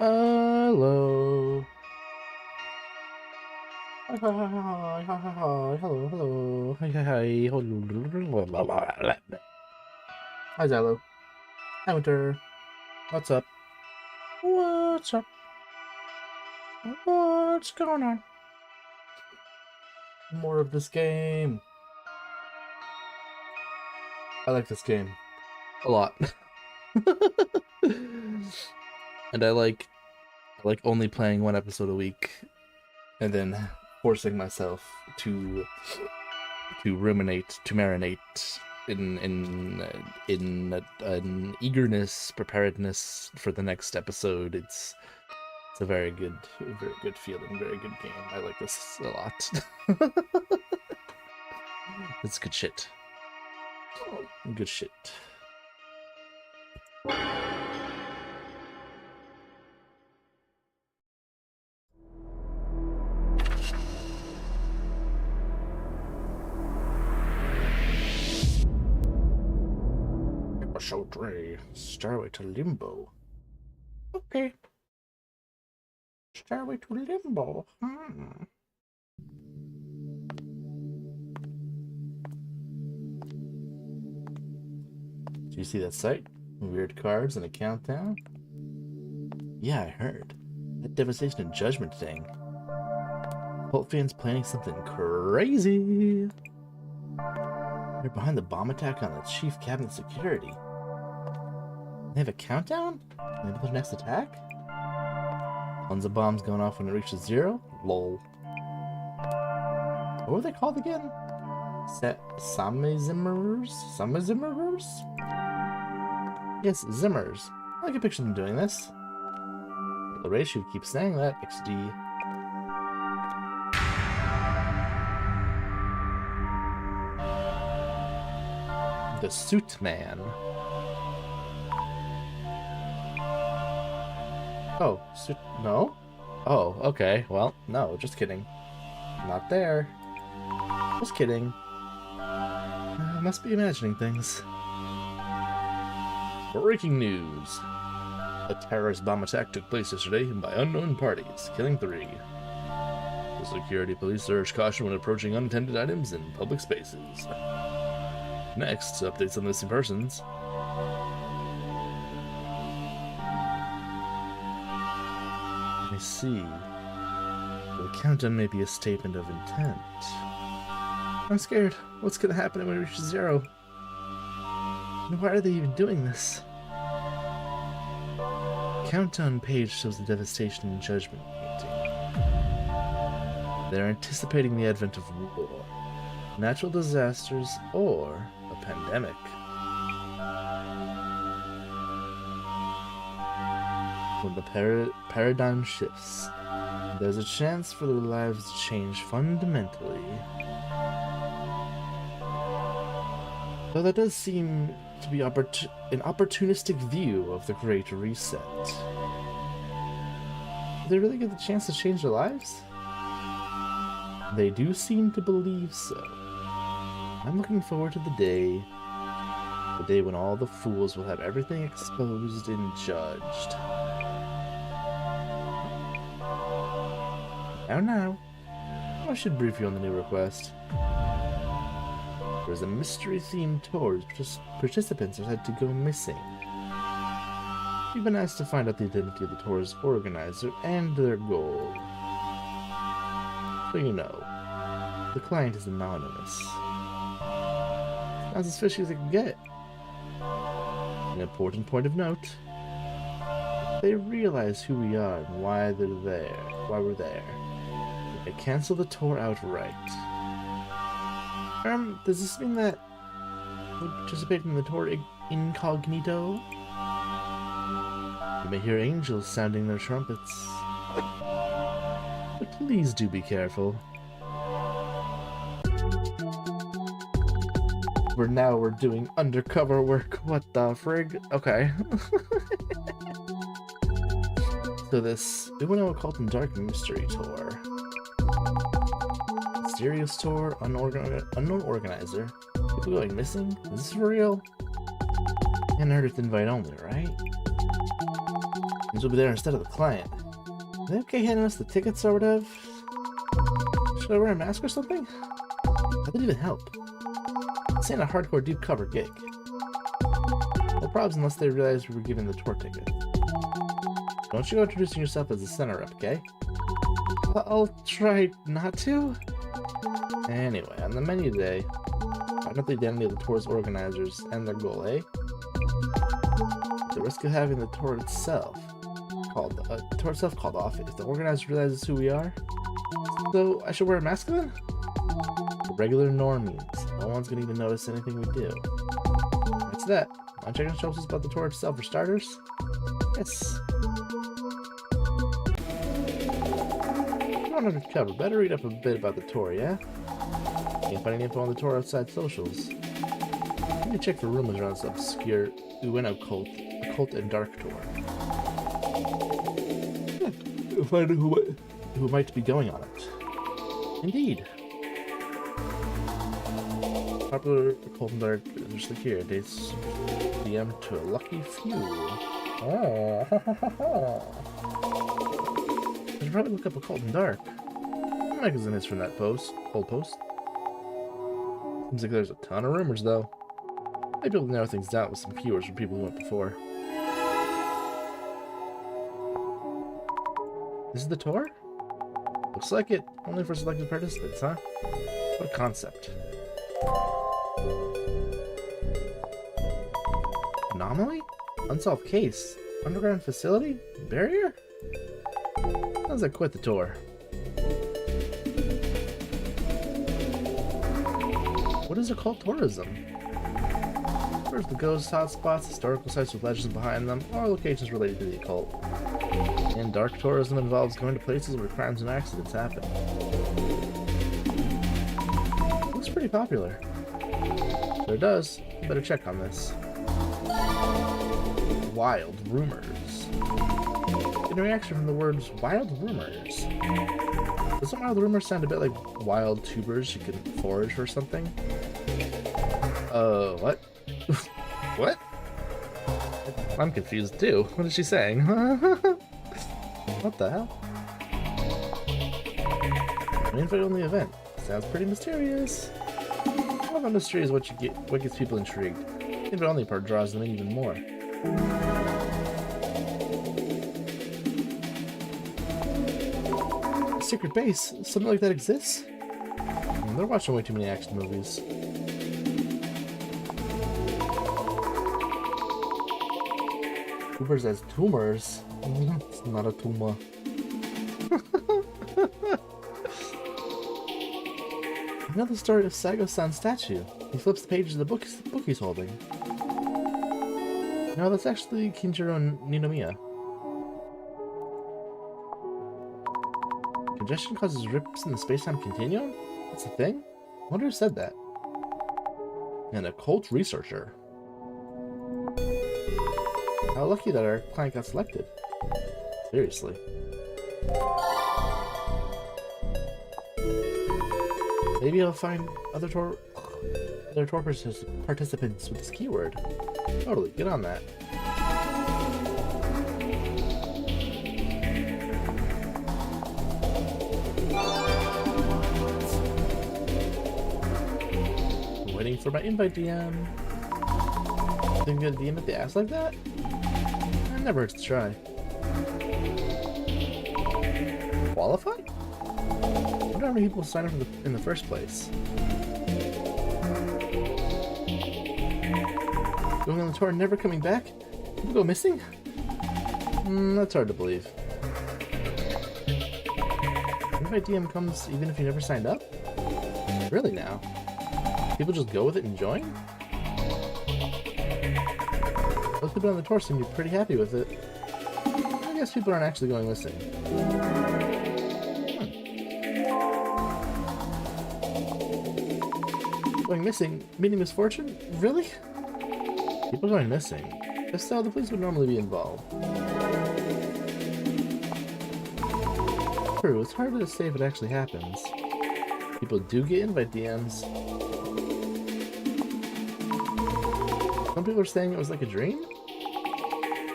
Hello. Hi, hi, hi, hi, hi, hi, hi. Hello, hello. Hi, hi, hi. Hello. Hi, Zylo. Hi, Winter. What's up? What's up? What's going on? More of this game. I like this game a lot. And I like only playing one episode a week and then forcing myself to ruminate, to marinate in an eagerness, preparedness for the next episode. It's a very good feeling, very good game. I like this a lot. It's good shit. Good shit. Episode 3, Stairway to Limbo. Okay. Stairway to Limbo. Do you see that site? Weird cards and a countdown? Yeah, I heard. That Devastation and Judgment thing. Cult fans planning something crazy. They're behind the bomb attack on the chief cabinet security. They have a countdown? Maybe their next attack? Tons of bombs going off when it reaches 0? Lol. What were they called again? Samizimmerers? Samizimmerers? Yes, Zimmers. I can picture them doing this. The ratio keeps saying that. XD. The Suit Man. Oh, no? Oh, okay. Well, no, just kidding. Not there. Just kidding. I must be imagining things. Breaking news. A terrorist bomb attack took place yesterday by unknown parties, killing 3. The security police urge caution when approaching unattended items in public spaces. Next, updates on missing persons. I see. The countdown may be a statement of intent. I'm scared. What's gonna happen when it reaches 0? And why are they even doing this? The countdown page shows the Devastation and Judgment painting. They're anticipating the advent of war, natural disasters, or a pandemic. When the paradigm shifts, there's a chance for their lives to change fundamentally. Though that does seem to be an opportunistic view of the Great Reset. Do they really get the chance to change their lives? They do seem to believe so. I'm looking forward to the day when all the fools will have everything exposed and judged. Now, I should brief you on the new request. There's a mystery-themed tour. Participants are said to go missing. We've been asked to find out the identity of the tour's organizer and their goal. So you know, the client is anonymous. Sounds as fishy as it can get. An important point of note. They realize who we are and why we're there. They cancel the tour outright. Does this mean that we're participating in the tour incognito? You may hear angels sounding their trumpets. But please do be careful. We're doing undercover work. What the frig? Okay. So this Uno Occult and Dark Mystery Tour. Mysterious tour, unknown organizer. People going missing? Is this for real? And Earth invite only, right? Means we'll be there instead of the client. Are they okay handing us the tickets or whatever? Should I wear a mask or something? That didn't even help. This ain't a hardcore deep cover gig. No problems unless they realize we were given the tour ticket. Don't you go introducing yourself as the center rep, okay? I'll try not to. Anyway, on the menu today, find out the identity of the tour's organizers and their goal, eh? The risk of having the tour itself called off if the organizer realizes who we are. So I should wear a mask then? The regular norm means no one's gonna even notice anything we do. That's that. Want to check on shelves about the tour itself for starters? Yes. Come on undercover. Better read up a bit about the tour, yeah? Can't find any info on the tour outside socials. Let me check for rumors around this obscure Ueno occult and dark tour. Find out who might be going on it. Indeed. Popular occult and dark just like here dates DM to a lucky few. Oh, I should probably look up occult and dark. The magazine is from that old post. Seems like there's a ton of rumors though. I'd be able to narrow things down with some keywords from people who went before. This is the tour? Looks like it. Only for selected participants, huh? What a concept. Anomaly? Unsolved case? Underground facility? Barrier? Sounds like quit the tour. What is occult tourism? Where's the ghost hotspots, historical sites with legends behind them, or locations related to the occult? And dark tourism involves going to places where crimes and accidents happen. Looks pretty popular. Sure does. You better check on this. Wild rumors. In reaction from the words wild rumors. Doesn't wild rumors sound a bit like wild tubers you can forage or something? What? What? I'm confused too. What is she saying? What the hell? An invite-only event. Sounds pretty mysterious. All the mystery is what gets people intrigued. The invite-only part draws them in even more. A secret base? Something like that exists? They're watching way too many action movies. Tumors as tumors? It's not a tumor. Another story of Sago-san's statue. He flips the pages of the book he's holding. No, that's actually Kinjiro Ninomiya. Congestion causes rips in the space-time continuum? That's a thing? I wonder who said that. An occult researcher. How lucky that our client got selected. Seriously. Maybe I'll find other tour participants with this keyword. Totally, get on that. I'm waiting for my invite DM. Think I'm gonna DM at the ass like that? It never hurts to try. Qualified? I wonder how many people sign up in the first place. Going on the tour and never coming back? People go missing? That's hard to believe. Invite DM comes even if you never signed up? Really now? People just go with it and join? Most people on the tour seem to be pretty happy with it. I guess people aren't actually going missing. Going missing? Meaning misfortune? Really? People going missing. If so, the police would normally be involved. True, it's harder to say if it actually happens. People do get invite DMs. Some people are saying it was like a dream?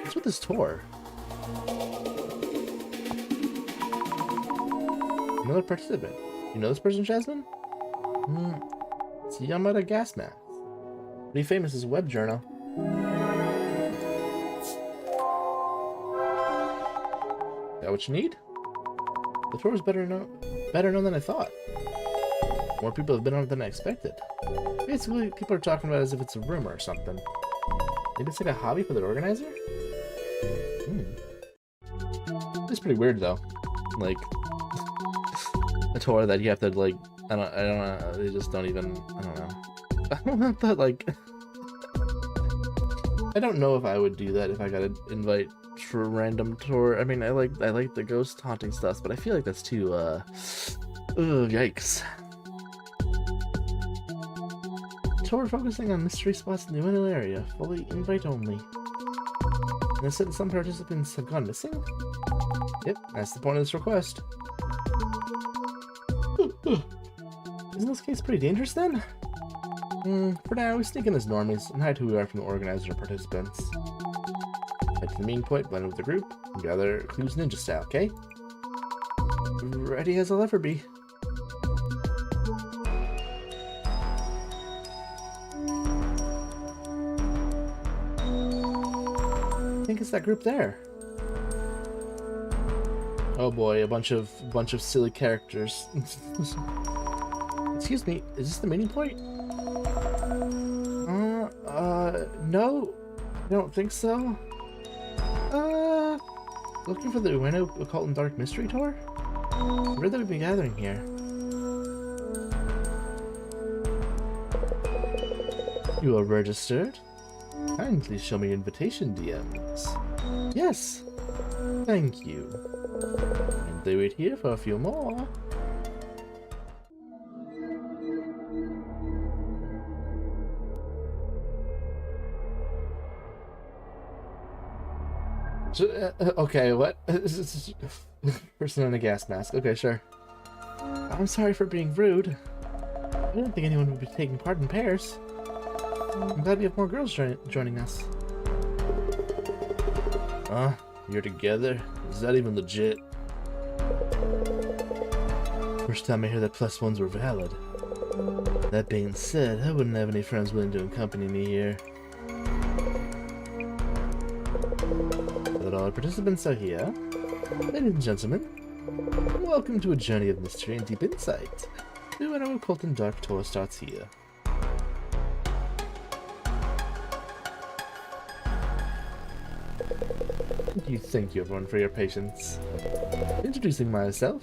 What's with this tour? Another participant. You know this person, Jasmine? It's Yamada Gasmask. Pretty famous as a web journal. That what you need? The tour is better known than I thought. More people have been on it than I expected. Basically, people are talking about it as if it's a rumor or something. Maybe it's like a hobby for the organizer? It's pretty weird though. Like a tour that you have to like I don't know, they just don't even I don't know. I don't know that like I don't know if I would do that if I got an invite for a random tour. I mean I like the ghost haunting stuff, but I feel like that's too yikes. Tour focusing on mystery spots in the Ueno area, fully invite only. And it said that some participants have gone missing? Yep, that's the point of this request. Isn't this case pretty dangerous then? For now, we sneak in as normies and hide who we are from the organizer and participants. Head to the meeting point, blend with the group, and gather clues ninja style, okay? Ready as I'll ever be. I think it's that group there. Oh boy, a bunch of silly characters. Excuse me, is this the meeting point? No, I don't think so. Looking for the Ueno Occult and Dark Mystery Tour? Where would we be gathering here? You are registered? Kindly show me invitation DMs. Yes, thank you. And they wait here for a few more. Okay, what? Person in a gas mask. Okay, sure. I'm sorry for being rude. I didn't think anyone would be taking part in pairs. I'm glad we have more girls joining us. You're together? Is that even legit? First time I hear that plus ones were valid. That being said, I wouldn't have any friends willing to accompany me here. That all our participants are here. Ladies and gentlemen, welcome to a journey of mystery and deep insight. The Ueno Occult and Dark Tour starts here. Thank you everyone for your patience. Introducing myself,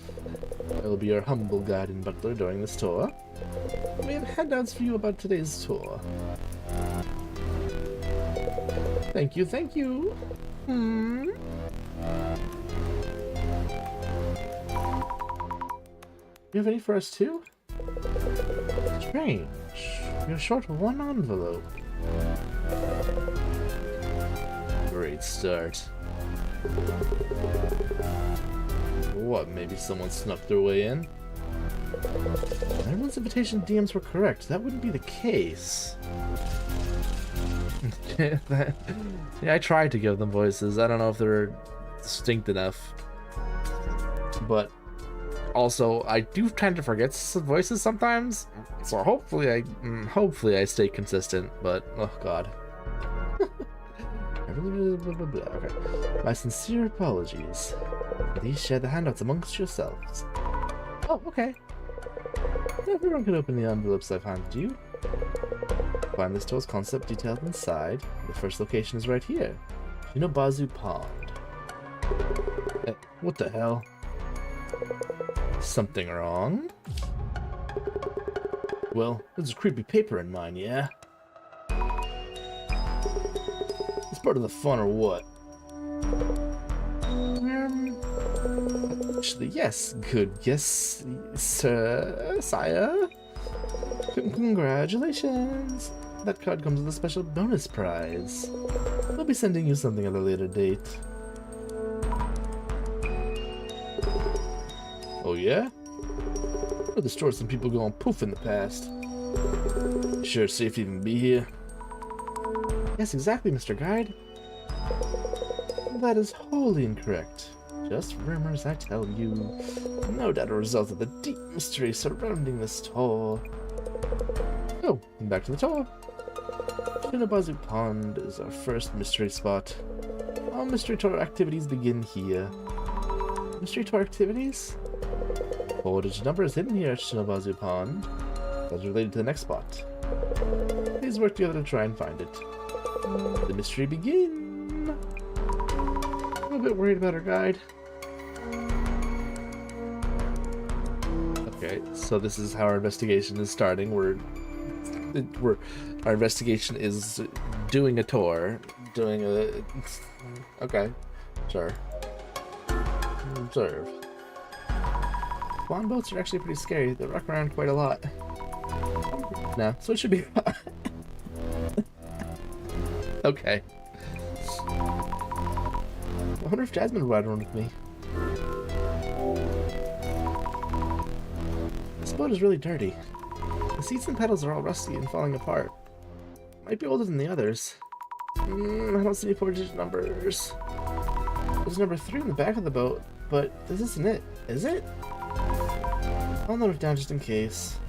I will be your humble guide and butler during this tour. We have handouts for you about today's tour. Thank you, thank you. You have any for us too? Strange. You're short one envelope. Great start. What, maybe someone snuck their way in? Everyone's invitation DMs were correct. That wouldn't be the case. Yeah, I tried to give them voices. I don't know if they're distinct enough. But also, I do tend to forget some voices sometimes. So hopefully I stay consistent, but oh god. Okay. My sincere apologies. Please share the handouts amongst yourselves. Oh, okay. Everyone can open the envelopes I've handed you. Find this tour's concept detailed inside. The first location is right here. Shinobazu Pond. What the hell? Something wrong? Well, there's a creepy paper in mine, yeah? It's part of the fun or what? Actually, yes. Good guess, sir, sire. Congratulations. That card comes with a special bonus prize. We'll be sending you something at a later date. Oh yeah? Well, the store some people going poof in the past. Sure it's safe to even be here. Yes, exactly, Mr. Guide. That is wholly incorrect. Just rumors, I tell you. No doubt a result of the deep mystery surrounding this tour. Oh, back to the tour. Shinobazu Pond is our first mystery spot. All mystery tour activities begin here. Mystery tour activities? 4-digit number is hidden here at Shinobazu Pond. That's related to the next spot. Please work together to try and find it. The mystery begin. I'm a bit worried about our guide. Okay, so this is how our investigation is starting. Our investigation is doing a tour, okay, sure. Observe. Swan boats are actually pretty scary. They rock around quite a lot. No, so it should be okay. I wonder if Jasmine would ride around with me. This boat is really dirty. The seats and pedals are all rusty and falling apart. Might be older than the others. I don't see any 4-digit numbers. There's number 3 in the back of the boat, but this isn't it, is it? I'll note it down just in case.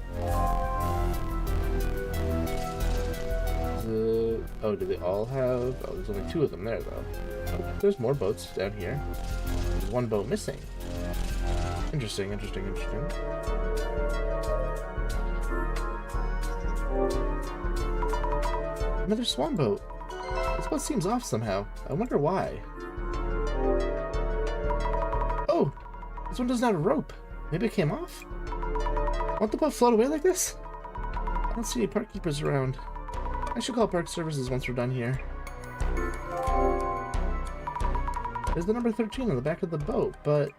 Oh, do they all have... Oh, there's only 2 of them there, though. Oh, there's more boats down here. There's 1 boat missing. Interesting. Another swan boat. This boat seems off somehow. I wonder why. Oh! This one doesn't have a rope. Maybe it came off? Won't the boat float away like this? I don't see any park keepers around. I should call park services once we're done here. There's the number 13 on the back of the boat, but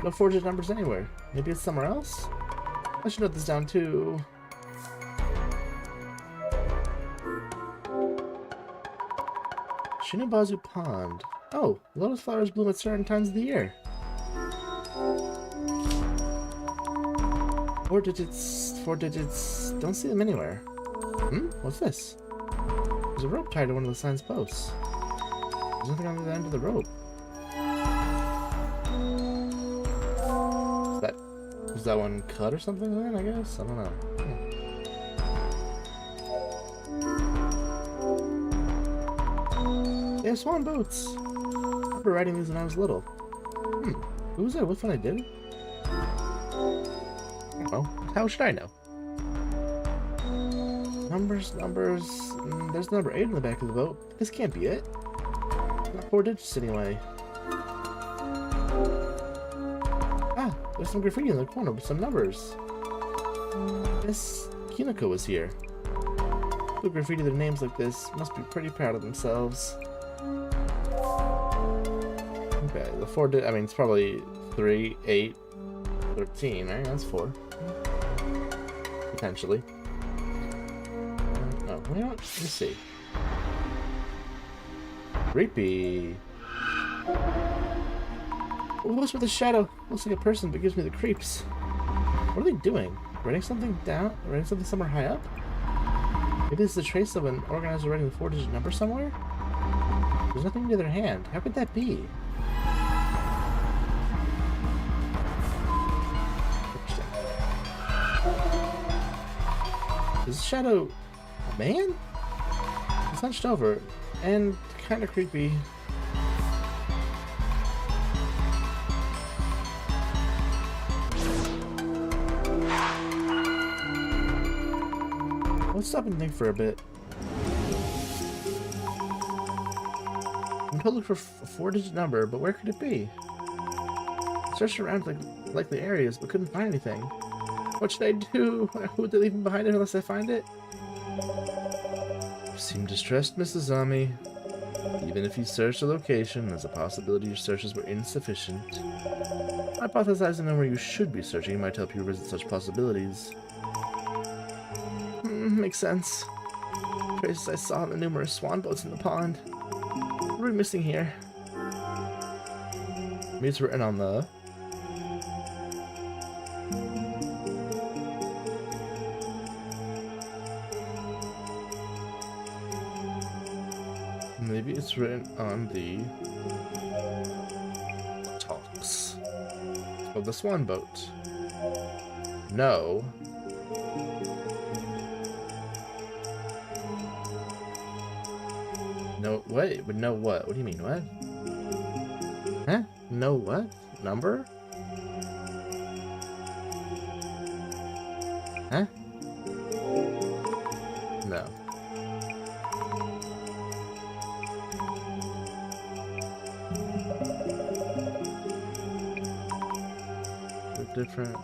no 4-digit numbers anywhere. Maybe it's somewhere else? I should note this down too. Shinobazu Pond. Oh, lotus flowers bloom at certain times of the year. 4 digits. Don't see them anywhere. What's this? There's a rope tied to one of the sign's posts. There's nothing on the end of the rope. Was that one cut or something then, I guess? I don't know. They have swan boats! I remember riding these when I was little. Who was I with when I did it? Oh, how should I know? Numbers. There's the number 8 in the back of the boat. This can't be it. Not 4 digits anyway. Ah, there's some graffiti in the corner with some numbers. Miss Kinoko was here. Who graffiti their names like this must be pretty proud of themselves. Okay, the 4 digit, I mean, it's probably 3, 8, 13, right? That's 4. Potentially. Oh, you know what? Let me see. Creepy. What's with the shadow? Looks like a person, but gives me the creeps. What are they doing? Writing something down? Writing something somewhere high up? Maybe this is a trace of an organizer writing the 4-digit number somewhere? There's nothing near their hand. How could that be? Interesting. Is this shadow a man? He's hunched over and kind of creepy. Let's stop and think for a bit. I'm told to look for a 4-digit number, but where could it be? Searched around likely areas, but couldn't find anything. What should I do? Who would they leave behind unless I find it? You seem distressed, Mrs. Zami. Even if you searched the location, there's a possibility your searches were insufficient. Hypothesizing on where you should be searching might help you visit such possibilities. Makes sense. Traces I saw in the numerous swan boats in the pond. What are we missing here? Maybe it's written on the... Maybe it's written on the Talks. Oh, the swan boat. No. No, wait, but no what? What do you mean, what? Huh? No what? Number? Huh? No. They're different.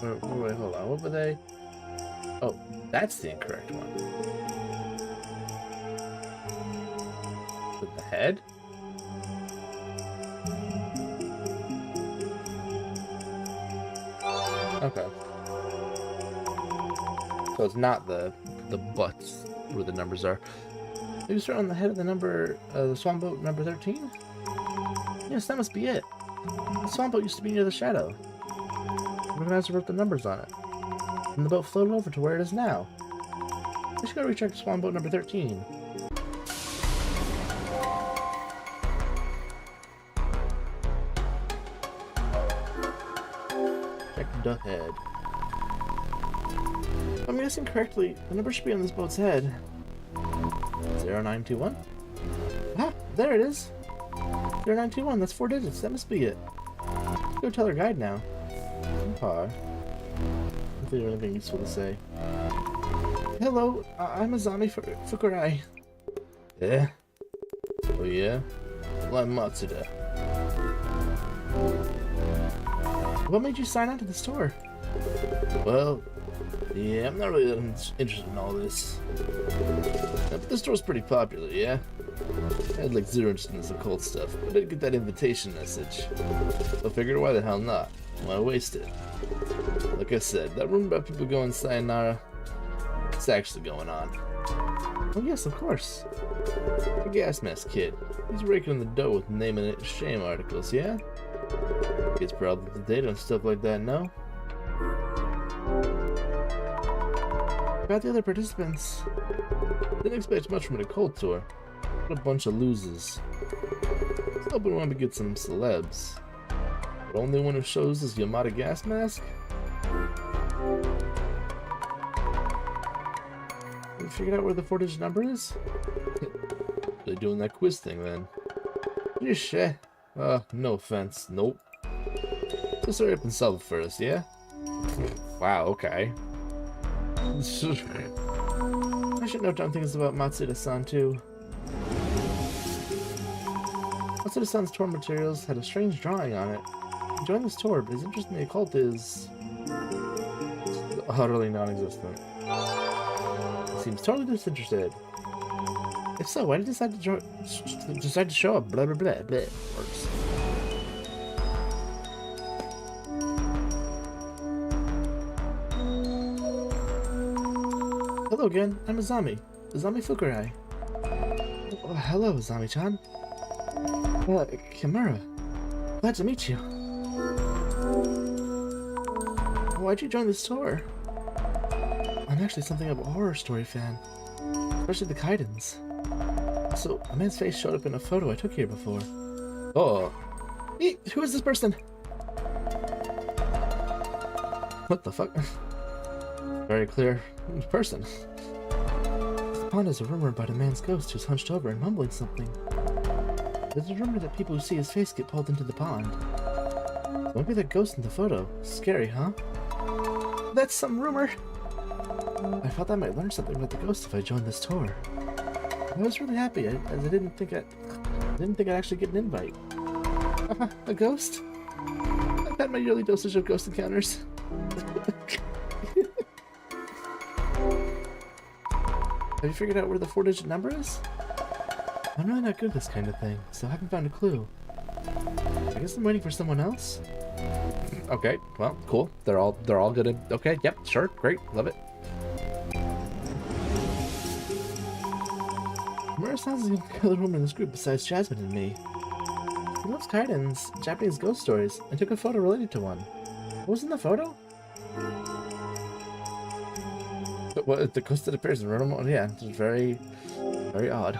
Wait, hold on. What were they? Oh, that's the incorrect one. With the head? Okay. So it's not the butts where the numbers are. Maybe start on the head of the number, the swan boat number 13? Yes, that must be it. The swan boat used to be near the shadow. The organizer wrote the numbers on it. And the boat floated over to where it is now. We should go recheck swan boat number 13. Check the head. If I'm guessing correctly, the number should be on this boat's head. 0921? Ah, there it is. 0921, that's 4 digits. That must be it. Let's go tell our guide now. Okay. If there's anything useful to say. Hello, I'm Azami Fukurai. Yeah? Oh yeah? Well, I'm Matsuda. What made you sign on to the store? Well, yeah, I'm not really that interested in all this. But the store's pretty popular, yeah? I had like zero interest in this occult stuff, but I did get that invitation message. So I figured why the hell not? Why waste it? Like I said, that rumor about people going sayonara, it's actually going on. Oh yes, of course. The gas mask kid. He's raking in the dough with naming it shame articles, yeah? Gets probably the date on stuff like that, no? About the other participants, didn't expect much from an occult tour. What a bunch of losers. I was hoping we wanted to get some celebs. The only one who shows is Yamada gas mask? Have you figured out where the 4-digit number is? They're doing that quiz thing then. You sure? No offense. Nope. Just hurry up and solve it for us, yeah? Wow, okay. I should note down things about Matsuda-san too. Matsuda-san's tour materials had a strange drawing on it. He joined this tour, but his interest in the occult is utterly non-existent. He seems totally disinterested. If so, why did he decide to show up? Blah blah blah blah. Works. Hello again, I'm Azami Fukurai. Oh, hello, Azami-chan. Kimura. Glad to meet you. Why'd you join this tour? I'm actually something of a horror story fan. Especially the Kaidens. So, a man's face showed up in a photo I took here before. Oh. Who is this person? What the fuck? Very clear person. The pond is a rumor about a man's ghost who's hunched over and mumbling something. There's a rumor that people who see his face get pulled into the pond. So maybe that ghost in the photo. Scary, huh? That's some rumor. I thought I might learn something about the ghost if I joined this tour. I was really happy, as I didn't think I'd actually get an invite. A ghost? I've had my yearly dosage of ghost encounters. Have you figured out where the 4-digit number is? I'm really not good at this kind of thing, so I haven't found a clue. I guess I'm waiting for someone else. Okay, well, cool. They're all gonna. Okay, yep, sure, great, love it. Kimura sounds like the only other woman in this group besides Jasmine and me. He loves Kaiden's Japanese ghost stories and took a photo related to one. What was in the photo? What, the ghost that appears in Rotom? Yeah, it's very, very odd.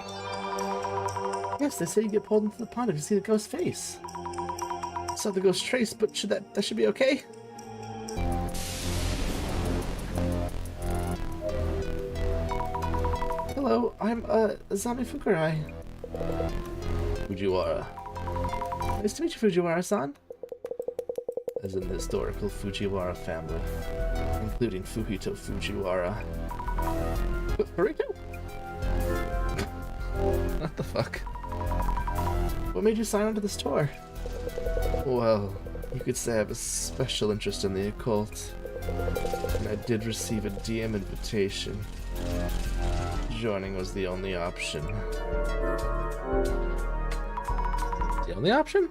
Yes, they say you get pulled into the pond if you see the ghost face. I saw the ghost trace, but that should be okay? Hello, I'm Zami Fukurai. Fujiwara. Nice to meet you, Fujiwara-san. As in the historical Fujiwara family, including Fukito Fujiwara. Burrito? What the fuck? What made you sign on to this tour? Well, you could say I have a special interest in the occult, and I did receive a DM invitation. Joining was the only option. The only option?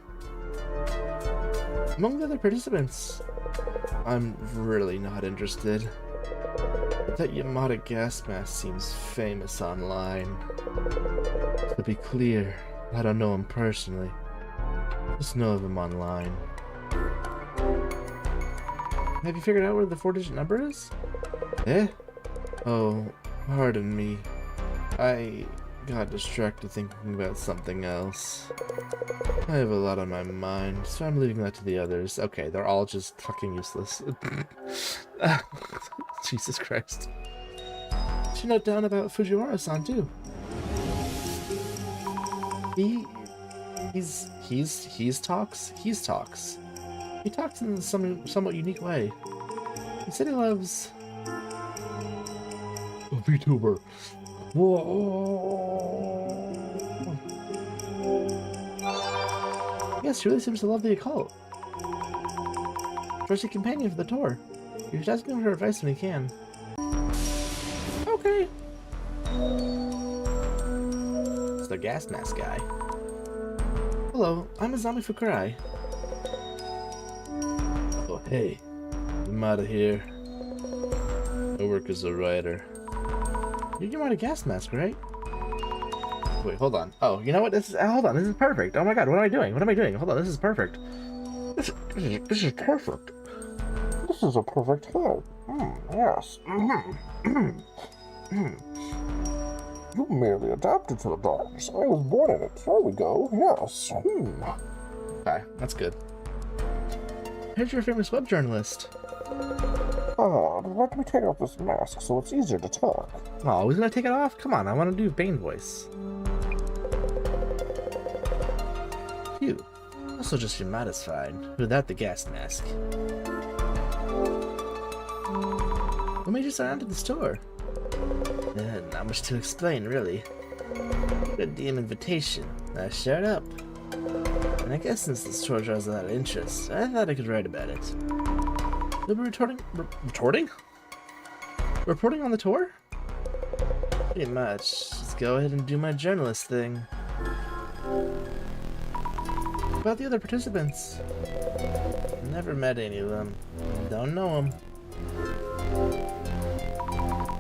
Among the other participants, I'm really not interested. That Yamada gas mask seems famous online. To be clear, I don't know him personally. Just know of him online. Have you figured out where the 4-digit number is? Eh? Oh, pardon me. I got distracted thinking about something else. I have a lot on my mind, so I'm leaving that to the others. Okay, they're all just fucking useless. Jesus Christ. Should note down about Fujiwara-san too. He talks. He talks in some somewhat unique way. He said he loves a vtuber. Whoa. Yes, he really seems to love the occult. Trusty companion for the tour. You should ask him for advice when he can. Okay. It's the gas mask guy. Hello, I'm Azami Fukurai. Oh, hey. I'm out of here. I work as a writer. You're wearing a gas mask, right? Wait, hold on. Oh, you know what? Hold on. This is perfect. Oh my god, what am I doing? What am I doing? Hold on, this is perfect. This is perfect. This is a perfect hair. Yes. You merely adapted to the darkness. I was born in it. There we go. Yes. Okay, that's good. Here's your famous web journalist. Let me take off this mask so it's easier to talk. Oh, who's gonna take it off? Come on, I want to do Bane voice. Phew. Also just Yamada's fine, without the gas mask. What made you sign on to this tour? Not much to explain, really. Got a DM invitation. I showed up. And I guess since this tour draws a lot of interest, I thought I could write about it. You'll be reporting on the tour? Pretty much. Let's go ahead and do my journalist thing. About the other participants? Never met any of them. Don't know them.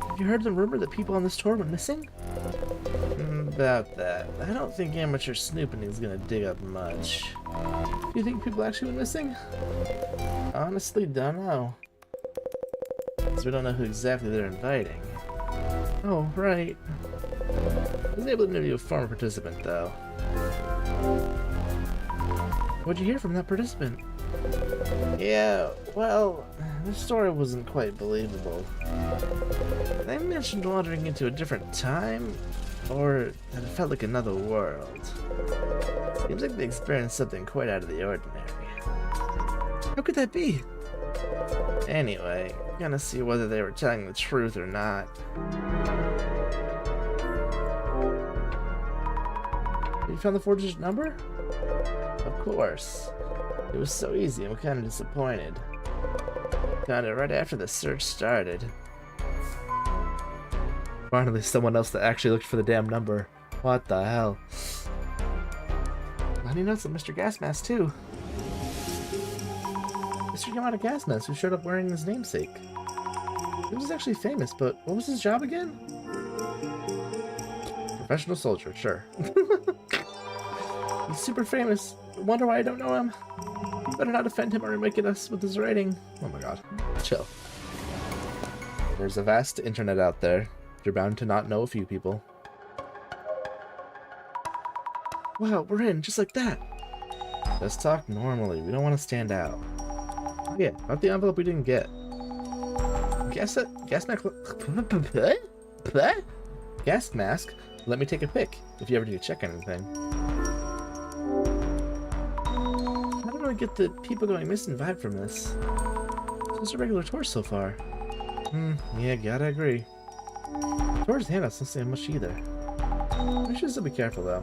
Have you heard the rumor that people on this tour went missing? About that. I don't think amateur snooping is gonna dig up much. Do you think people actually went missing? Honestly, don't know. Because we don't know who exactly they're inviting. Oh, right. I was able to interview a former participant, though. What'd you hear from that participant? Yeah, well, the story wasn't quite believable. They mentioned wandering into a different time, or that it felt like another world. Seems like they experienced something quite out of the ordinary. How could that be? Anyway, gonna see whether they were telling the truth or not. You found the 4-digit number? Of course. It was so easy, I'm kinda disappointed. Found it right after the search started. Finally, someone else that actually looked for the damn number. What the hell? How do you know it's a Mr. Gasmask, too? Mr. Yamada Gasmask, who showed up wearing his namesake. He was actually famous, but what was his job again? Professional soldier, sure. He's super famous. Wonder why I don't know him. Better not offend him or make it us with his rating. Oh my god. Chill. There's a vast internet out there. You're bound to not know a few people. Wow, we're in, just like that. Let's talk normally. We don't want to stand out. Oh, yeah, about the envelope we didn't get. Gas mask? Let me take a pic, if you ever need to check anything. I don't really get the people going missing vibe from this. It's just a regular tour so far. Yeah, gotta agree. Tour's handouts don't say much either. We should still be careful, though.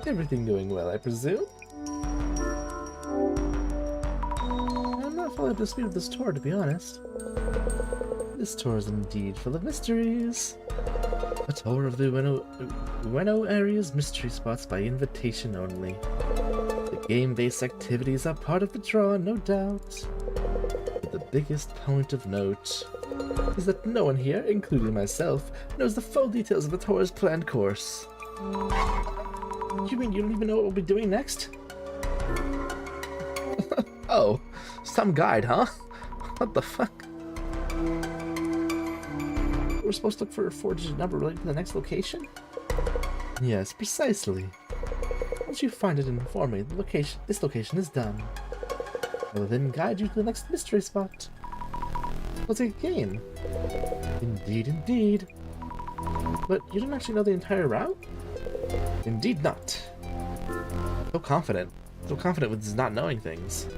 Everything going well, I presume? I'm not fully up to speed with this tour, to be honest. This tour is indeed full of mysteries. A tour of the Ueno area's mystery spots by invitation only. The game-based activities are part of the draw, no doubt. But the biggest point of note is that no one here, including myself, knows the full details of the tour's planned course. You mean you don't even know what we'll be doing next? Oh, some guide, huh? What the fuck? We're supposed to look for a 4-digit number related to the next location? Yes, precisely. Once you find it and inform me, this location is done. I will then guide you to the next mystery spot. What's a game? Indeed, indeed. But you don't actually know the entire route? Indeed not. So confident. So confident with not knowing things.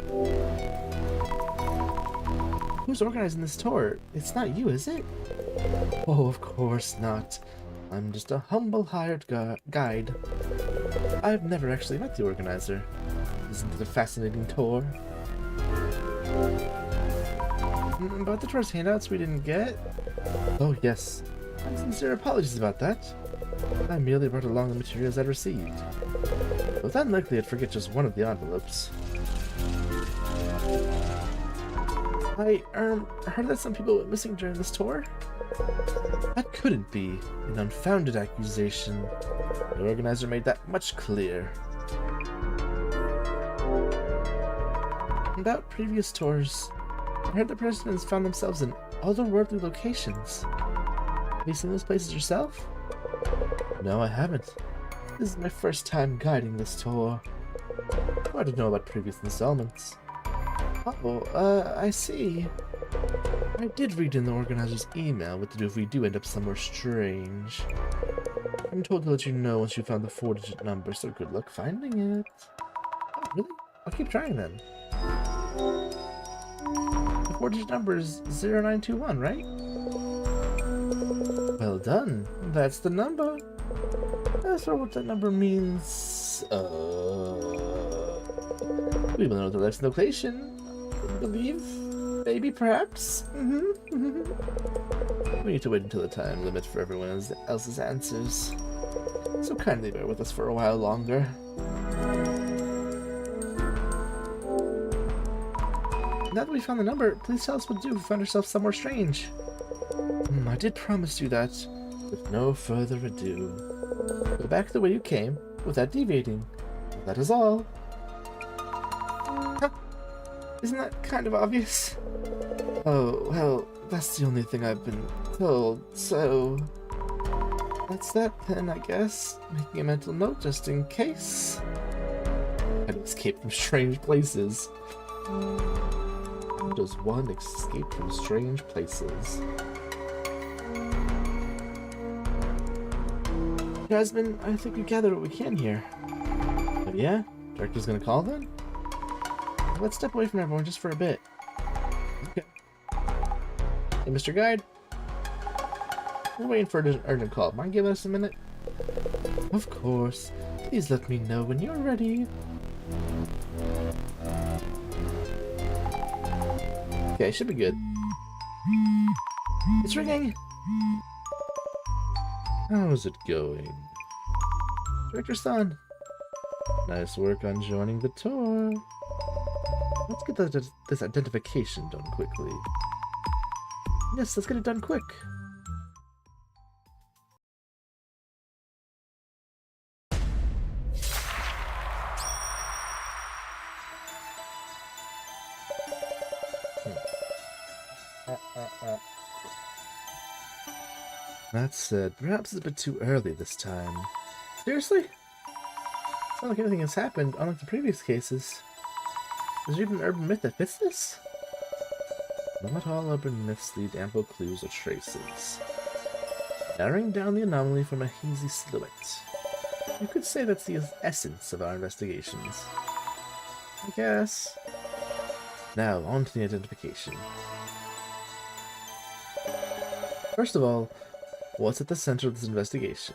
Who's organizing this tour? It's not you, is it? Oh, of course not. I'm just a humble hired guide. I've never actually met the organizer. Isn't it a fascinating tour? About the tour's handouts we didn't get? Oh, yes. Sincere apologies about that. I merely brought along the materials I'd received. It was unlikely I'd forget just one of the envelopes. I, heard that some people went missing during this tour? That couldn't be an unfounded accusation. The organizer made that much clear. About previous tours, I heard the participants found themselves in otherworldly locations. Have you seen those places yourself? No, I haven't. This is my first time guiding this tour. I didn't know about previous installments. Oh, I see. I did read in the organizer's email what to do if we do end up somewhere strange. I'm told to let you know once you found the 4-digit number, so good luck finding it. Oh, really? I'll keep trying then. The 4-digit number is 0921, right? Well done. That's the number. As for what that number means, we will know the next location. I believe? Maybe, perhaps? We need to wait until the time limit for everyone else's answers. So kindly bear with us for a while longer. Now that we found the number, please tell us what to do if we find ourselves somewhere strange. I did promise you that. With no further ado, go back the way you came, without deviating. That is all. Huh? Isn't that kind of obvious? Oh, well, that's the only thing I've been told, so... That's that then, I guess. Making a mental note just in case. How to escape from strange places. Does one escape from strange places? Jasmine, I think we gathered what we can here. Oh yeah? Director's gonna call then? Let's step away from everyone just for a bit. Okay. Hey, Mr. Guide? We're waiting for an urgent call. Mind giving us a minute? Of course. Please let me know when you're ready. Okay, should be good. It's ringing! How's it going? Director's son. Nice work on joining the tour. Let's get this identification done quickly. Yes, let's get it done quick. That said, perhaps it's a bit too early this time. Seriously? It's not like anything has happened, unlike the previous cases. Is there even an urban myth that fits this? Not all urban myths leave ample clues or traces. Narrowing down the anomaly from a hazy silhouette. You could say that's the essence of our investigations. I guess. Now, on to the identification. First of all, what's at the center of this investigation?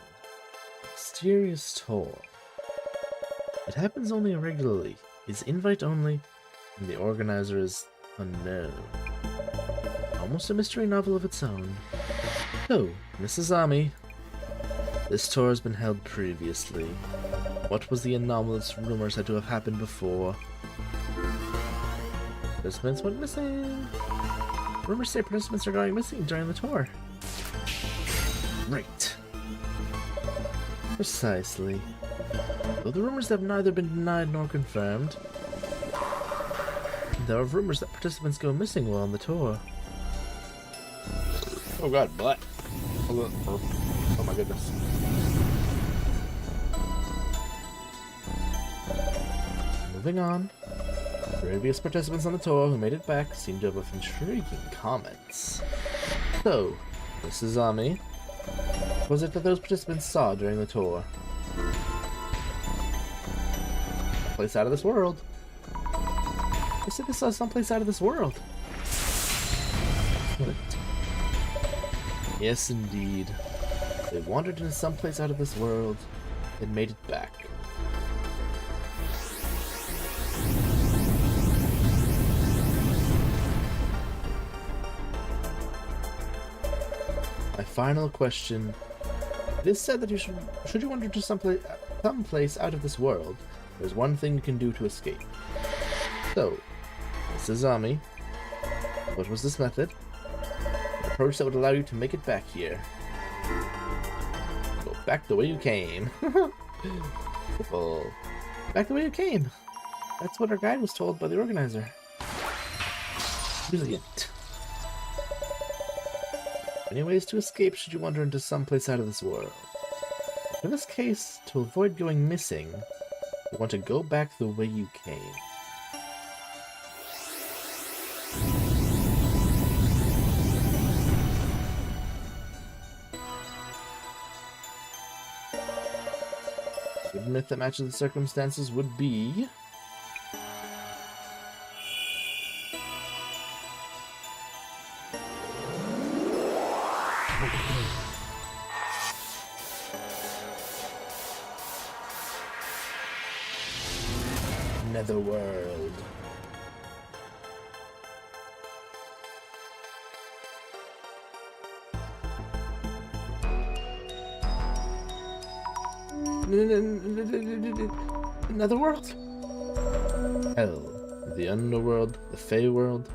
Mysterious tour. It happens only irregularly, is invite only, and the organizer is unknown. Almost a mystery novel of its own. So, Mrs. Ami, this tour has been held previously. What was the anomalous rumors had to have happened before? Participants went missing. Rumors say participants are going missing during the tour. Right. Precisely. Though the rumors have neither been denied nor confirmed, there are rumors that participants go missing while on the tour. Oh god, black. Oh my goodness. Moving on. Previous participants on the tour who made it back seem to have intriguing comments. So, Mrs. Ami, what was it that those participants saw during the tour? Someplace out of this world. They said they saw someplace out of this world. What? Yes, indeed. They wandered into someplace out of this world and made it back. My final question. It is said that should you wander to someplace out of this world, there's one thing you can do to escape. So, Mrs. Ami, what was this method? An approach that would allow you to make it back here. Go back the way you came. Well, back the way you came. That's what our guide was told by the organizer. Brilliant. Many ways to escape should you wander into someplace out of this world. In this case, to avoid going missing, you want to go back the way you came. A good myth that matches the circumstances would be... Netherworld. Netherworld? Hell, the underworld, the Fey world,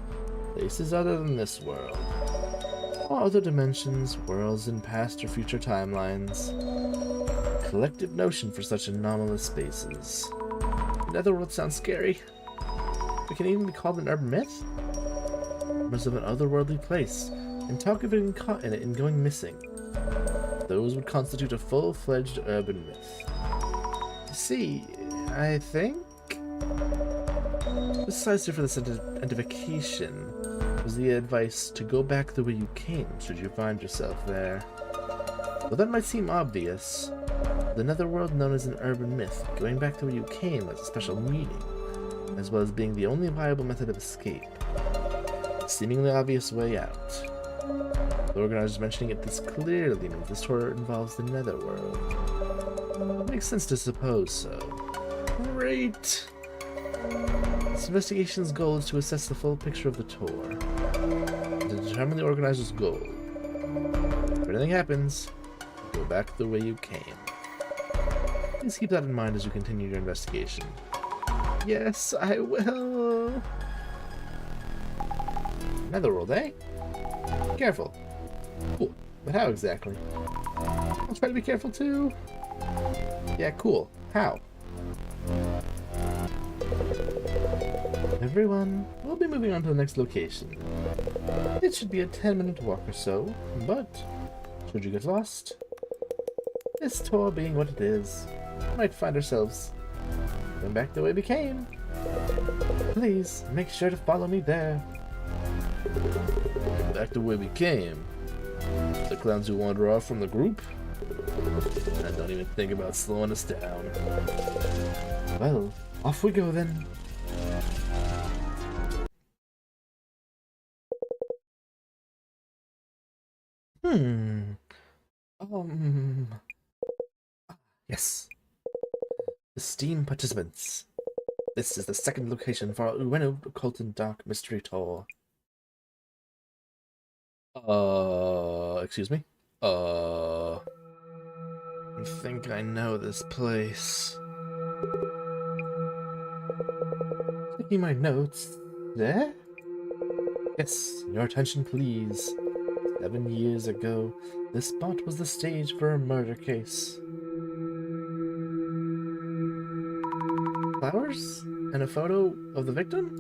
places other than this world. Or other dimensions, worlds in past or future timelines. A collective notion for such anomalous spaces. Netherworld sounds scary. It can even be called an urban myth? Rumors of an otherworldly place, and talk of getting caught in it and going missing. Those would constitute a full-fledged urban myth. See, I think... Precisely for this identification was the advice to go back the way you came should you find yourself there. Though that might seem obvious, the netherworld known as an urban myth, going back the way you came has a special meaning, as well as being the only viable method of escape. A seemingly obvious way out. The organizers mentioning it this clearly means this tour involves the netherworld. It makes sense to suppose so. Great! This investigation's goal is to assess the full picture of the tour, and to determine the organizer's goal. If anything happens, go back the way you came. Please keep that in mind as you continue your investigation. Yes, I will! Netherworld, eh? Careful. Cool. But how exactly? I'll try to be careful too. Yeah, cool. How? Everyone, we'll be moving on to the next location. It should be a 10-minute walk or so, but Should you get lost? This tour being what it is, we might find ourselves going back the way we came. Please, make sure to follow me there. Back the way we came? The clowns who wander off from the group? I don't even think about slowing us down. Well, off we go then. Yes. Esteemed participants, this is the second location for our Ueno Occult and Dark Mystery Tour. Excuse me? I think I know this place. Taking my notes. There? Yes, your attention please. 7 years ago, this spot was the stage for a murder case. Flowers? And a photo of the victim?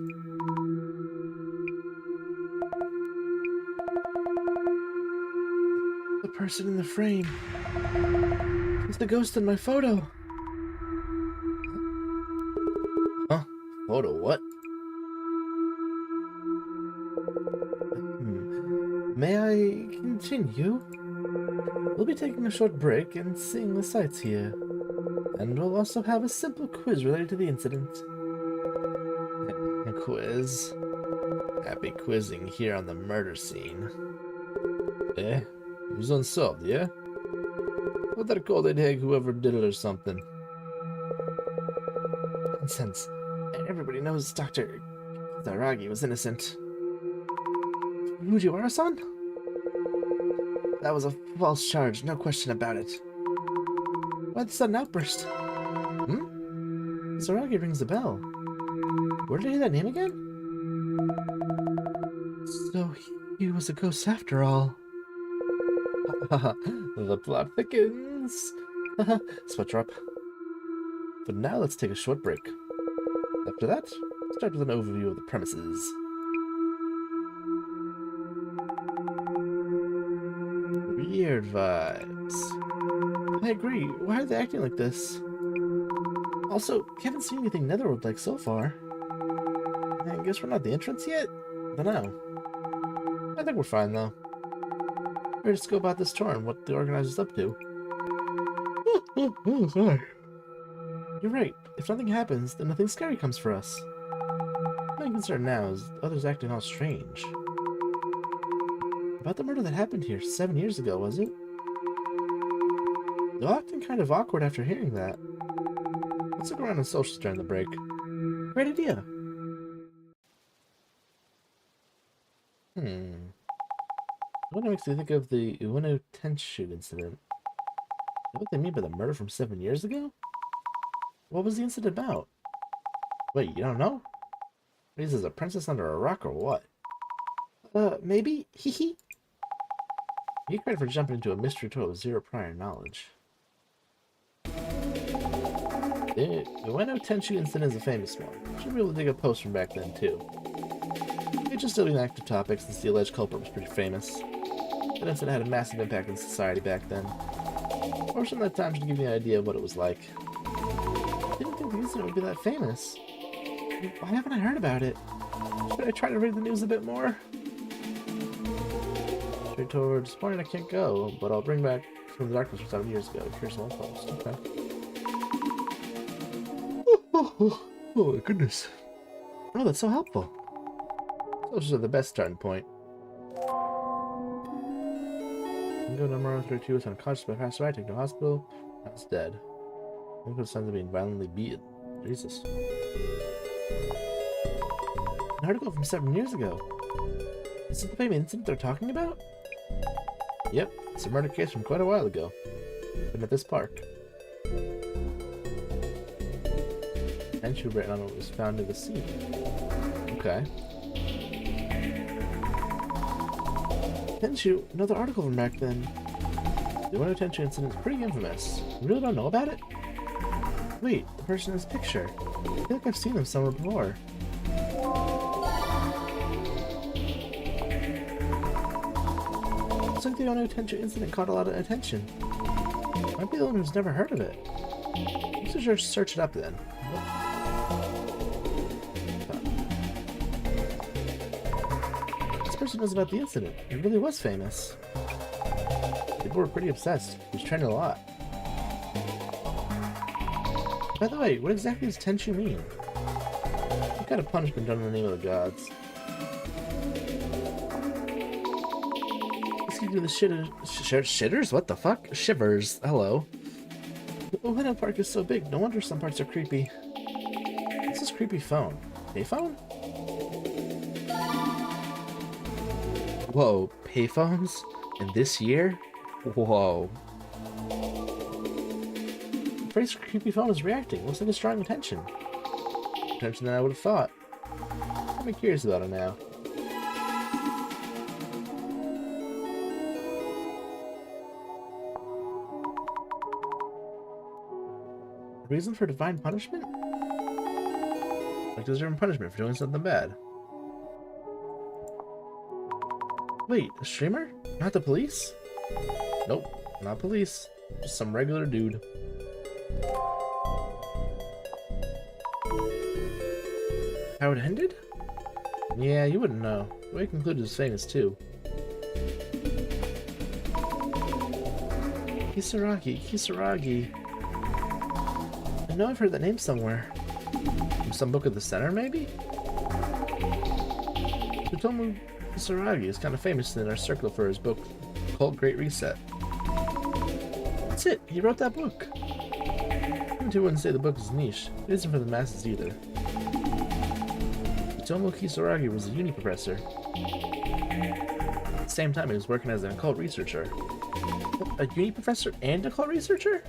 The person in the frame. It's the ghost in my photo. Huh? Photo what? May I continue? We'll be taking a short break and seeing the sights here. And we'll also have a simple quiz related to the incident. A quiz? Happy quizzing here on the murder scene. Eh? It was unsolved, yeah? What that called it, Hag, whoever did it or something. Nonsense. Everybody knows Dr. Zaragi was innocent. Fujiwara-san? That was a false charge, no question about it. Why the sudden outburst? Zaragi rings a bell. Where did I hear that name again? So he was a ghost after all. The plot thickens. Switch her up. But now let's take a short break. After that, start with an overview of the premises. Weird vibes. I agree. Why are they acting like this? Also, haven't seen anything Netherworld-like so far. I guess we're not the entrance yet? Dunno. I think we're fine, though. We're just go about this tour and what the organizer's up to. Sorry. You're right. If nothing happens, then nothing scary comes for us. My concern now is others acting all strange. About the murder that happened here 7 years ago, was it? They're acting kind of awkward after hearing that. Let's look around on socials during the break. Great idea! What makes me think of the Ueno tent shoot incident? Know what they mean by the murder from 7 years ago? What was the incident about? Wait, you don't know? Is this a princess under a rock or what? Maybe? Hee. You get credit for jumping into a mystery tour with zero prior knowledge. The Ueno Tenchu incident is a famous one. Should be able to dig a post from back then, too. It's just still an active topic since the alleged culprit was pretty famous. That incident had a massive impact on society back then. Fortunately, that time should give you an idea of what it was like. I didn't think the incident would be that famous. Why haven't I heard about it? Should I try to read the news a bit more? Straight toward disappointed I can't go, but I'll bring back from the darkness from 7 years ago. Here's one post. Okay. Oh my goodness. Oh, that's so helpful. Those are the best starting point. Go number 32 is unconscious by passed away, taken to the hospital. That's dead. Look at the signs of being violently beaten. Jesus. An article from 7 years ago. Is it the famous incident they're talking about? Yep, it's a murder case from quite a while ago. Been at this park. Entry written on it was found near the scene. Okay. Tenchu, another article from back then. The Ueno Tenchu incident is pretty infamous. You really don't know about it? Wait, the person in this picture. I feel like I've seen them somewhere before. Looks like the Ono Tenchu incident caught a lot of attention. Might be the one who's never heard of it. Let's just search it up then. This person knows about the incident. It really was famous. People were pretty obsessed. He was trending a lot. By the way, what exactly does Tenchu mean? What kind of punishment done in the name of the gods? Let's give you the shitters? What the fuck? Shivers. Hello. The Ueno Park is so big, no wonder some parts are creepy. What's this creepy phone? Payphone? Whoa, payphones? In this year? Whoa. The phrase creepy phone is reacting. Looks like it's drawing attention. Attention than I would have thought. I'm curious about it now. Reason for divine punishment? Like deserving punishment for doing something bad. Wait, a streamer? Not the police? Nope, not police. Just some regular dude. How it ended? Yeah, you wouldn't know. The way it concluded is famous too. Kisaragi. I know I've heard that name somewhere. From some book of the center, maybe? Tsutomu Kisaragi is kind of famous in our circle for his book, Cult Great Reset. That's it, he wrote that book. Even who wouldn't say the book is niche, it isn't for the masses either. Tsutomu Kisaragi was a uni professor. At the same time, he was working as an occult researcher. A uni professor and a occult researcher?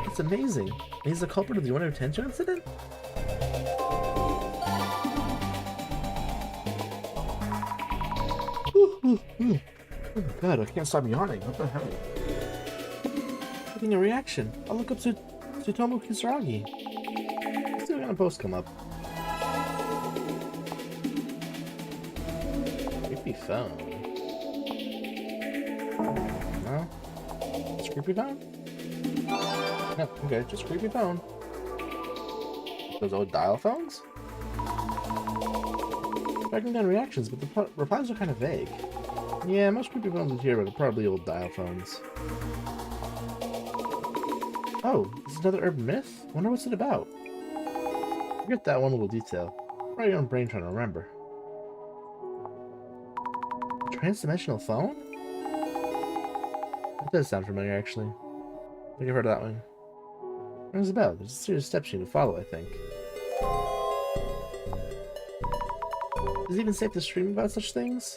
That's amazing. And he's the culprit of the Ono Tenchu incident? Oh god, I can't stop yawning. What the hell? Getting a reaction. I'll look up Tsutomu Kisaragi. Still gonna post come up. Creepy phone. No? It's creepy phone? No, okay, just creepy phone. Those old dial phones? Tracking down reactions, but the replies are kind of vague. Yeah, most creepy phones we hear about are probably old dial phones. Oh, this is another urban myth? Wonder what's it about? Forget that one little detail. Probably your own brain trying to remember. Transdimensional phone? It does sound familiar, actually. I think I've heard of that one. Rings a bell. There's a series of steps you need to follow, I think. Is it even safe to stream about such things?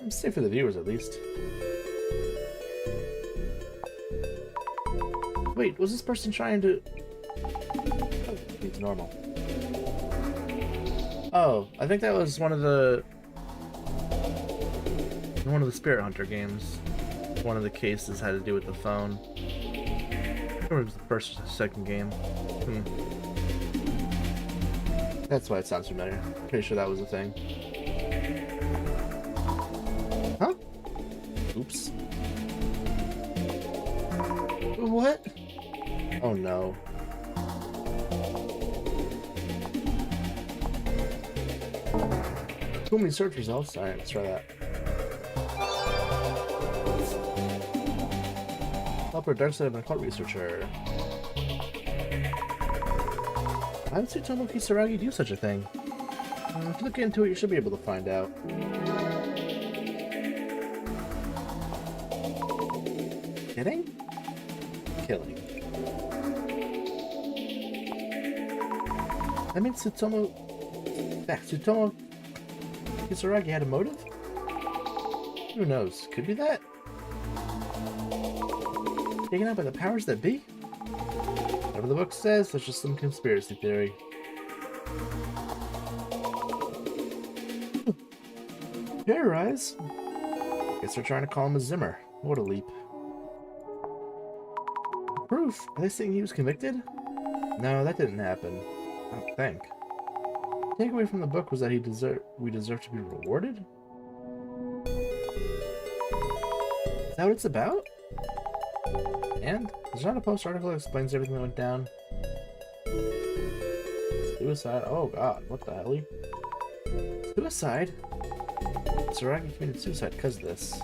I'm safe for the viewers, at least. Wait, was this person trying to... Oh, it's normal. Oh, I think that was one of the Spirit Hunter games. One of the cases had to do with the phone. Or it was the first or second game. That's why it sounds familiar. Pretty sure that was a thing. Huh? Oops. What? Oh no. Too many search results? Alright, let's try that. Helper, dark side of an occult researcher. Why would Tsutomu Kisaragi do such a thing? If you look into it, you should be able to find out. Kidding? Killing. That means Tsutomu Kisaragi had a motive? Who knows? Could be that? Taken out by the powers that be? Whatever the book says, that's just some conspiracy theory. Terrorize? Guess they're trying to call him a Zimmer. What a leap. Proof? Are they saying he was convicted? No, that didn't happen. I don't think. The takeaway from the book was that we deserve to be rewarded? that what it's about? And there's not a post article that explains everything that went down. Suicide? Oh god, what the hell? Suicide? Saragi committed suicide because of this.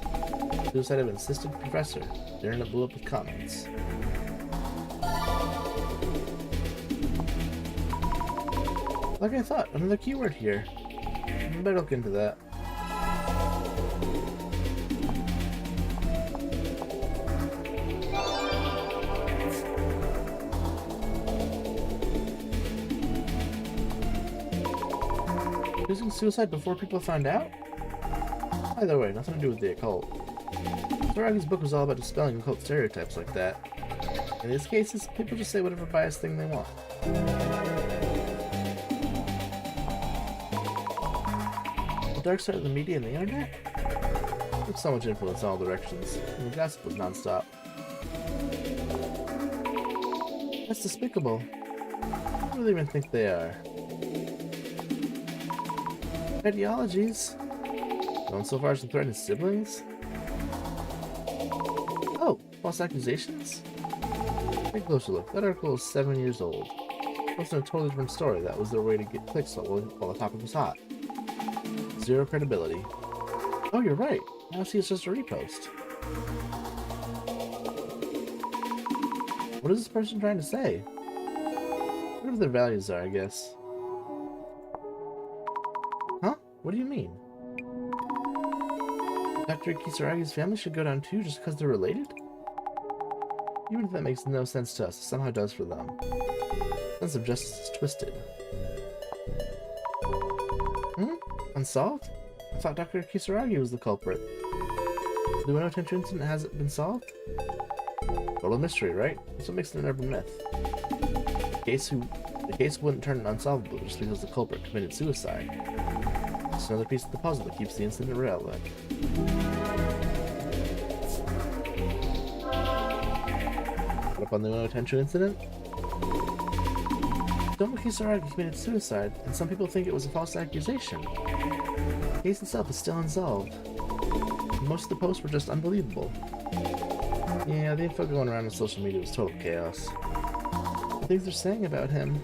Suicide of an assistant professor. The internet blew up with comments. Like I thought, another keyword here. I better look into that. Using suicide before people found out? Either way, nothing to do with the occult. Saragi's book was all about dispelling occult stereotypes like that. In these cases, people just say whatever biased thing they want. The dark side of the media and the internet? There's so much influence in all directions, and the gossip was non-stop. That's despicable. Who do they even think they are? Ideologies? Going so far as to threaten his siblings? Oh, false accusations? Take a closer look. That article is 7 years old. It wasn't a totally different story. That was their way to get clicks while the topic was hot. Zero credibility. Oh, you're right. Now see, it's just a repost. What is this person trying to say? Whatever their values are, I guess. Huh? What do you mean? Dr. Kisaragi's family should go down too just because they're related? Even if that makes no sense to us, it somehow does for them. Sense of justice is twisted. Unsolved? I thought Dr. Kisaragi was the culprit. The Ueno Tenchu incident hasn't been solved? Total mystery, right? That's what makes it an urban myth. The case wouldn't turn unsolvable just because the culprit committed suicide. It's another piece of the puzzle that keeps the incident relevant. What up on the Ueno Tenchu incident? Domo Kisaragi committed suicide, and some people think it was a false accusation. The case itself is still unsolved. Most of the posts were just unbelievable. Yeah, the info going around on social media was total chaos. The things they're saying about him...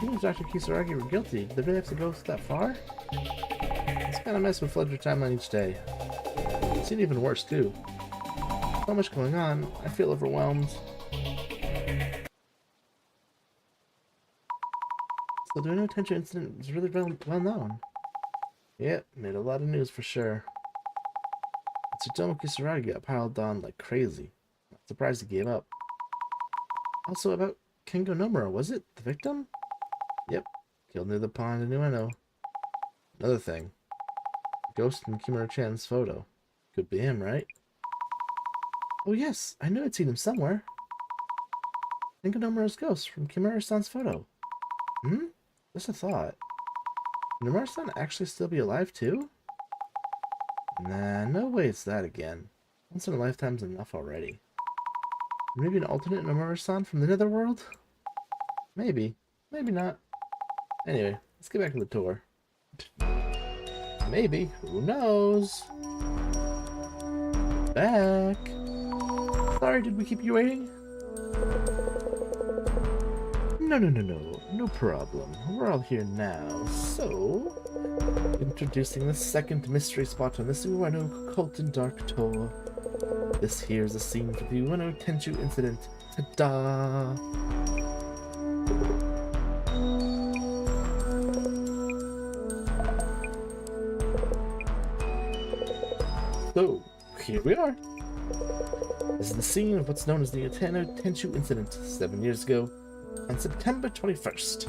Even if Dr. Kisaragi were guilty, did they really have to go that far? This kind of mess would flood your timeline each day. It's even worse, too. So much going on, I feel overwhelmed. So the Ueno Tenchu incident was really well known. Yep, made a lot of news for sure. Tsutomu Kisaragi got piled on like crazy. Not surprised he gave up. Also about Kengo Nomura, was it? The victim? Yep, killed near the pond in Ueno. Another thing. Ghost in Kimura-chan's photo. Could be him, right? Oh yes, I knew I'd seen him somewhere. Kengo Nomura's ghost from Kimura-san's photo. Just a thought. Would Nomura-san actually still be alive too? Nah, no way it's that again. Once in a lifetime's enough already. Maybe an alternate Nomura-san from the Netherworld? Maybe. Maybe not. Anyway, let's get back to the tour. Maybe. Who knows? Back. Sorry, did we keep you waiting? No. No problem. We're all here now. So, introducing the second mystery spot on this Ueno Cult and Dark Tour. This here's a scene for the Ueno Tenchu incident. Ta-da! So, here we are. This is the scene of what's known as the Ueno Tenchu incident 7 years ago on September 21st.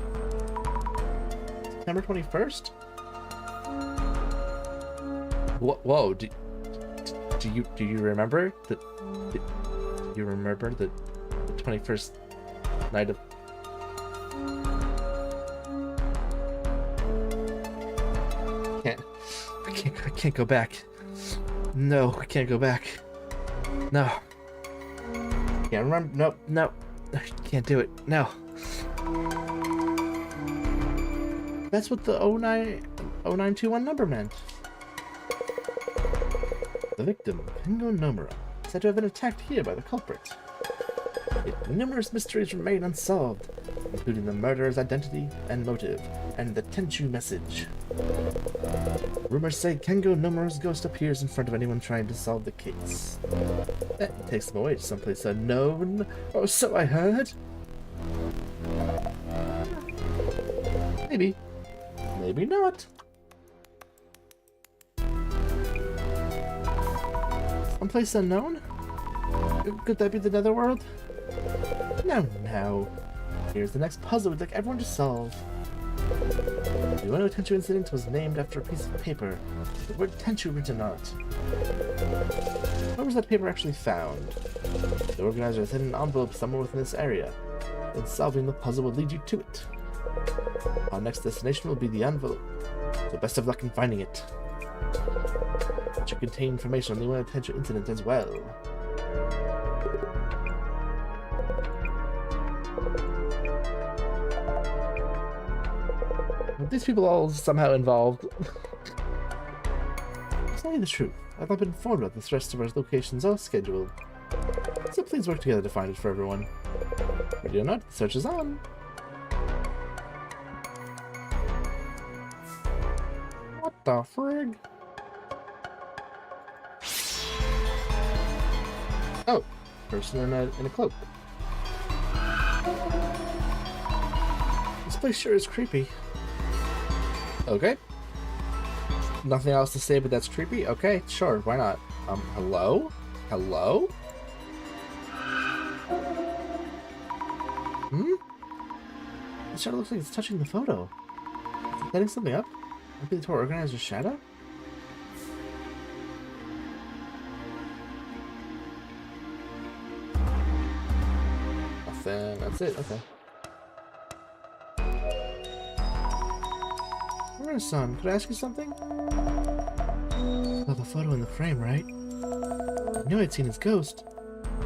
September 21st? Whoa, do you remember the 21st night of... I can't go back. No, I can't go back. No. Can't remember. No. I can't do it. No. That's what the 0921 number meant. The victim, Kengo Nomura, said to have been attacked here by the culprit. Yet numerous mysteries remain unsolved, including the murderer's identity and motive, and the Tenchu message. Rumors say Kengo Nomura's ghost appears in front of anyone trying to solve the case. Then takes them away to someplace unknown, or so I heard. Maybe. Maybe not. Someplace unknown? Could that be the Netherworld? No. Here's the next puzzle we'd like everyone to solve. The Ueno Tenchu incident was named after a piece of paper with the word Tenchu written on it. Where was that paper actually found? The organizer has hidden an envelope somewhere within this area, and solving the puzzle will lead you to it. Our next destination will be the envelope, so best of luck in finding it. It should contain information on the Ueno Tenchu incident as well. These people all somehow involved. To tell you the truth, I've not been informed about this rest of our locations or schedule. So please work together to find it for everyone. Ready or not, the search is on. What the frig? Oh, person in a cloak. This place sure is creepy. Okay. Nothing else to say, but that's creepy? Okay, sure, why not? Hello? Hello? The shadow looks like it's touching the photo. Is it setting something up? Maybe the tour organizer's shadow? Nothing, that's it, okay. Son, could I ask you something? Saw the photo in the frame, right? I knew I'd seen his ghost.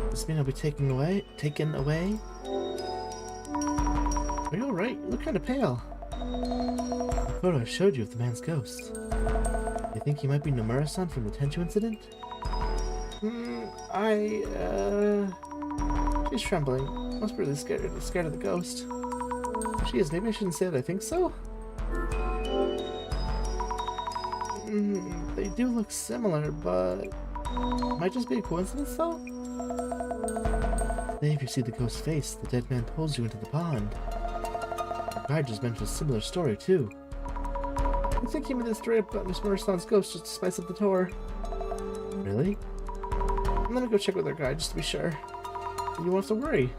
Does this mean I'll be taken away? Are you alright? You look kind of pale. The photo I showed you of the man's ghost. You think he might be Nomura-san from the Tenchu incident? She's trembling. Must be really scared of the ghost. If she is, maybe I shouldn't say that I think so? They do look similar, but might just be a coincidence though? Today, if you see the ghost's face, the dead man pulls you into the pond. The guide just mentioned a similar story too. I think he made this story about Miss Nomura-san's ghost just to spice up the tour. Really? I'm gonna go check with our guide just to be sure. You won't have to worry.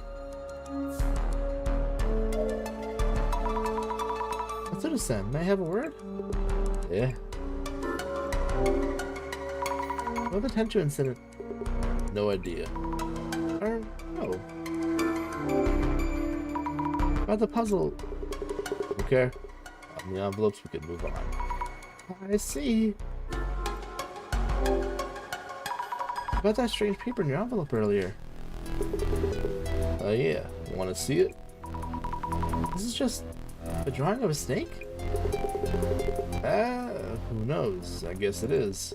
Matsuru-san, may I have a word? Yeah. What the Tenchu incident? No idea. Or no. About the puzzle. Okay. On the envelopes, we can move on. I see. About that strange paper in your envelope earlier. Oh yeah. Want to see it? This is just a drawing of a snake? Who knows? I guess it is.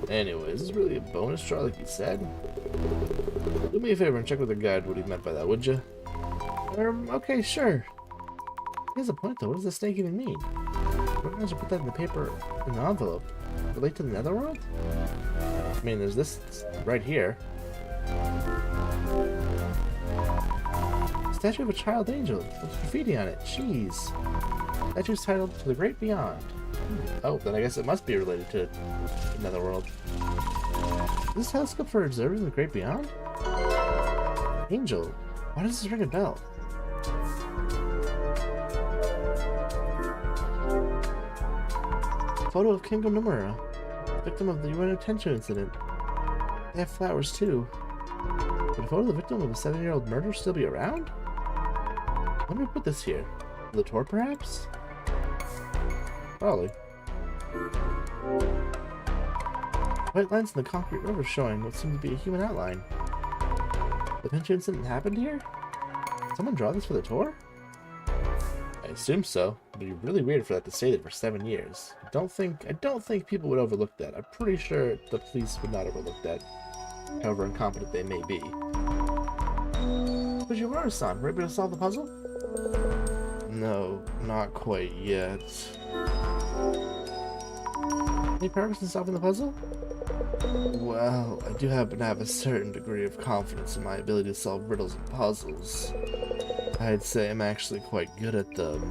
Anyways, this is really a bonus draw like you said. Do me a favor and check with the guide what he meant by that, would you? Okay, sure. He has a point though, what does the snake even mean? Why don't you put that in the paper in the envelope? Relate to the Netherworld? I mean, there's this right here. Statue of a child angel with graffiti on it. Jeez. Statue's titled To the Great Beyond. Oh, then I guess it must be related to the Netherworld. Is this telescope for observing the Great Beyond? Angel. Why does this ring a bell? Photo of Kengo Nomura, victim of the Ueno Tenchu incident. They have flowers too. Would a photo of the victim of a 7-year-old murder still be around? Let me put this here. The tour, perhaps? Probably. White lines in the concrete river showing what seemed to be a human outline. The Tenchu incident happened here? Did someone draw this for the tour? I assume so. It'd be really weird for that to stay there for 7 years. I don't think people would overlook that. I'm pretty sure the police would not overlook that, however incompetent they may be. But you were, son. Were you able to solve the puzzle? No, not quite yet. Any progress in solving the puzzle? Well, I do happen to have a certain degree of confidence in my ability to solve riddles and puzzles. I'd say I'm actually quite good at them.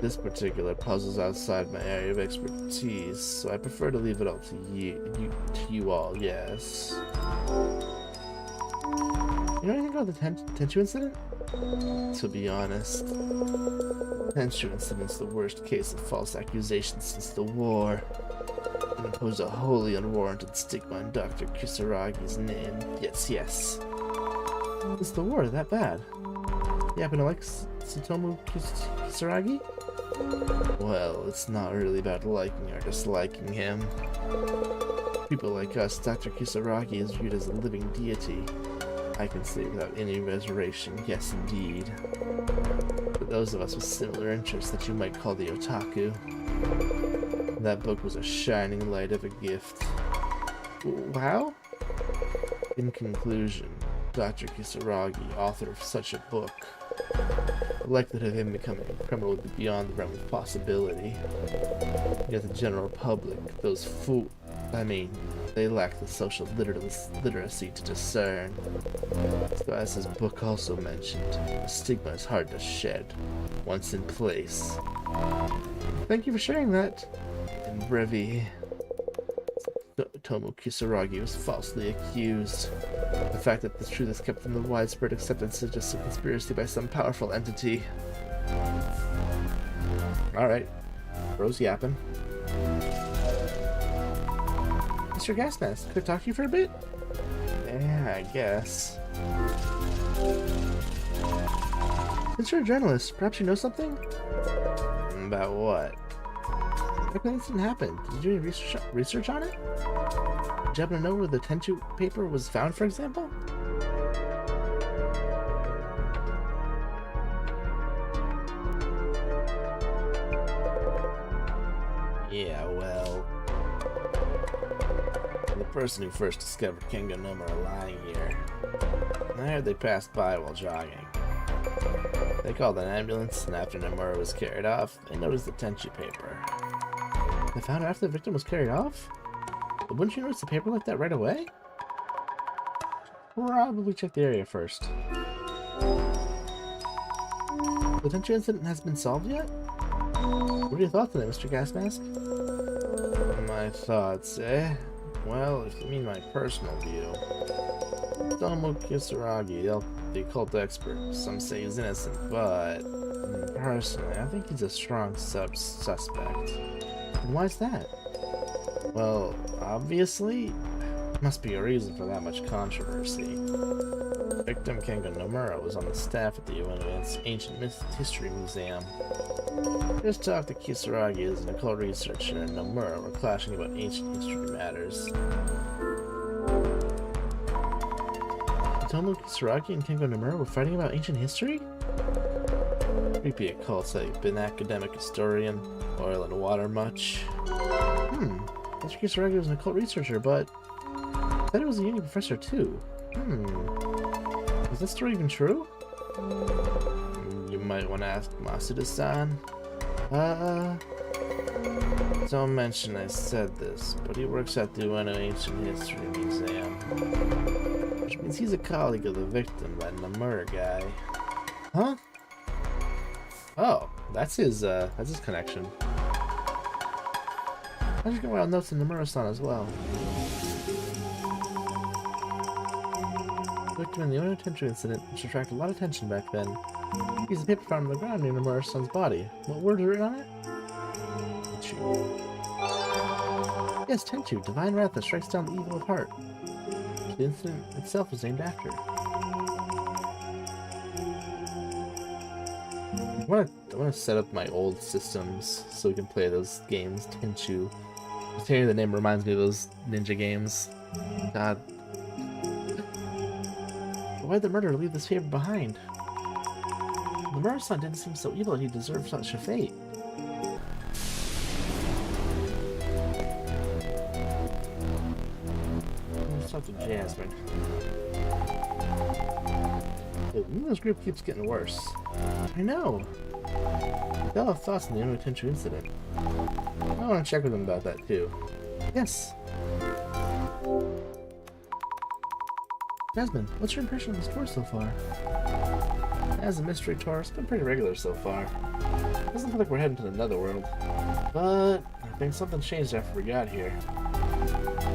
This particular puzzle's outside my area of expertise, so I prefer to leave it all to you all, yes. You know anything about the Tenchu incident? To be honest, Tenchu incident's the worst case of false accusations since the war. It imposed a wholly unwarranted stigma on Dr. Kisaragi's name. Yes. Is the war that bad? You happen to like Tsutomu Kisaragi? Well, it's not really about liking or disliking him. People like us, Dr. Kisaragi is viewed as a living deity. I can say without any reservation, yes indeed. For those of us with similar interests that you might call the otaku, that book was a shining light of a gift. Wow? In conclusion, Dr. Kisaragi, author of such a book, the likelihood of him becoming a criminal would be beyond the realm of possibility. Yet the general public, those they lack the social literacy to discern. So as his book also mentioned, the stigma is hard to shed, once in place. Thank you for sharing that. In brevi, Tomo Kisaragi was falsely accused. The fact that the truth is kept from the widespread acceptance suggests a conspiracy by some powerful entity. Alright. Bro's yapping. Mr. Gasmask, could I talk to you for a bit? Yeah, I guess. Since you're a journalist, perhaps you know something? About what? How come this didn't happen? Did you do any research on it? Did you happen to know where the Tenchu paper was found, for example? Yeah, well... the person who first discovered Kengo Nomura lying here. I heard they passed by while jogging. They called an ambulance, and after Nomura was carried off, they noticed the Tenchu paper. They found it after the victim was carried off? But wouldn't you notice the paper like that right away? Probably check the area first. The Tenchu incident has been solved yet? What are your thoughts on it, Mr. Gasmask? My thoughts, eh? Well, if you mean my personal view, Tomo Kisaragi, the occult expert, some say he's innocent, but personally, I think he's a strong suspect. And why's that? Well, obviously, there must be a reason for that much controversy. Victim Kengo Nomura was on the staff at the Ueno Ancient History Museum. There's talk that Kisaragi is an occult researcher and Nomura were clashing about ancient history matters. Tomo Kisaragi and Kengo Nomura were fighting about ancient history? Creepy occult, have you been an academic historian? Oil and water much? Mr. Kisaragi was an occult researcher, but I thought he was a uni professor too. Is this story even true? You might want to ask Masuda-san. Don't mention I said this, but he works at the Ueno Ancient History Museum. Which means he's a colleague of the victim, that Nomura guy. Huh? Oh, that's his connection. I just got around notes in Nomura-san as well. The victim in the Ueno Tenchu incident, which attracted a lot of attention back then. He's a paper found on the ground near Nomura-san's body. What words are written on it? Tenchu. Yes, Tenchu, divine wrath that strikes down the evil of heart. The incident itself was named after. I want to set up my old systems so we can play those games. Tenchu. Just hearing the name reminds me of those ninja games. God. Why'd the murderer leave this paper behind? Nomura-san didn't seem so evil that he deserved such a fate. Let's talk to Jasmine. This group keeps getting worse. I know. They all have thoughts on the Unotenchu incident. I want to check with them about that too. Yes. Jasmine, what's your impression of this tour so far? As a mystery tour, it's been pretty regular so far. It doesn't feel like we're heading to the netherworld. But I think something changed after we got here.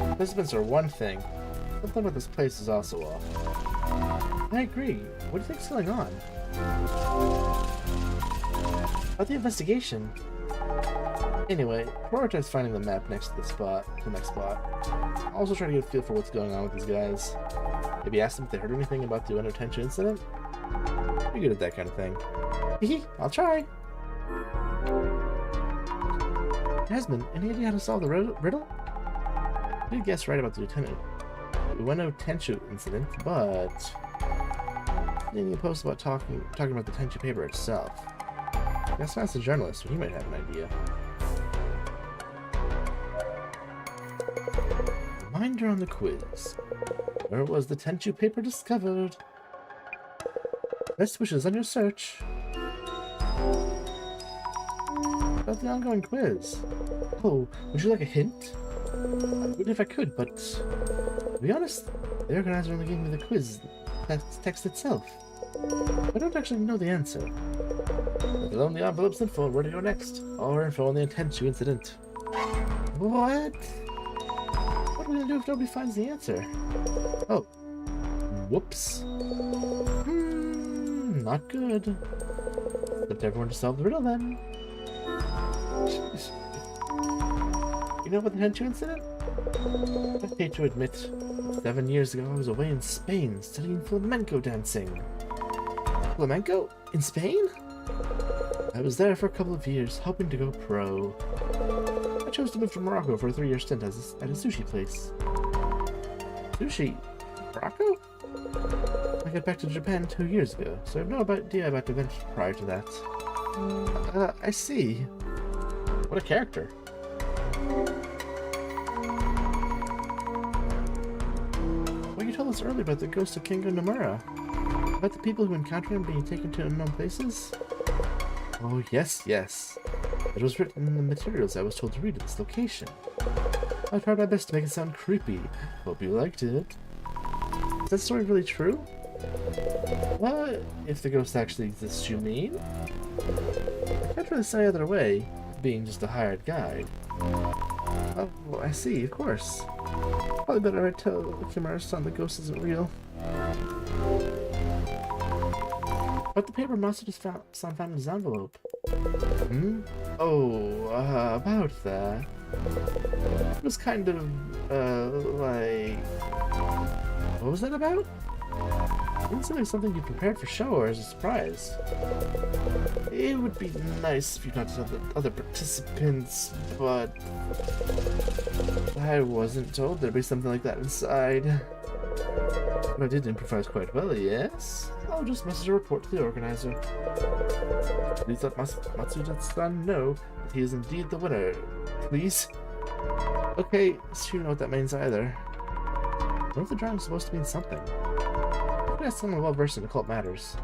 Participants are one thing. Something about this place is also off. I agree. What do you think's going on? About the investigation. Anyway, prioritize finding the map next to the next spot. I'll also try to get a feel for what's going on with these guys. Maybe ask them if they heard anything about the Unotenchu incident. Pretty good at that kind of thing. Hehe, I'll try. Jasmine, any idea how to solve the riddle? You did guess right about the Unotenchu incident, but reading a post about talking about the Tenchu paper itself. Guess that's a journalist, so he might have an idea. Reminder on the quiz. Where was the Tenchu paper discovered? Best wishes on your search. About the ongoing quiz. Oh, would you like a hint? I would if I could, but to be honest, the organizer only gave me the quiz text itself. I don't actually know the answer. Below the envelope's info, where to go next? All our info on the Tenchu incident. What? What are we gonna do if nobody finds the answer? Oh. Whoops. Not good. Expect everyone to solve the riddle then. Jeez. You know about the Tenchu incident? I hate to admit, 7 years ago I was away in Spain studying flamenco dancing. Flamenco? In Spain? I was there for a couple of years, hoping to go pro. I chose to move to Morocco for a 3-year stint at a sushi place. Sushi? Morocco? I got back to Japan 2 years ago, so I have no idea about the event prior to that. I see. What a character. Well, you told us earlier about the ghost of Kengo Nomura. About the people who encountered him being taken to unknown places? Oh, yes. It was written in the materials I was told to read at this location. I tried my best to make it sound creepy. Hope you liked it. Is that story really true? What? If the ghost actually exists, you mean? I can't really say either way, being just a hired guide. Oh, I see, of course. Probably better I tell Kimura-san the ghost isn't real. But the paper Master just found in his envelope. Oh, about that. It was kind of, like... What was that about? It didn't seem like something you prepared for show or as a surprise. It would be nice if you got to tell the other participants, but... I wasn't told there'd be something like that inside. But I did improvise quite well, yes? I'll just message a report to the organizer. Please let Matsuda-san know that he is indeed the winner. Please? Okay, so you don't know what that means either. What if the drawing's supposed to mean something? I could ask someone well-versed in occult matters.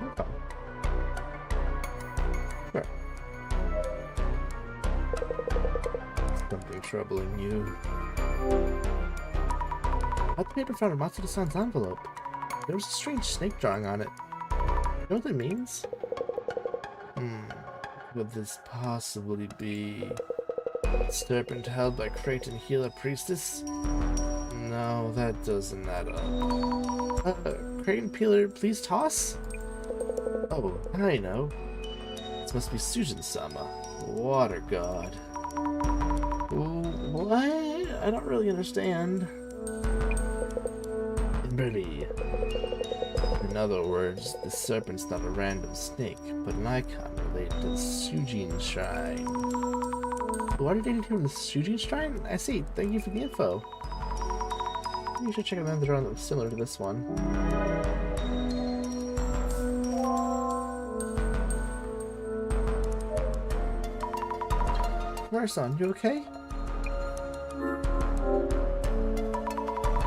Okay. Sure. Something troubling you. At the paper found in Matsuda-san's envelope. There was a strange snake drawing on it. You know what that means? Could this possibly be a serpent held by Creighton Healer Priestess? No, that doesn't add up. Creighton Peeler, please toss? Oh, I know. This must be Sujin-sama, water god. What? I don't really understand. Really. In other words, the serpent's not a random snake, but an icon related to the Sujin Shrine. Why did they need to in the Sujin Shrine? I see. Thank you for the info. You should check another drawing that was similar to this one. Murray-san, you okay?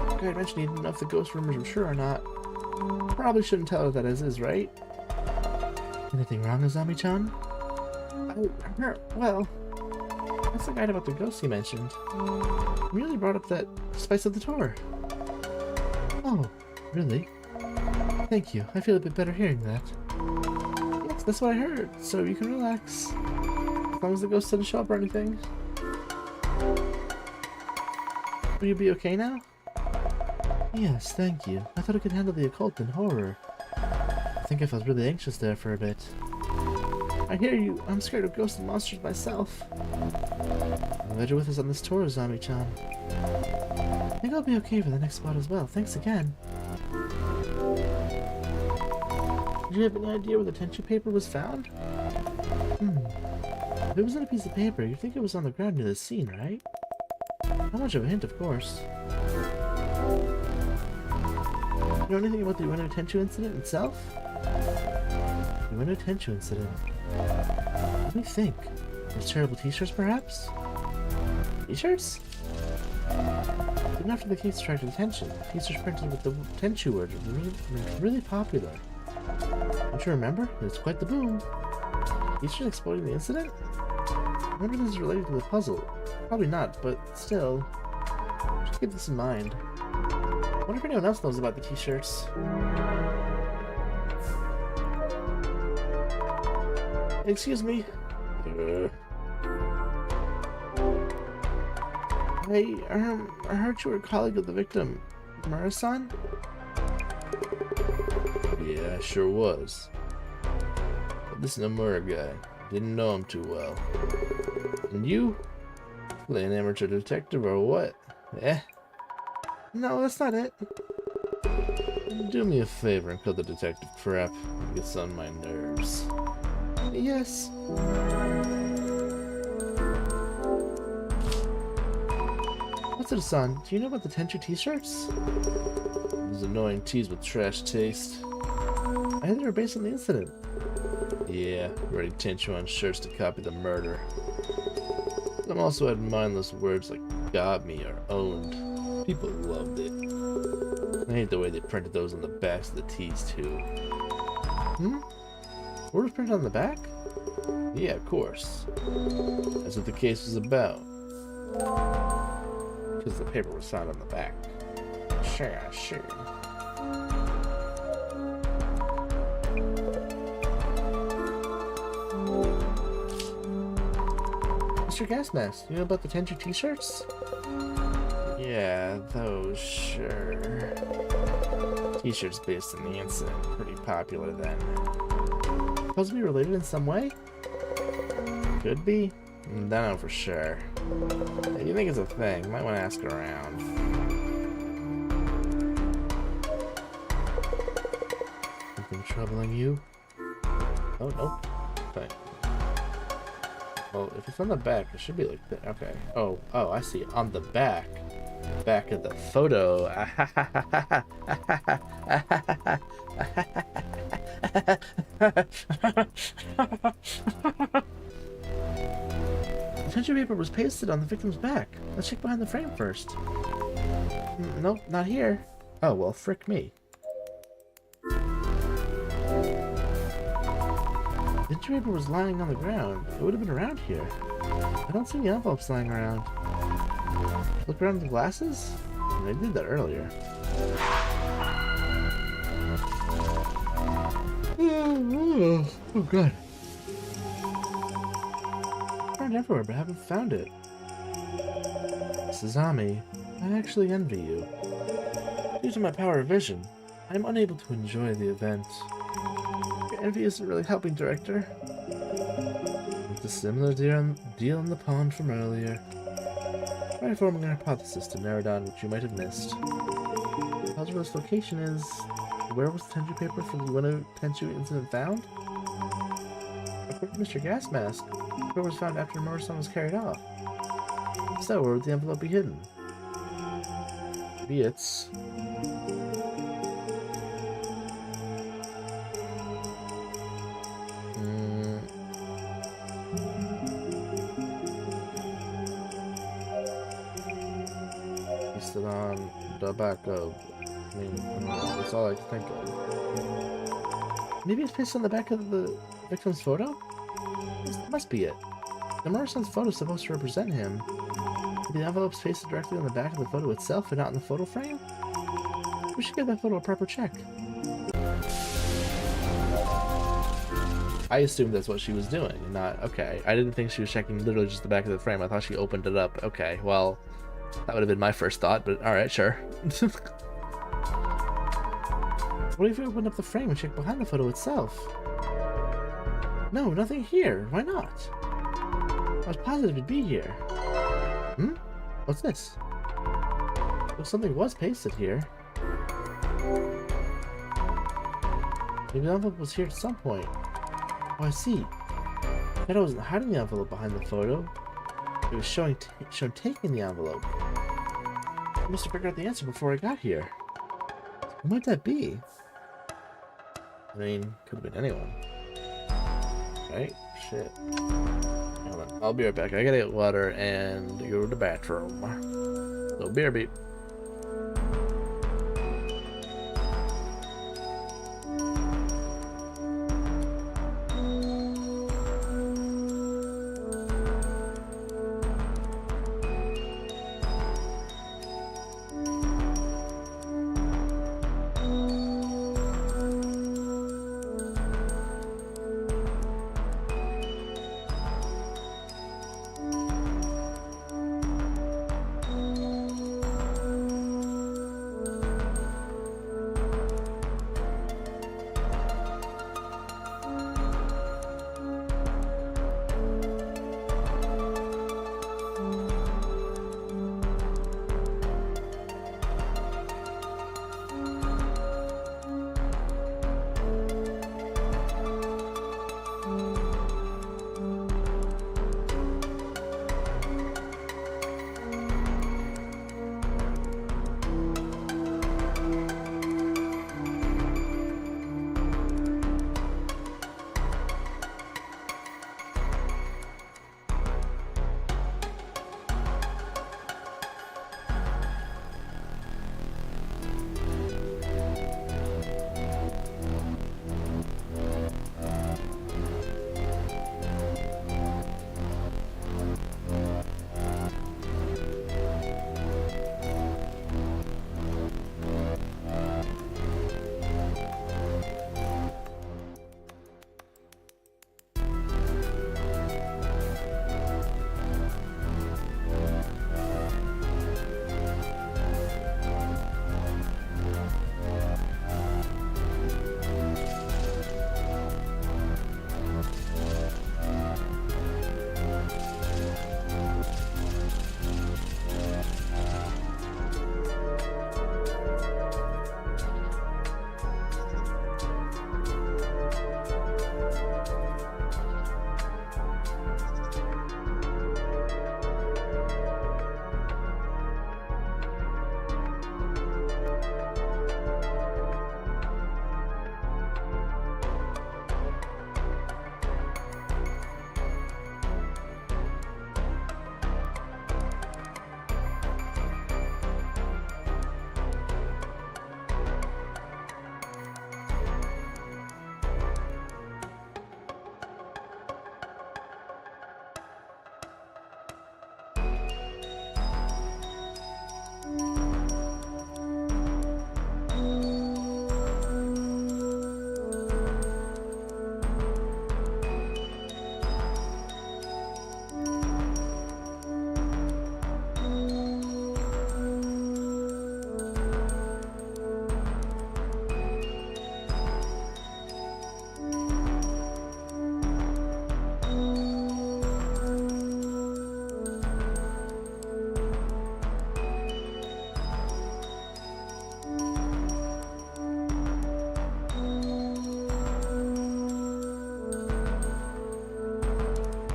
The guy mentioned he didn't know if the ghost rumors were true or not. Probably shouldn't tell her that as is, right? Anything wrong, Azami-chan? Well, that's the guide about the ghosts he mentioned. He really brought up that spice of the tour. Oh, really? Thank you. I feel a bit better hearing that. Yes, that's what I heard, so you can relax. As long as the ghost doesn't show up or anything. Will you be okay now? Yes, thank you. I thought I could handle the occult and horror. I think I felt really anxious there for a bit. I hear you. I'm scared of ghosts and monsters myself. I'm glad you're with us on this tour, Azami-chan. I think I'll be okay for the next spot as well. Thanks again. Did you have any idea where the tenchu paper was found? If it was in a piece of paper, you'd think it was on the ground near the scene, right? Not much of a hint, of course. You know anything about the Ueno Tenchu incident itself? The Ueno Tenchu incident? What do you think? Those terrible t-shirts, perhaps? T-shirts? Even after the case attracted attention, t-shirts printed with the Tenchu word were really popular. Don't you remember? It was quite the boom. T-shirts exploding the incident? I wonder if this is related to the puzzle. Probably not, but still. Just keep this in mind. I wonder if anyone else knows about the t-shirts. Excuse me. I heard you were a colleague of the victim, Mura-san? Yeah, I sure was. But this Nomura guy, didn't know him too well. And you? Play an amateur detective or what? Eh? No, that's not it. Do me a favor and cut the detective crap. It gets on my nerves. Yes. What's it, son? Do you know about the Tenchu t-shirts? Those annoying tees with trash taste. I heard they were based on the incident. Yeah, writing Tenchu on shirts to copy the murder. Some also had mindless words like got me or owned. People loved it. I hate the way they printed those on the backs of the tees too. What was printed on the back? Yeah, of course. That's what the case was about. Because the paper was found on the back. Sure. Mr. Gas Mask, you know about the Tenchu t-shirts? Yeah, those, sure. T-shirts based on the incident, pretty popular then. Supposed to be related in some way? Could be. Don't know for sure. If you think it's a thing, might want to ask around. Anything troubling you? Oh, nope. Okay. Well, if it's on the back, it should be like that. Okay. Oh, I see. On the back. Back of the photo. The tenchu paper was pasted on the victim's back. Let's check behind the frame first. Nope, not here. Oh, well, frick me. The tenchu paper was lying on the ground. It would have been around here. I don't see any envelopes lying around. Look around the glasses? I did that earlier. Oh god. I found everywhere, but I haven't found it. Sazami, I actually envy you. Due to my power of vision, I am unable to enjoy the event. Your envy isn't really helping, Director. It's a similar deal in the pond from earlier. Try forming a hypothesis to narrow down what you might have missed. The puzzle's location is... Where was the Tenchu paper for the Ueno Tenchu incident found? According to Mr. Gas Mask, the paper was found after Mura-san was carried off. So, where would the envelope be hidden? Maybe it's... pasted on the back of. I mean, that's all I can think of. Maybe it's pasted on the back of the victim's photo? This must be it. The murder son's photo is supposed to represent him. Maybe the envelope's pasted directly on the back of the photo itself and not in the photo frame? We should give that photo a proper check. I assumed that's what she was doing, not... Okay, I didn't think she was checking literally just the back of the frame. I thought she opened it up. Okay, well, that would have been my first thought, but alright, sure. What if you opened up the frame and checked behind the photo itself? No, nothing here. Why not? I was positive it'd be here. Hmm? What's this? Well, something was pasted here. Maybe the envelope was here at some point. Oh, I see. Shadow wasn't hiding the envelope behind the photo. It was shown taking the envelope. I must have figured out the answer before I got here. Who might that be? I mean, could have been anyone. Right? Shit. Hold on. I'll be right back. I gotta get water and go to the bathroom. So, BRB.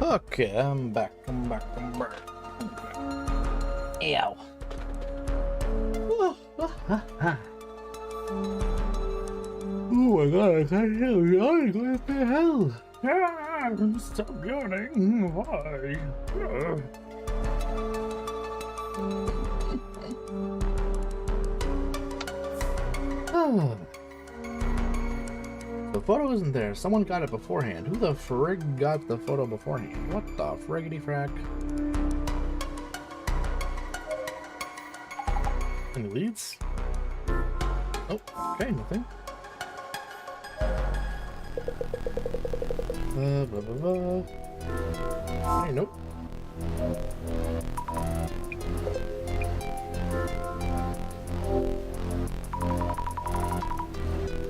Okay, I'm back. Ow. Oh my god, I can't hear you. What the hell? Stop yawning. Why? The photo isn't there. Someone got it beforehand. Who the frig got the photo beforehand? What the friggity frack? Any leads? Oh, okay, nothing. Blah, blah, blah. Hey, nope.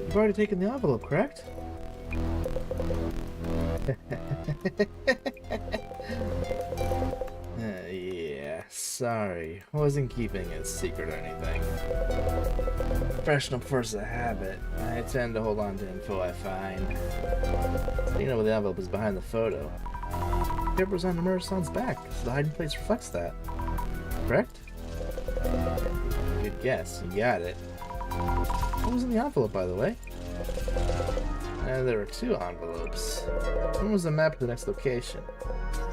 You've already taken the envelope, correct? Yeah, sorry. Wasn't keeping it secret or anything. Professional force of habit. I tend to hold on to info I find. You know, the envelope is behind the photo. The paper's on the Murason's back, so the hiding place reflects that. Correct? Good guess. You got it. What was in the envelope, by the way? There were two envelopes. One was a map to the next location.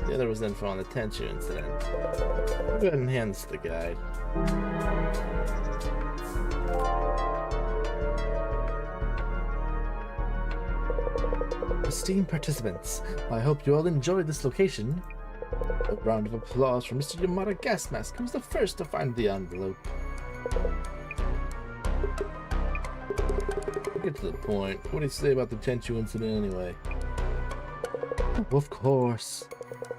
The other was info on the Tenchu incident. I'll go ahead and hand this to the guide. Esteemed participants, I hope you all enjoyed this location. A round of applause for Mr. Yamada Gas Mask, who was the first to find the envelope. Get to the point. What do you say about the Tenchu incident anyway? Oh, of course.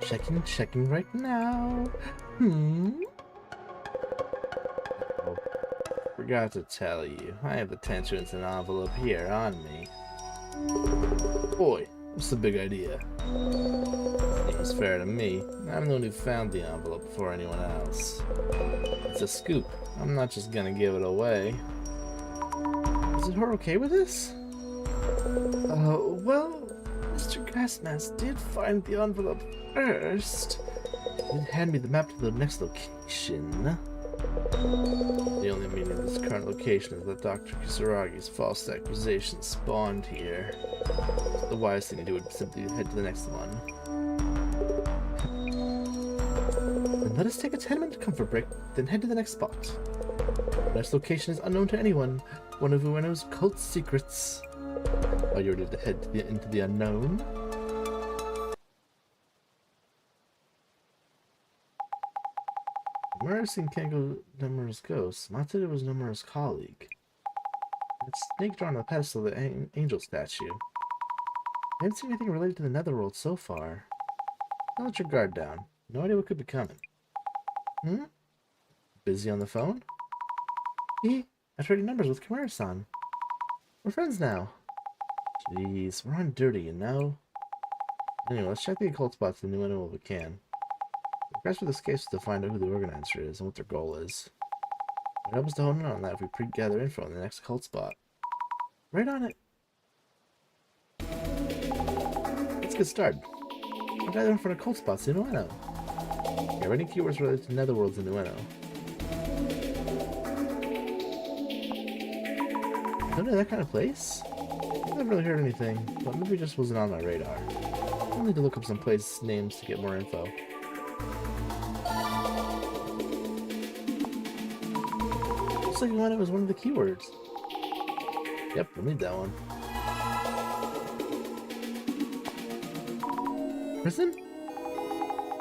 Checking right now. Oh, forgot to tell you. I have the Tenchu incident envelope here on me. Boy, what's the big idea? Seems fair to me. I'm the one who found the envelope before anyone else. It's a scoop. I'm not just gonna give it away. Is her okay with this? Well, Mr. Gasmask did find the envelope first. He did hand me the map to the next location. The only meaning of this current location is that Dr. Kisaragi's false accusation spawned here. The wisest thing to do would simply head to the next one. Then let us take a 10-minute comfort break, then head to the next spot. The next location is unknown to anyone. One of Ueno's cult secrets. Are you ready to head to into the unknown? Murasan can't go Nomura's ghost. Matsuda was Nomura's colleague. It's snaked around the pedestal of the angel statue. I haven't seen anything related to the netherworld so far. Don't let your guard down. No idea what could be coming. Busy on the phone? I traded numbers with Kimura-san. We're friends now. Jeez, we're on dirty, you know? Anyway, let's check the occult spots in Ueno if we can. The quest for this case is to find out who the organizer is and what their goal is. It helps us to hone in on that if we pre-gather info on the next occult spot. Right on it! Let's get started. I'll gather in front of occult spots in Ueno. There are any keywords related to netherworlds in Ueno. Isn't it that kind of place? I haven't really heard anything, but maybe it just wasn't on my radar. I'll need to look up some place names to get more info. Looks like Ueno was one of the keywords. Yep, we'll need that one. Prison?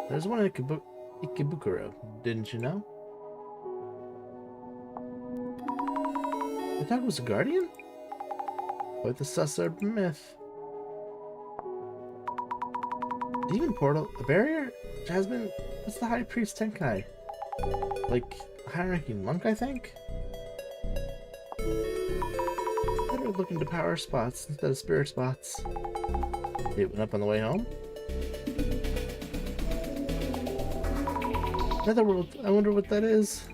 There's one in Ikebukuro, didn't you know? I thought it was a guardian? Quite the susser myth. Demon portal? A barrier? Jasmine? That's the High Priest Tenkai. Like, a high-ranking monk, I think? Better look into power spots instead of spirit spots. It went up on the way home? Netherworld, I wonder what that is.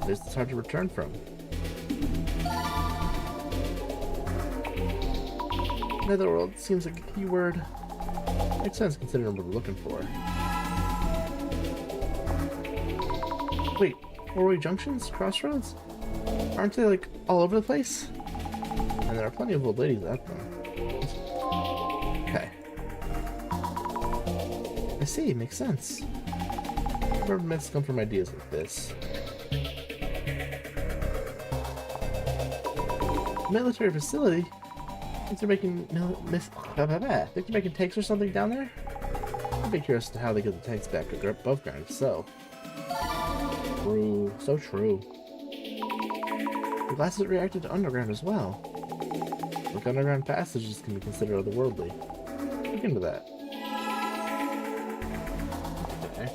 At least it's hard to return from. Netherworld seems like a keyword. Makes sense considering what we're looking for. Wait, four-way junctions? Crossroads? Aren't they like all over the place? And there are plenty of old ladies at them. Okay. I see, makes sense. Urban myths come from ideas like this. Military facility? Think they're making think they're making tanks or something down there? I'd be curious to how they get the tanks back above ground. So true, so true. The glasses reacted to underground as well. Like underground passages can be considered otherworldly. Look into that. Okay.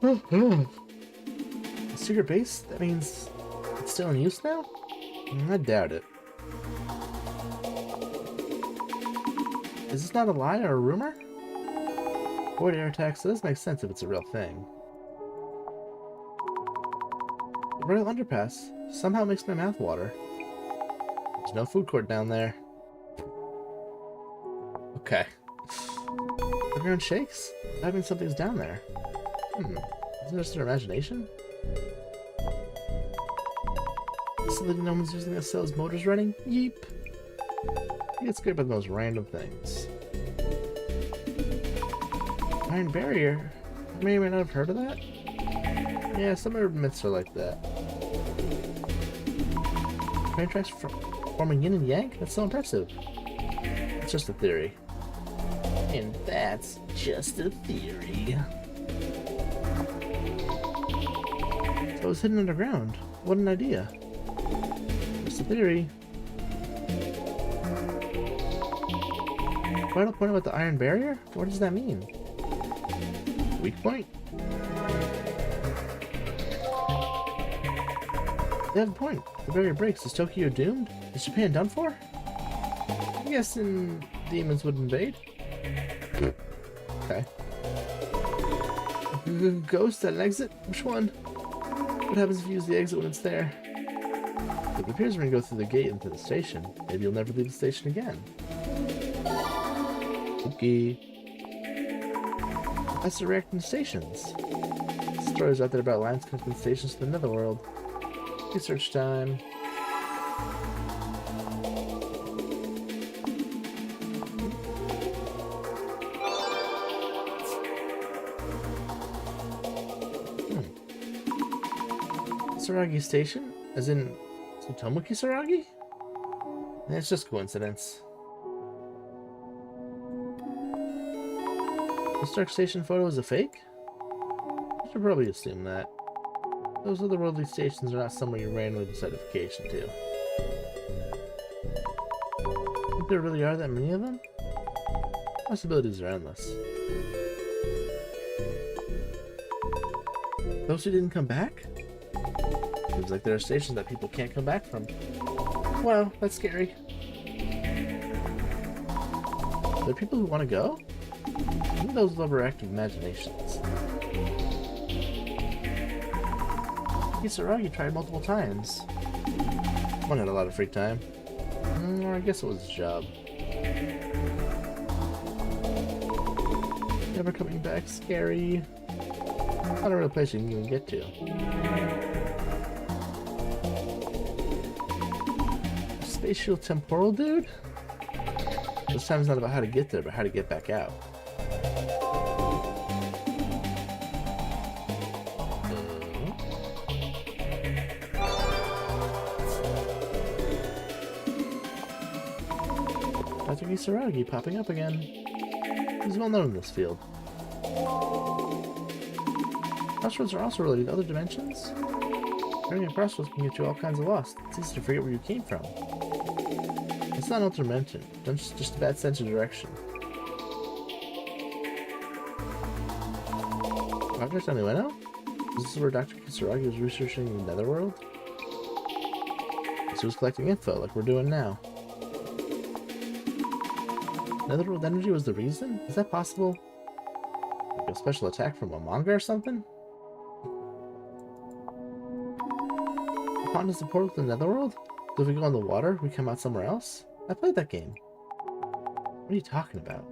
A secret base? That means it's still in use now? I doubt it. Is this not a lie or a rumor? Void air attacks, so this makes sense if it's a real thing. The Royal Underpass somehow makes my mouth water. There's no food court down there. Okay. The ground shakes? That means something's down there. Isn't it just their imagination? Facility no one's using this cell's motors running? Yeep. I get scared by the most random things. Iron barrier? You may or may not have heard of that? Yeah, some urban myths are like that. Train tracks forming yin and yang? That's so impressive. It's just a theory. And that's just a theory. So it was hidden underground. What an idea. Just a theory. Final point about the iron barrier? What does that mean? Weak point? They have a point. The barrier breaks. Is Tokyo doomed? Is Japan done for? I'm guessing demons would invade. Okay. Ghost at an exit? Which one? What happens if you use the exit when it's there? It appears we're gonna go through the gate into the station. Maybe you'll never leave the station again. Okay. That's the reacting stations. Stories out there about lines connecting stations to the netherworld. Research time. Kisaragi Station? As in Tsutomu Kisaragi? It's just coincidence. The Stark Station photo is a fake? You should probably assume that. Those otherworldly stations are not somewhere you randomly decide to vacation to. Think there really are that many of them? Possibilities are endless. Those who didn't come back? Seems like there are stations that people can't come back from. Wow, that's scary. There are people who want to go? Even those with overactive imaginations. Kisaragi tried multiple times. One had a lot of free time. Or I guess it was his job. Never coming back, scary. Not a real place you can even get to. Spatial temporal dude? This time it's not about how to get there, but how to get back out. Dr. Kisaragi popping up again. He's well known in this field. Crossroads are also related to other dimensions. Turning a crossroads can get you all kinds of lost. It's easy to forget where you came from. It's not an alternate dimension, it's just a bad sense of direction. Dr. Sanueno? Is this where Dr. Kisaragi was researching the netherworld? So he was collecting info, like we're doing now. Netherworld energy was the reason? Is that possible? Like a special attack from a manga or something? The pond is the portal to the netherworld? So if we go in the water, we come out somewhere else? I played that game. What are you talking about?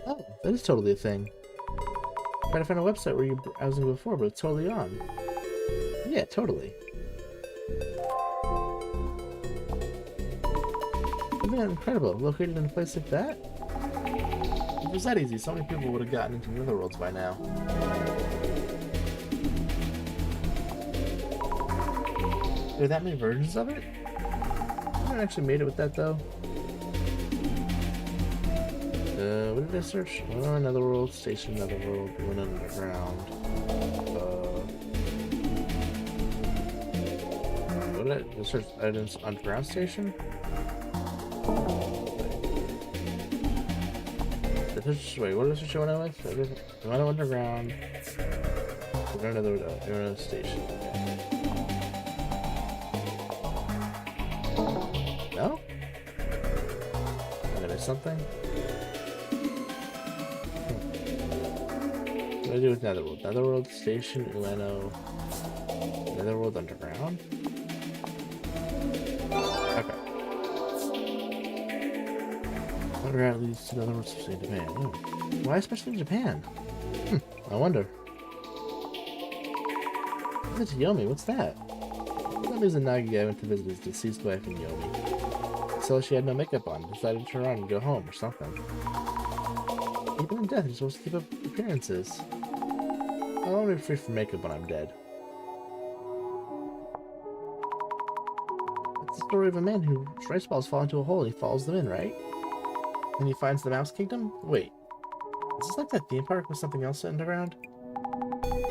Oh, that is totally a thing. Tried to find a website where you were browsing before, but it's totally on. Yeah, totally. Isn't that incredible? Located in a place like that? it was that easy, so many people would have gotten into Netherworlds by now. There are that many versions of it? I haven't actually made it with that though. What did I search? Oh, Netherworld, Station Netherworld, went underground. What did I search? Items underground station? Wait, what is it showing out with? I went underground. We're another station. No? Did I miss something? What do I do with Netherworld? Netherworld Station, Ueno. Netherworld Underground? Okay. Underground leads to Netherworld Station in Japan. Oh. Why especially in Japan? I wonder. It's Yomi, what's that? That means a Nagi guy went to visit his deceased wife in Yomi. So she had no makeup on, decided to turn around and go home or something. Even in death, you're supposed to keep up appearances. I want to be free from makeup when I'm dead. It's the story of a man whose rice balls fall into a hole and he follows them in, right? And he finds the Mouse Kingdom? Wait. Is this like that theme park with something else underground?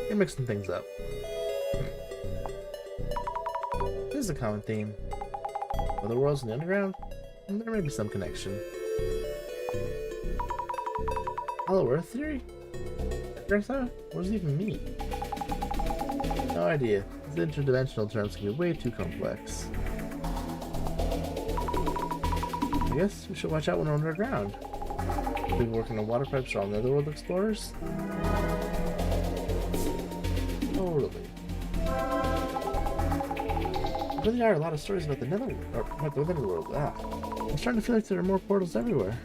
You're mixing things up. This is a common theme. Other worlds in the underground? There may be some connection. Hollow Earth theory? What does it even mean? No idea. These interdimensional terms can be way too complex. I guess we should watch out when we're underground. People working on water pipes are all Netherworld explorers? Totally. There really are a lot of stories about the Netherworld. I'm starting to feel like there are more portals everywhere.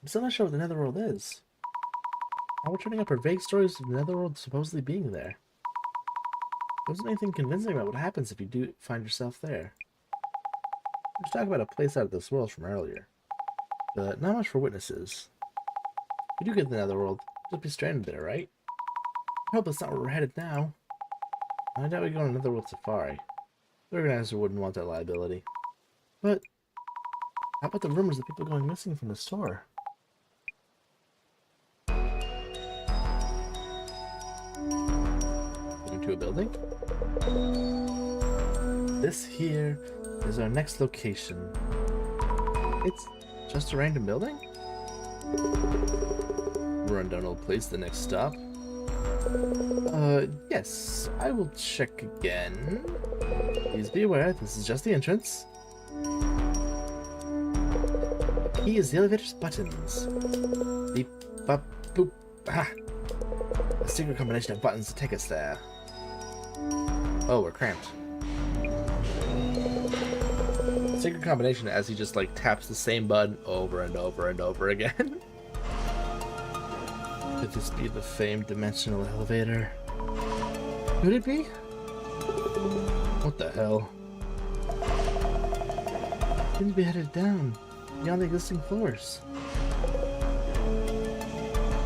I'm still not sure what the Netherworld is. All we're turning up are vague stories of the Netherworld supposedly being there. There wasn't anything convincing about what happens if you do find yourself there. Let's talk about a place out of this world from earlier. But not much for witnesses. If you do get to the Netherworld, you'll be stranded there, right? I hope that's not where we're headed now. I doubt we go on a Netherworld safari. The organizer wouldn't want that liability. But how about the rumors of people going missing from the store? Into a building? This here is our next location. It's just a random building? Rundown old place, the next stop. Yes, I will check again. Please be aware, this is just the entrance. The key is the elevator's buttons. Beep, bop, boop, ah! A secret combination of buttons to take us there. Oh, we're cramped. Secret combination as he just like taps the same button over and over and over again. Could this be the famed dimensional elevator? Could it be? What the hell? Seems to be headed down beyond the existing floors.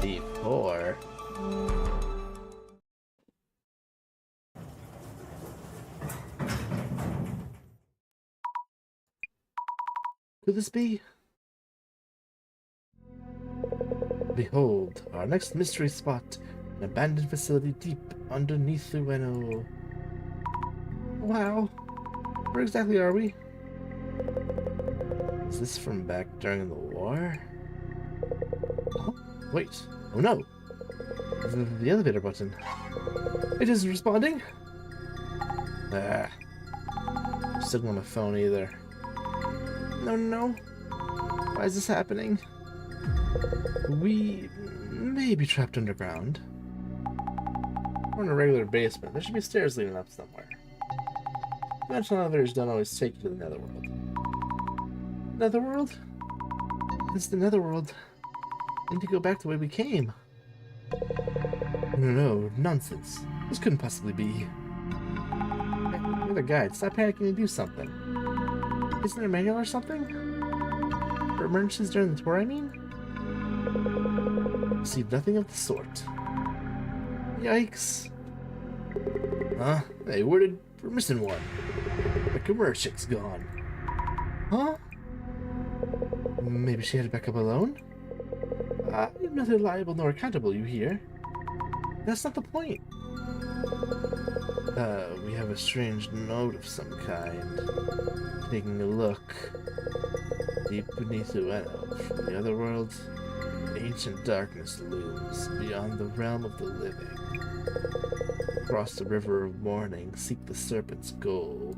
D4. Could this be? Behold, our next mystery spot, an abandoned facility deep underneath Ueno. Wow, where exactly are we? Is this from back during the war? Oh, wait, oh no! The elevator button. It isn't responding? Signal on my phone either. No. Why is this happening? We may be trapped underground. We're in a regular basement. There should be stairs leading up somewhere. Dimensional elevators don't always take you to the Netherworld. Netherworld? This is the Netherworld. We need to go back the way we came. No, nonsense. This couldn't possibly be. a guide. Stop panicking and do something. Isn't there a manual or something? For emergencies during the tour, I mean? See nothing of the sort. Yikes. Huh? Hey, we're missing one. The camera chick's gone. Huh? Maybe she headed back up alone? I'm neither liable nor accountable, you hear? That's not the point. We have a strange note of some kind. Taking a look. Deep beneath the from the other world, ancient darkness looms beyond the realm of the living. Across the river of morning, seek the serpent's gold.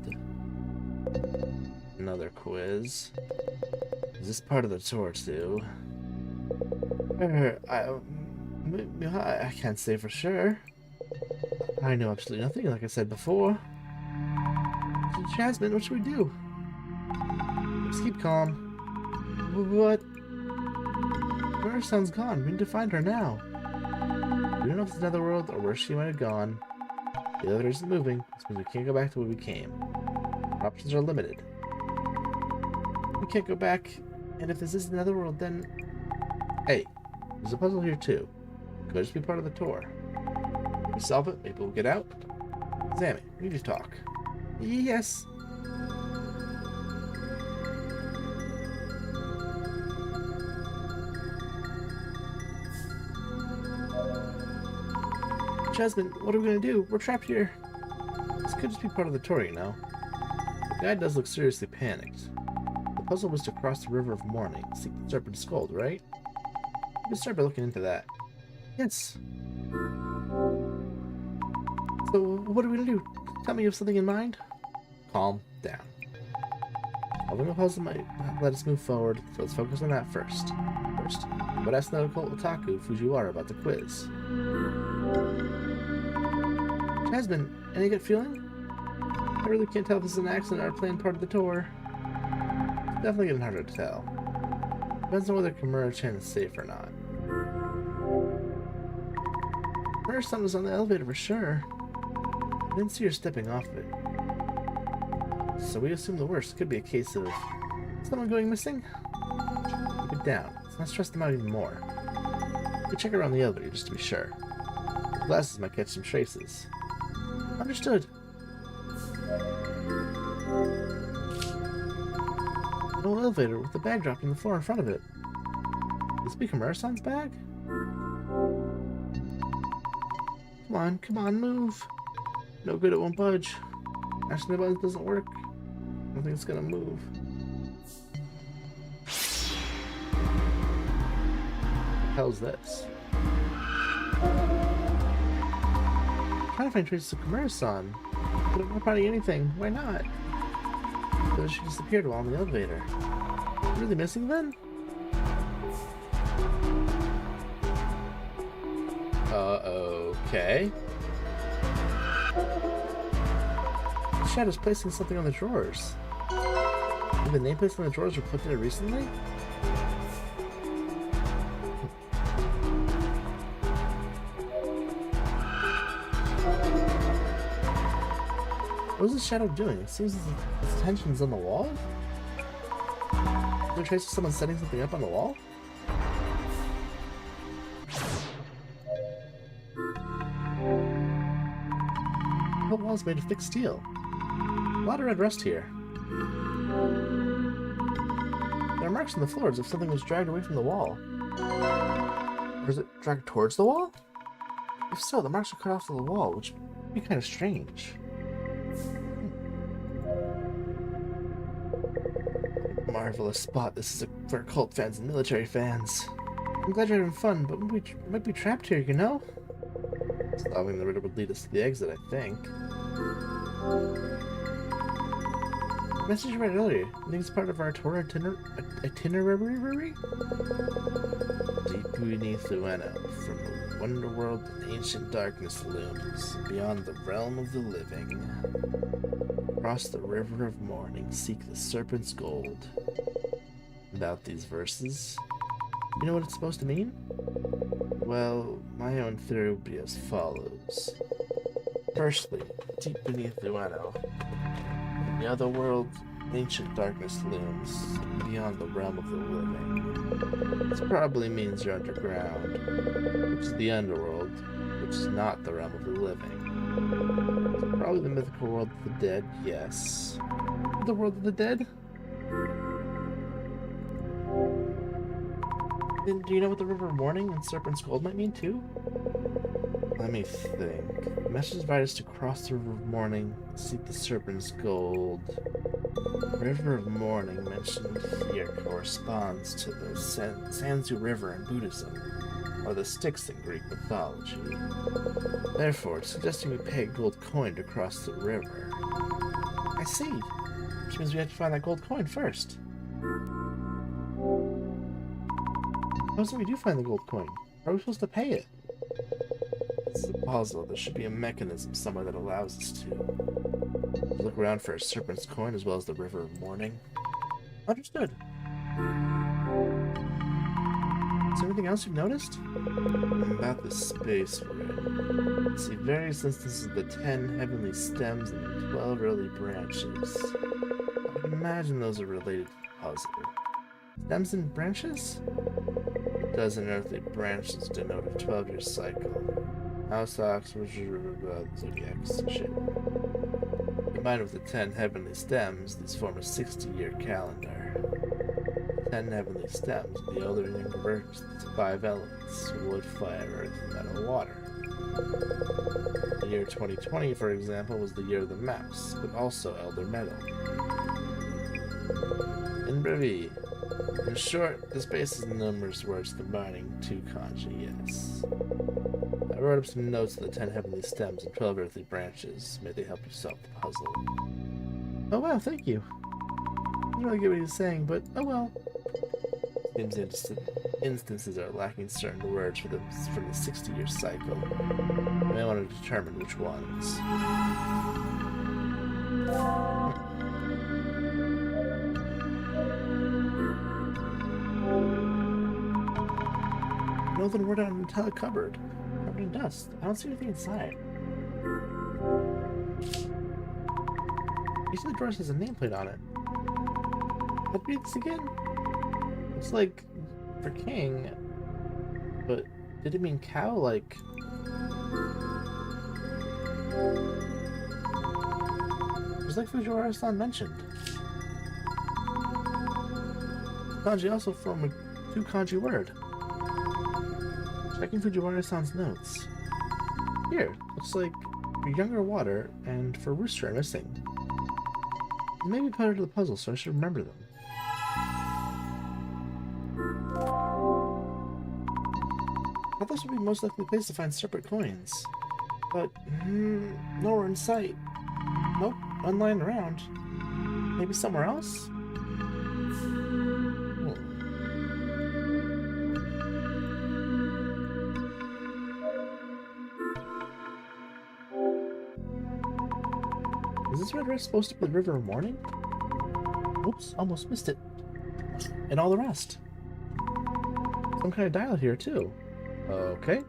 Another quiz. Is this part of the tour too? I can't say for sure. I know absolutely nothing, like I said before. Jasmine, what should we do? Just keep calm. What? Her son's gone. We need to find her now. We don't know if it's another world or where she might have gone. The elevator isn't moving. This means we can't go back to where we came. Our options are limited. We can't go back, and if this is another world, then... Hey, there's a puzzle here too. Could just be part of the tour. If we solve it, maybe we'll get out. Examine, we need to talk. Yes. Jasmine, what are we gonna do? We're trapped here. This could just be part of the tour, you know. The guy does look seriously panicked. The puzzle was to cross the river of morning, seek the serpent's scold, right? We can start by looking into that. Yes. So, what are we gonna do? Tell me you have something in mind? Calm down. Solving a puzzle might let us move forward, so let's focus on that first. But ask the occult otaku Fujiwara about the quiz. Jasmine, any gut feeling? I really can't tell if this is an accident or a planned part of the tour. It's definitely getting harder to tell. Depends on whether Kimura-chan is safe or not. Her son was on the elevator for sure. I didn't see her stepping off of it. So we assume the worst. Could be a case of someone going missing? Keep it down. Let's not stress them out even more. We check around the elevator just to be sure. The glasses might catch some traces. Understood. An old elevator with the bag dropped on the floor in front of it. Could this be Kimura-san's bag? Come on, move. No good, it won't budge. Actually, the button doesn't work. I don't think it's gonna move. What the hell's this? I'm trying to find traces of Kimura-san, but I'm not finding anything. Why not? Because she disappeared while in the elevator. Really missing then? Okay. The shadow's placing something on the drawers. Have the nameplates on the drawers were put there recently? What is the shadow doing? It seems its attention's on the wall? Is there a trace of someone setting something up on the wall? The whole wall's made of thick steel. A lot of red rust here. There are marks on the floor as if something was dragged away from the wall. Or is it dragged towards the wall? If so, the marks are cut off to the wall, which would be kind of strange. Marvelous spot this is for cult fans and military fans. I'm glad you're having fun, but we might be trapped here, you know? Solving the riddle would lead us to the exit, I think. The message you read earlier, you think it's part of our tour itinerary? Deep beneath the from the wonder world, ancient darkness looms beyond the realm of the living. Across the river of morning, seek the serpent's gold. About these verses, you know what it's supposed to mean? Well, my own theory would be as follows. Firstly, deep beneath the the other world, ancient darkness looms beyond the realm of the living. This probably means you're underground, which is the underworld, which is not the realm of the living. It's probably the mythical world of the dead, yes. The world of the dead? Then do you know what the River of Morning and Serpent's Gold might mean too? Let me think. The message invited us to cross the River of Morning, seek the Serpent's Gold. River of Morning mentioned here corresponds to the Sanzu River in Buddhism, or the Styx in Greek mythology. Therefore, it's suggesting we pay a gold coin to cross the river. I see. Which means we have to find that gold coin first. Suppose we do find the gold coin. How are we supposed to pay it? This is a puzzle. There should be a mechanism somewhere that allows us to. Look around for a serpent's coin as well as the River of Morning. Understood. Is there anything else you've noticed? About the space we're in. I see various instances of the 10 heavenly stems and the 12 early branches. I would imagine those are related to the puzzle. Stems and branches? A dozen earthly branches denote a 12-year cycle. House ox, zodiacs, shit. Combined with the 10 heavenly stems, these form a 60-year calendar. 10 heavenly stems, the elder and converts to 5 elements: wood, fire, earth, metal, water. The year 2020, for example, was the year of the mouse, but also elder metal. In breve, in short, the space is numerous words combining 2 kanji, yes. I wrote up some notes of the 10 heavenly stems and 12 earthly branches. May they help you solve the puzzle. Oh wow, thank you. I don't really get what he's saying, but oh well. Seems instances are lacking certain words from the 60-year cycle. You may want to determine which ones. Northern word on an metallic cupboard. Covered in dust. I don't see anything inside. Each of the drawers has a nameplate on it. Let's read this again. It's like for king, but did it mean cow? Like, it's like Fujiwara-san mentioned. Kanji also form a 2 kanji word. Checking Fujiwara-san's notes. Here, looks like for younger water and for rooster are missing. Maybe part of the puzzle, so I should remember them. I thought this would be the most likely place to find separate coins. But, nowhere in sight. Nope, none lying around. Maybe somewhere else? Is this red rest supposed to be the River of Morning? Oops, almost missed it. And all the rest. Some kind of dial here, too. Okay.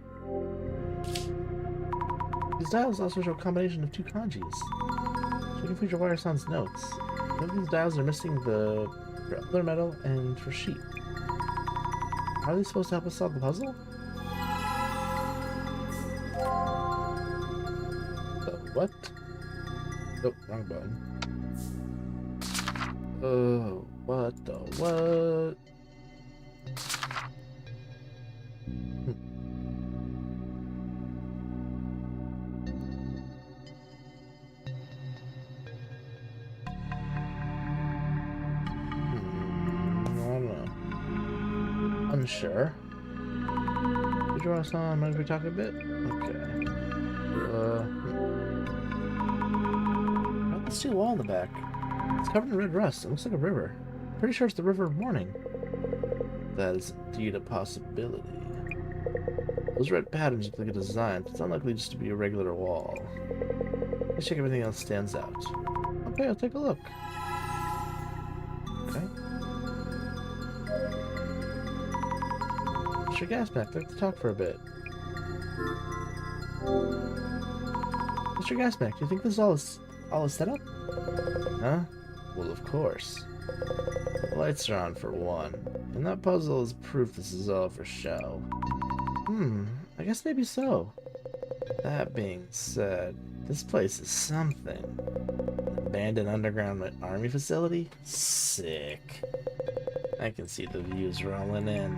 These dials also show a combination of 2 kanjis. Checking Fujiwara-san's notes. Some of these dials are missing the for other metal and for sheep. How are they supposed to help us solve the puzzle? What? Oh, wrong button. Oh, what the what? I don't know. Unsure. Did you draw us on? Might we talk a bit? Okay. Let's see a wall in the back. It's covered in red rust. It looks like a river. Pretty sure it's the River of Morning. That is indeed a possibility. Those red patterns look like a design, but it's unlikely just to be a regular wall. Let's check everything else stands out. Okay, I'll take a look. Okay. Mr. Gasback, I'd like to talk for a bit. Mr. Gasback, do you think this all is set up? huh? Well, of course. The lights are on for one, and that puzzle is proof this is all for show. I guess maybe so. That being said, this place is something. An abandoned underground army facility? Sick. I can see the views rolling in.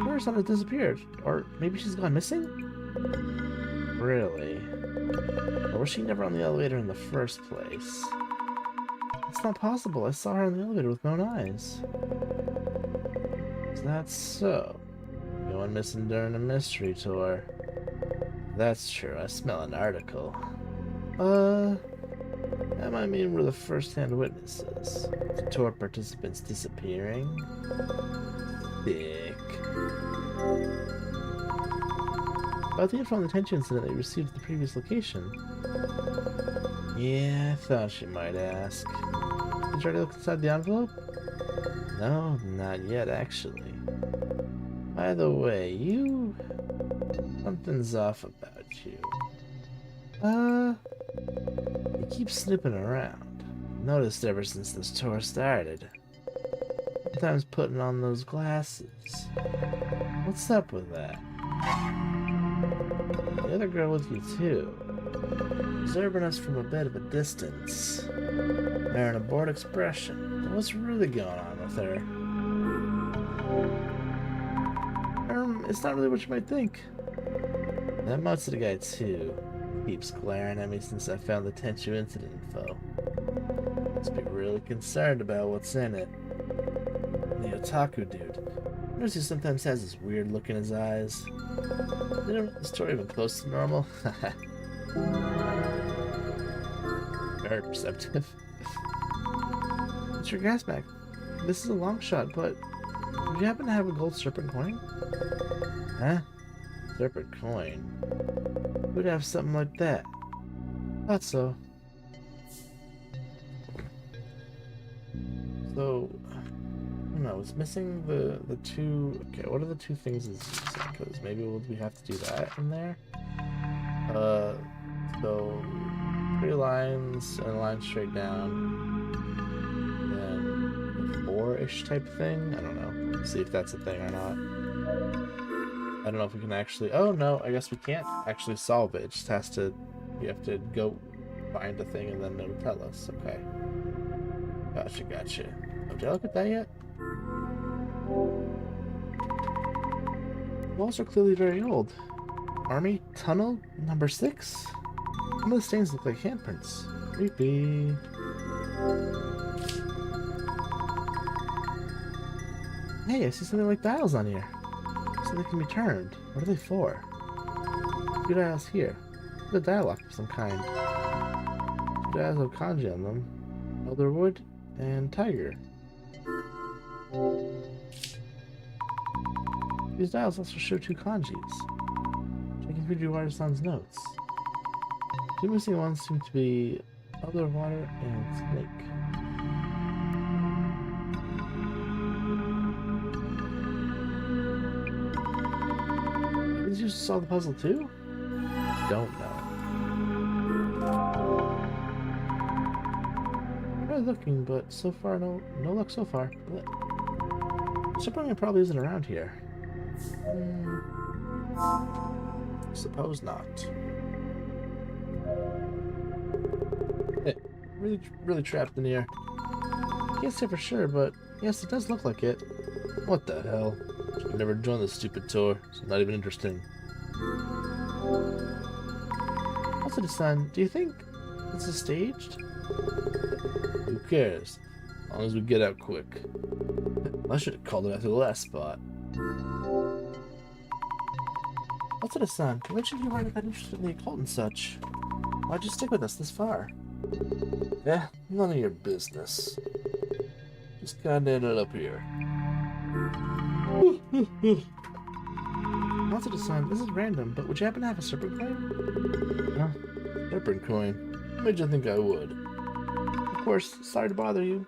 Her son has disappeared. Or maybe she's gone missing? Really? Or was she never on the elevator in the first place? It's not possible. I saw her in the elevator with my own eyes. Is that so? Going missing during a mystery tour. That's true. I smell an article. That might mean we're the first-hand witnesses. The tour participants disappearing. Sick. About the info on the detention incident they received at the previous location. Yeah, I thought she might ask. Did you already look inside the envelope? No, not yet, actually. By the way, you... something's off about you. You keep snooping around. Noticed ever since this tour started. Sometimes putting on those glasses. What's up with that? The other girl with you too. Observing us from a bit of a distance. Wearing a bored expression. What's really going on with her? It's not really what you might think. That Matsuda guy too. Keeps glaring at me since I found the Tenchu incident info. Must be really concerned about what's in it. The otaku dude. Notice he sometimes has this weird look in his eyes. Isn't the story even close to normal? Very perceptive. It's your gas bag. This is a long shot, but do you happen to have a gold serpent coin? Huh? Serpent coin? Who'd have something like that? Thought so. So, I don't know, it's missing the two... Okay, what are the two things it's missing? Because maybe we have to do that in there? So... 3 lines and a line straight down. Then... 4-ish type thing? I don't know. Let's see if that's a thing or not. I don't know if we can actually... Oh, no, I guess we can't actually solve it. It just has to... We have to go find a thing and then it'll tell us. Okay. Gotcha. Oh, did I look at that yet? The walls are clearly very old. Army Tunnel number 6? Some of the stains look like handprints. Creepy. Hey, I see something like dials on here. So they can be turned. What are they for? 2 dials here. The dial lock of some kind. 2 dials have kanji on them. Elderwood and tiger. These dials also show 2 kanjis. Checking through Juwara-san's notes. 2 missing ones seem to be Elder Water and Snake. Did you solve the puzzle too? Don't know. I'm looking, but so far no luck so far. Superman probably isn't around here. Suppose not. Hey, really trapped in here. Can't say for sure, but yes, it does look like it. What the hell? I've never joined this stupid tour, so not even interesting. Also, son, do you think this is staged? Who cares? As long as we get out quick. I should have called it after the last spot. What's it, son? You mentioned you weren't that interested in the occult and such. Why'd you stick with us this far? Yeah, none of your business. Just kinda ended up here. What's it, son? This is random, but would you happen to have a serpent coin? Huh? Serpent coin? What made you think I would? Of course, sorry to bother you.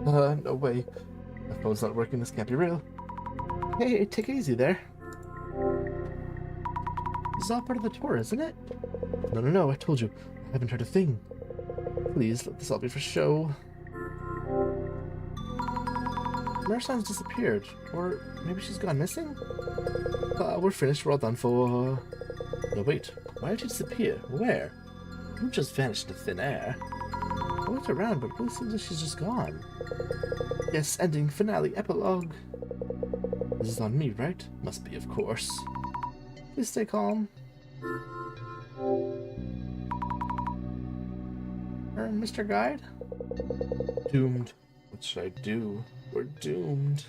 No way. My phone's not working, this can't be real. Hey, take it easy there. This is all part of the tour, isn't it? No, I told you. I haven't heard a thing. Please, let this all be for show. Marisanne's disappeared. Or maybe she's gone missing? We're finished. We're all done for. No, wait. Why did she disappear? Where? You just vanished into thin air. I looked around, but it really seems like she's just gone. Yes, ending, finale, epilogue. This is on me, right? Must be, of course. Please stay calm. Mr. Guide? Doomed. What should I do? We're doomed.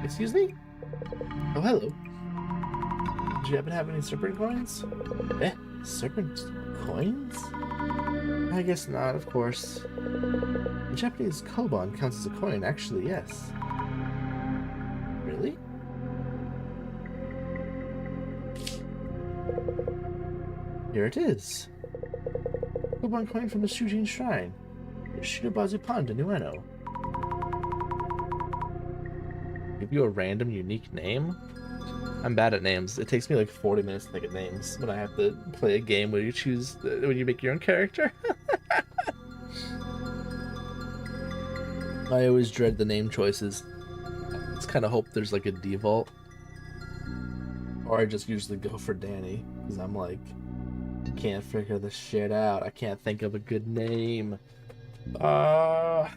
Excuse me? Oh, hello. Did you happen to have any serpent coins? Eh? Serpent coins? I guess not, of course. The Japanese koban counts as a coin, actually, yes. Really? Here it is. Koban coin from the Shujin Shrine. Shinobazu Pond in Ueno. Give you a random unique name? I'm bad at names. It takes me like 40 minutes to think of names when I have to play a game where you choose, when you make your own character. I always dread the name choices. I just kind of hope there's like a default. Or I just usually go for Danny, because I'm like, I can't figure this shit out. I can't think of a good name. Oh,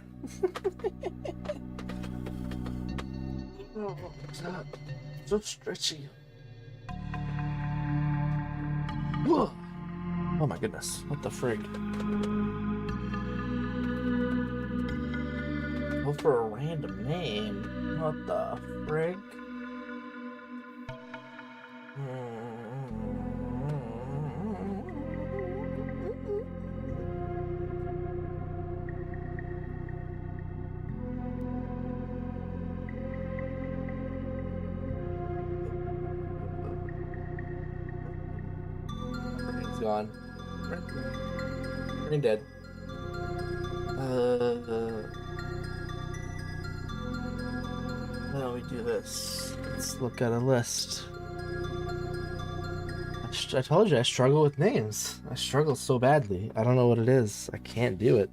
stop. So stretchy. Whoa. Oh my goodness. What the frig? Go for a random name. What the frig? Gone. Brain dead. How do we do this? Let's look at a list. I told you I struggle with names. I struggle so badly. I don't know what it is. I can't do it.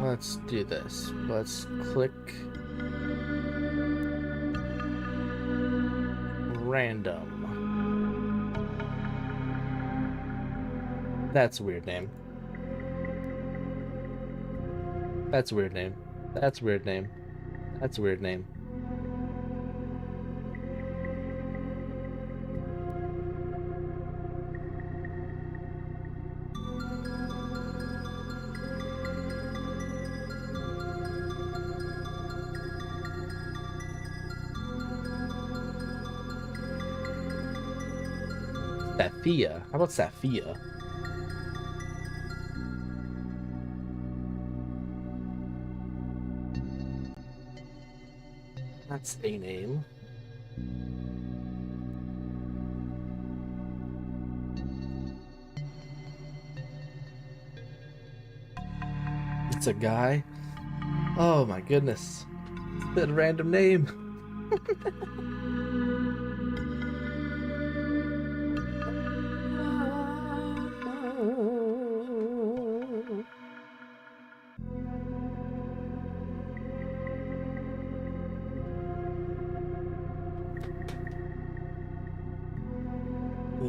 Let's do this. Let's click random. That's a weird name. That's a weird name. That's a weird name. That's a weird name. Saphia. How about Saphia? That's a name. It's a guy. Oh my goodness. That random name.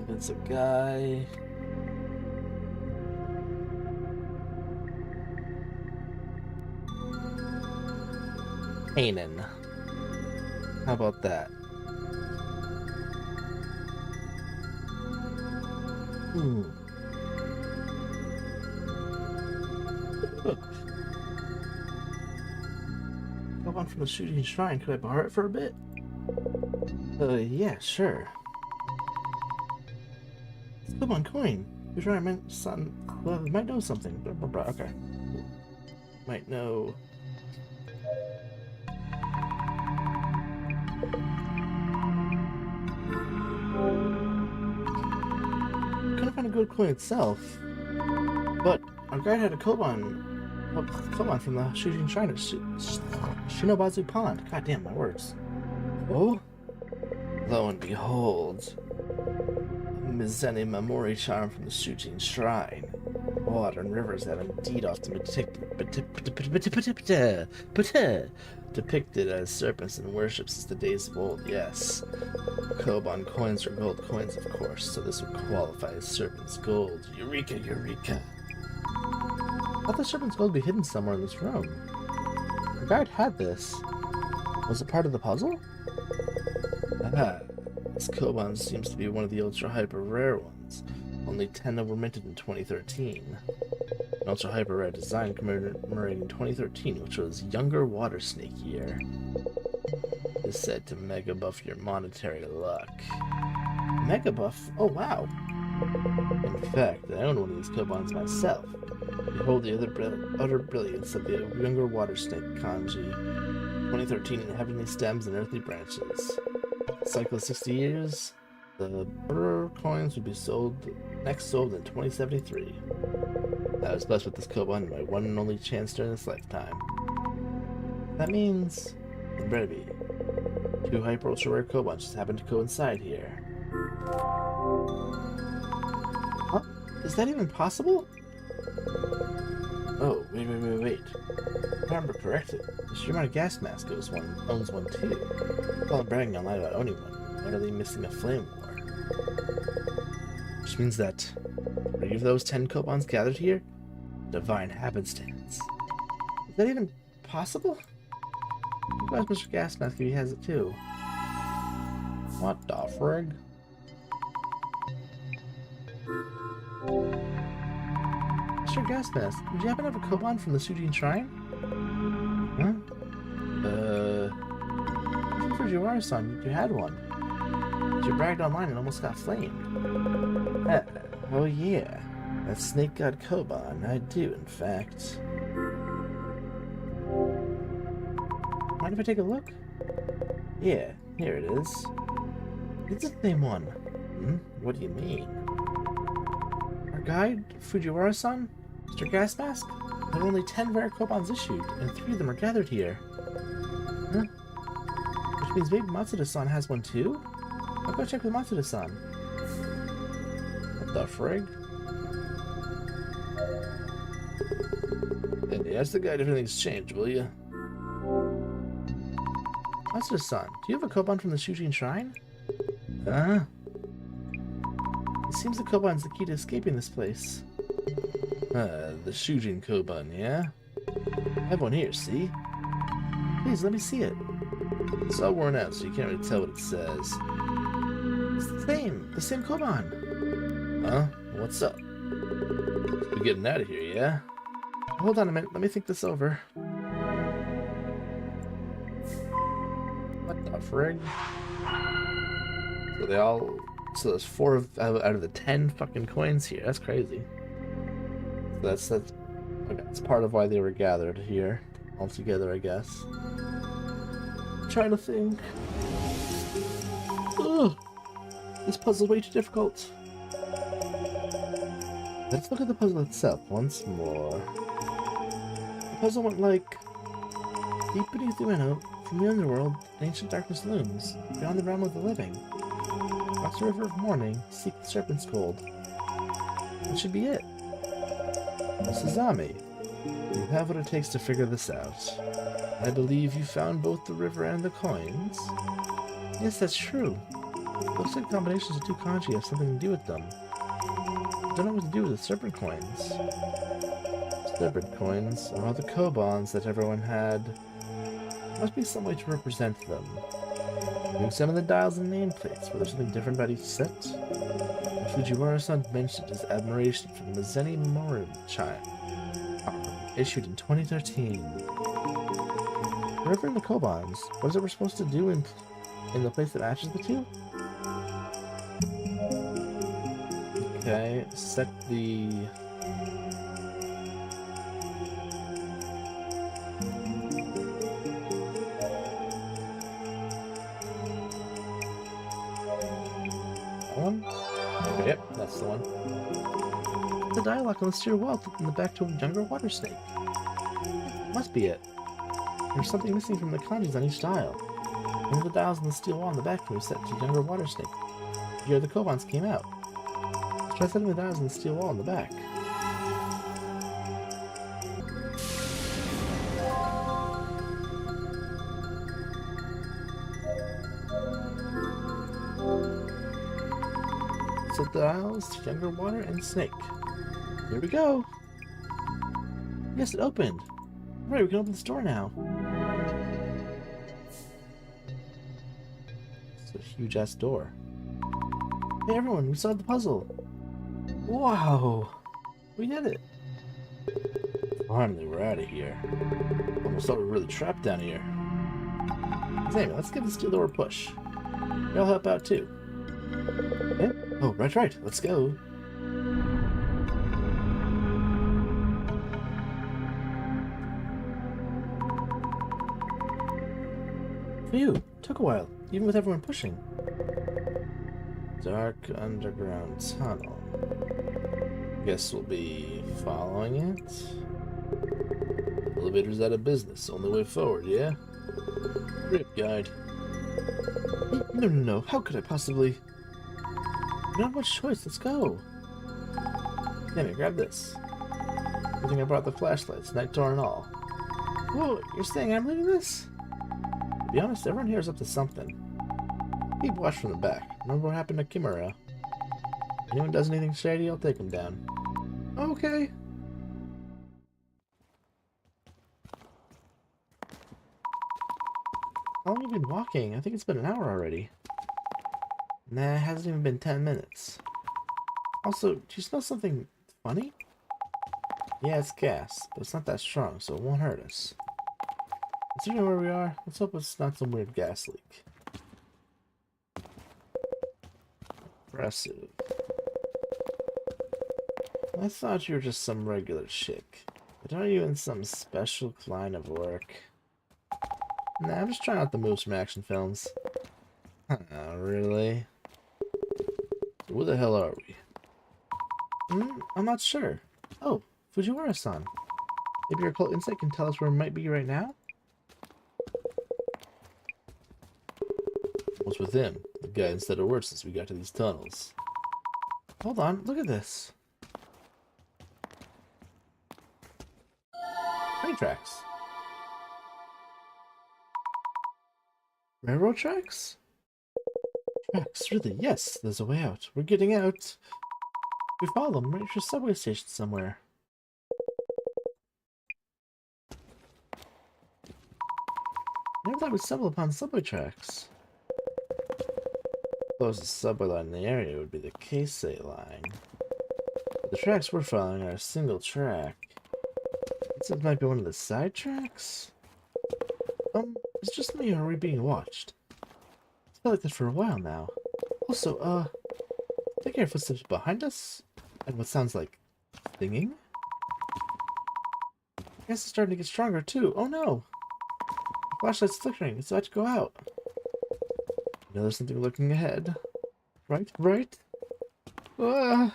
It's a guy. Kanan. How about that? Come on from the shooting shrine. Could I borrow it for a bit? Yeah, sure. Come on, coin. You're sure I meant son. Well, might know something. Okay. Might know. Couldn't find a good coin itself, but our guide had a koban from the Shujin Shrine at Shinobazu Pond. God damn, my words. Oh? Lo and behold, a Mizeni Memori charm from the Shujin Shrine. Water and rivers have indeed often depicted as serpents in worship since the days of old, yes. Koban coins are gold coins, of course, so this would qualify as serpent's gold. Eureka, eureka. I thought the serpent's gold would be hidden somewhere in this room. Our guide had this. Was it part of the puzzle? Ah, this Koban seems to be one of the ultra-hyper-rare ones. Only 10 were minted in 2013. An ultra-hyper-rare design commemorating 2013, which was Younger Water Snake Year. Is said to mega buff your monetary luck. Mega buff? Oh wow! In fact, I own one of these Kobans myself. Behold the utter brilliance of the Younger Water Snake kanji. 2013 in heavenly stems and earthly branches. Cycle of 60 years. The border coins would be next sold in 2073. I was blessed with this Koban, my one and only chance during this lifetime. That means it better be. 2 hyper ultra rare Kobans just happened to coincide here. Huh? Is that even possible? Oh, wait. If I remember correctly, the Shimano gas mask owns one too. While I'm bragging online about owning one, literally missing a flame war. Which means that 3 of those 10 Kobans gathered here? Divine happenstance. Is that even possible? Who has Mr. Gas Mask if he has it too? What the frig? Mr. Gas Mask, did you happen to have a Koban from the Shujin Shrine? Huh? Fujiwara-san, you had one. But you bragged online and almost got flamed. Oh yeah. That snake god Koban, I do, in fact. Mind if I take a look? Yeah, here it is. It's the same one. What do you mean? Our guide, Fujiwara-san? Mr. Gas Mask? There are only 10 rare Kobans issued, and 3 of them are gathered here. Huh? Which means maybe Matsuda-san has one too? I'll go check with Matsuda-san. What the frig? And ask the guide if anything's changed, will you? Matsuda-san, do you have a Koban from the Shujin Shrine? Huh? It seems the Koban's the key to escaping this place. The Shujin Koban, yeah? I have one here, see? Please, let me see it. It's all worn out, so you can't really tell what it says. It's the same Koban. Huh? What's up? We're getting out of here, yeah? Hold on a minute, let me think this over. What the frig? So there's 4 out of the 10 fucking coins here. That's crazy. So that's okay, that's part of why they were gathered here all together, I guess. I'm trying to think. Ugh, this puzzle's way too difficult. Let's look at the puzzle itself once more. The puzzle went like, deep beneath the window, from the underworld, ancient darkness looms, beyond the realm of the living. Across the river of morning, seek the serpent's gold. That should be it. Sazami, you have what it takes to figure this out. I believe you found both the river and the coins. Yes, that's true. Looks like combinations of 2 kanji have something to do with them. I don't know what to do with the serpent coins. Serpent coins are all the Kobans that everyone had. Must be some way to represent them. You examine the dials and nameplates. Were there something different about each set? Fujiwara-san mentioned his admiration for the Mizeni Memorial chime, issued in 2013. The river and the Kobans. What is it we're supposed to do in the place that matches the 2? Okay, set the... That's the one. The dialogue on the steel wall in the back to a younger water snake. Must be it. There's something missing from the kanjis on each dial. One of the dials on the steel wall in the back was set to younger water snake. Here the Kobans came out. Let's try setting the dials on the steel wall in the back. Set the dials to younger water and snake. Here we go. Yes, it opened. Right, we can open this door now. It's a huge ass door. Hey everyone, we solved the puzzle. Wow, we did it. Finally, we're out of here. Almost thought we were really trapped down here. Anyway, let's give this steel door a push. You'll help out too. Yeah? Oh, right, let's go. Phew, took a while, even with everyone pushing. Dark underground tunnel. Guess we'll be following it. Elevator's out of business, only way forward, yeah? Rip guide. No, how could I possibly? Not much choice, let's go. Damn it, grab this. I think I brought the flashlights, night door and all. Whoa, you're saying I'm leaving this? To be honest, everyone here is up to something. Keep watch from the back. Remember what happened to Kimura? If anyone does anything shady, I'll take him down. Okay. How long have you been walking? I think it's been an hour already. Nah, it hasn't even been 10 minutes. Also, do you smell something funny? Yeah, it's gas, but it's not that strong, so it won't hurt us. Considering where we are, let's hope it's not some weird gas leak. Impressive. I thought you were just some regular chick. But are you in some special line of work? Nah, I'm just trying out the moves from action films. Really? Who the hell are we? I'm not sure. Oh, Fujiwara-san. Maybe your occult insight can tell us where we might be right now? What's with him? The guy instead of worse since we got to these tunnels. Hold on, look at this. Train tracks. Railroad tracks? Tracks, really? Yes, there's a way out. We're getting out. We follow them right to a subway station somewhere. Never thought we'd stumble upon subway tracks. The closest subway line in the area would be the Keisei line. But the tracks we're following are a single track. It might be one of the side tracks? It's just me, or are we being watched? It's felt like this for a while now. Also, I think I hear footsteps behind us? And what sounds like singing? I guess it's starting to get stronger too. Oh no! The flashlight's flickering. It's about to go out. I know there's something lurking ahead. Right? Hey,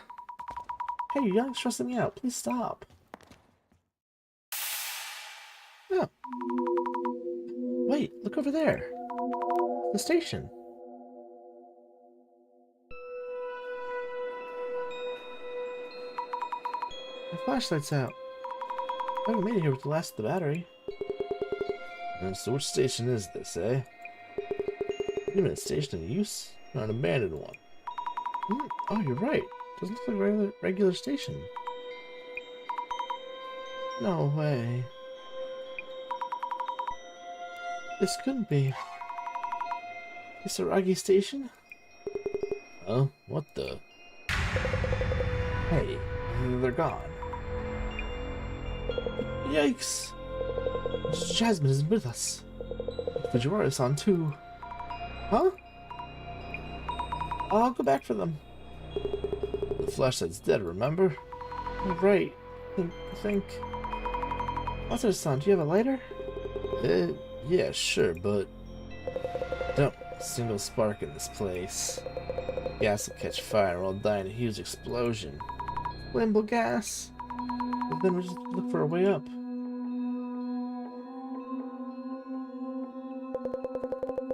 you're young, stressing me out. Please stop. Oh. Wait, look over there. The station. My flashlight's out. I haven't made it here with the last of the battery. So which station is this, eh? Wait a minute, station in use? Or an abandoned one? Oh, you're right. Doesn't look like a regular station. No way. This couldn't be. Kisaragi Station? Oh, what the? Hey, they're gone. Yikes! Jasmine isn't with us. Fujiwara-san too. Huh? I'll go back for them. The flashlight's dead, remember? Right. I think. Masaru-san, do you have a lighter? Yeah, sure, but don't a single spark in this place. Gas will catch fire and we'll die in a huge explosion. Flammable gas? But then we just look for a way up.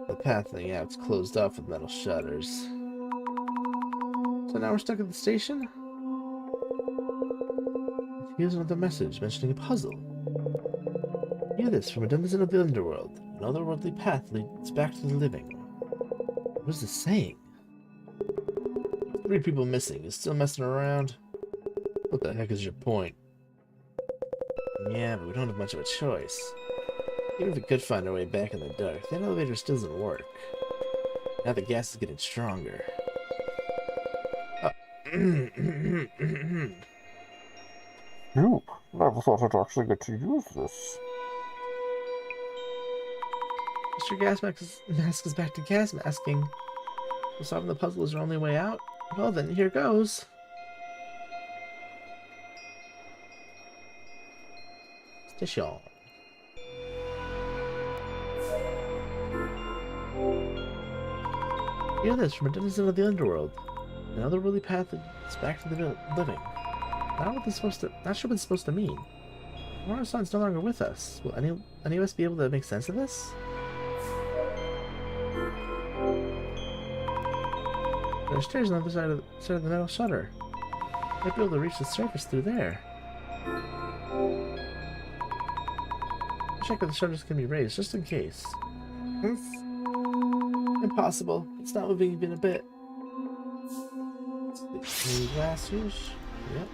The path leading out's closed off with metal shutters. So now we're stuck at the station? Here's another message mentioning a puzzle. Hear this from a denizen of the underworld. An otherworldly path leads back to the living. What is this saying? 3 people missing. You still messing around? What the heck is your point? Yeah, but we don't have much of a choice. Even if we could find our way back in the dark, that elevator still doesn't work. Now the gas is getting stronger. You never thought I'd actually get to use this. Mr. Gas Mask is back to gas masking. So solving the puzzle is our only way out? Well then, here goes. Station. Hear this from a denizen of the underworld. Another worldly path leads back to the living. Not sure what this is supposed to mean. Morosan's no longer with us. Will any of us be able to make sense of this? There's stairs on the other side of the metal shutter. Might be able to reach the surface through there. Check if the shutters can be raised, just in case. Impossible. It's not moving even a bit. Any glass use? Yep.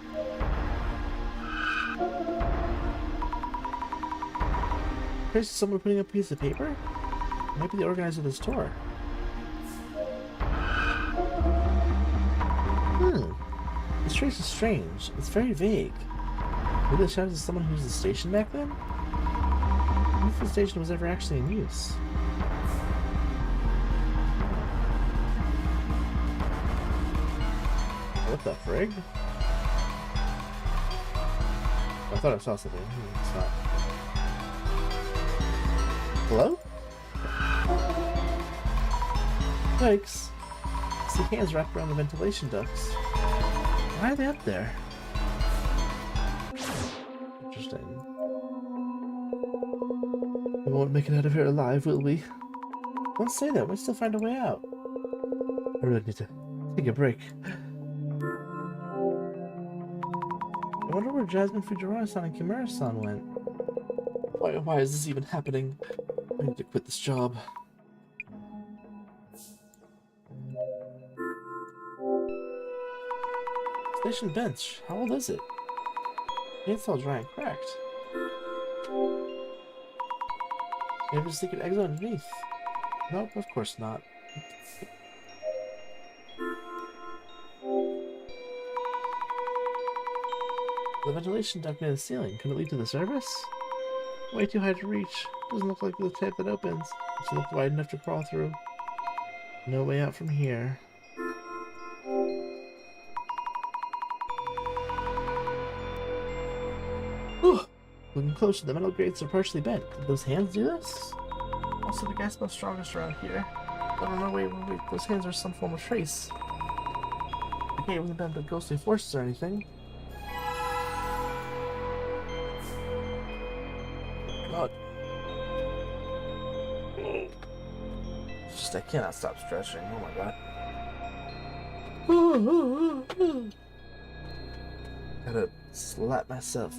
Here's someone putting up a piece of paper? It might be the organizer of this tour. This trace is strange. It's very vague. Maybe the shadows of someone who was the station back then? What if the station was ever actually in use? What the frig? I thought I saw something. It's not. Hello? Yikes. I see hands wrapped around the ventilation ducts. Why are they up there? Interesting. We won't make it out of here alive, will we? Don't say that. We'll still find a way out. I really need to take a break. I wonder where Jasmine, Fujiwara-san, and Kimura-san went. Why is this even happening? I need to quit this job. Station bench. How old is it? It's all dry and cracked. Maybe a secret exit underneath. Nope, of course not. The ventilation duct near the ceiling. Could it lead to the surface? Way too high to reach. Doesn't look like the type that opens. Doesn't look wide enough to crawl through. No way out from here. Whew. Looking closer, the metal grates are partially bent. Did those hands do this? Also, the gas smells strongest around here. I don't know, wait, those hands are some form of trace. Okay, it wasn't bent by ghostly forces or anything. God. Just, I cannot stop stretching. Oh my god. Gotta slap myself.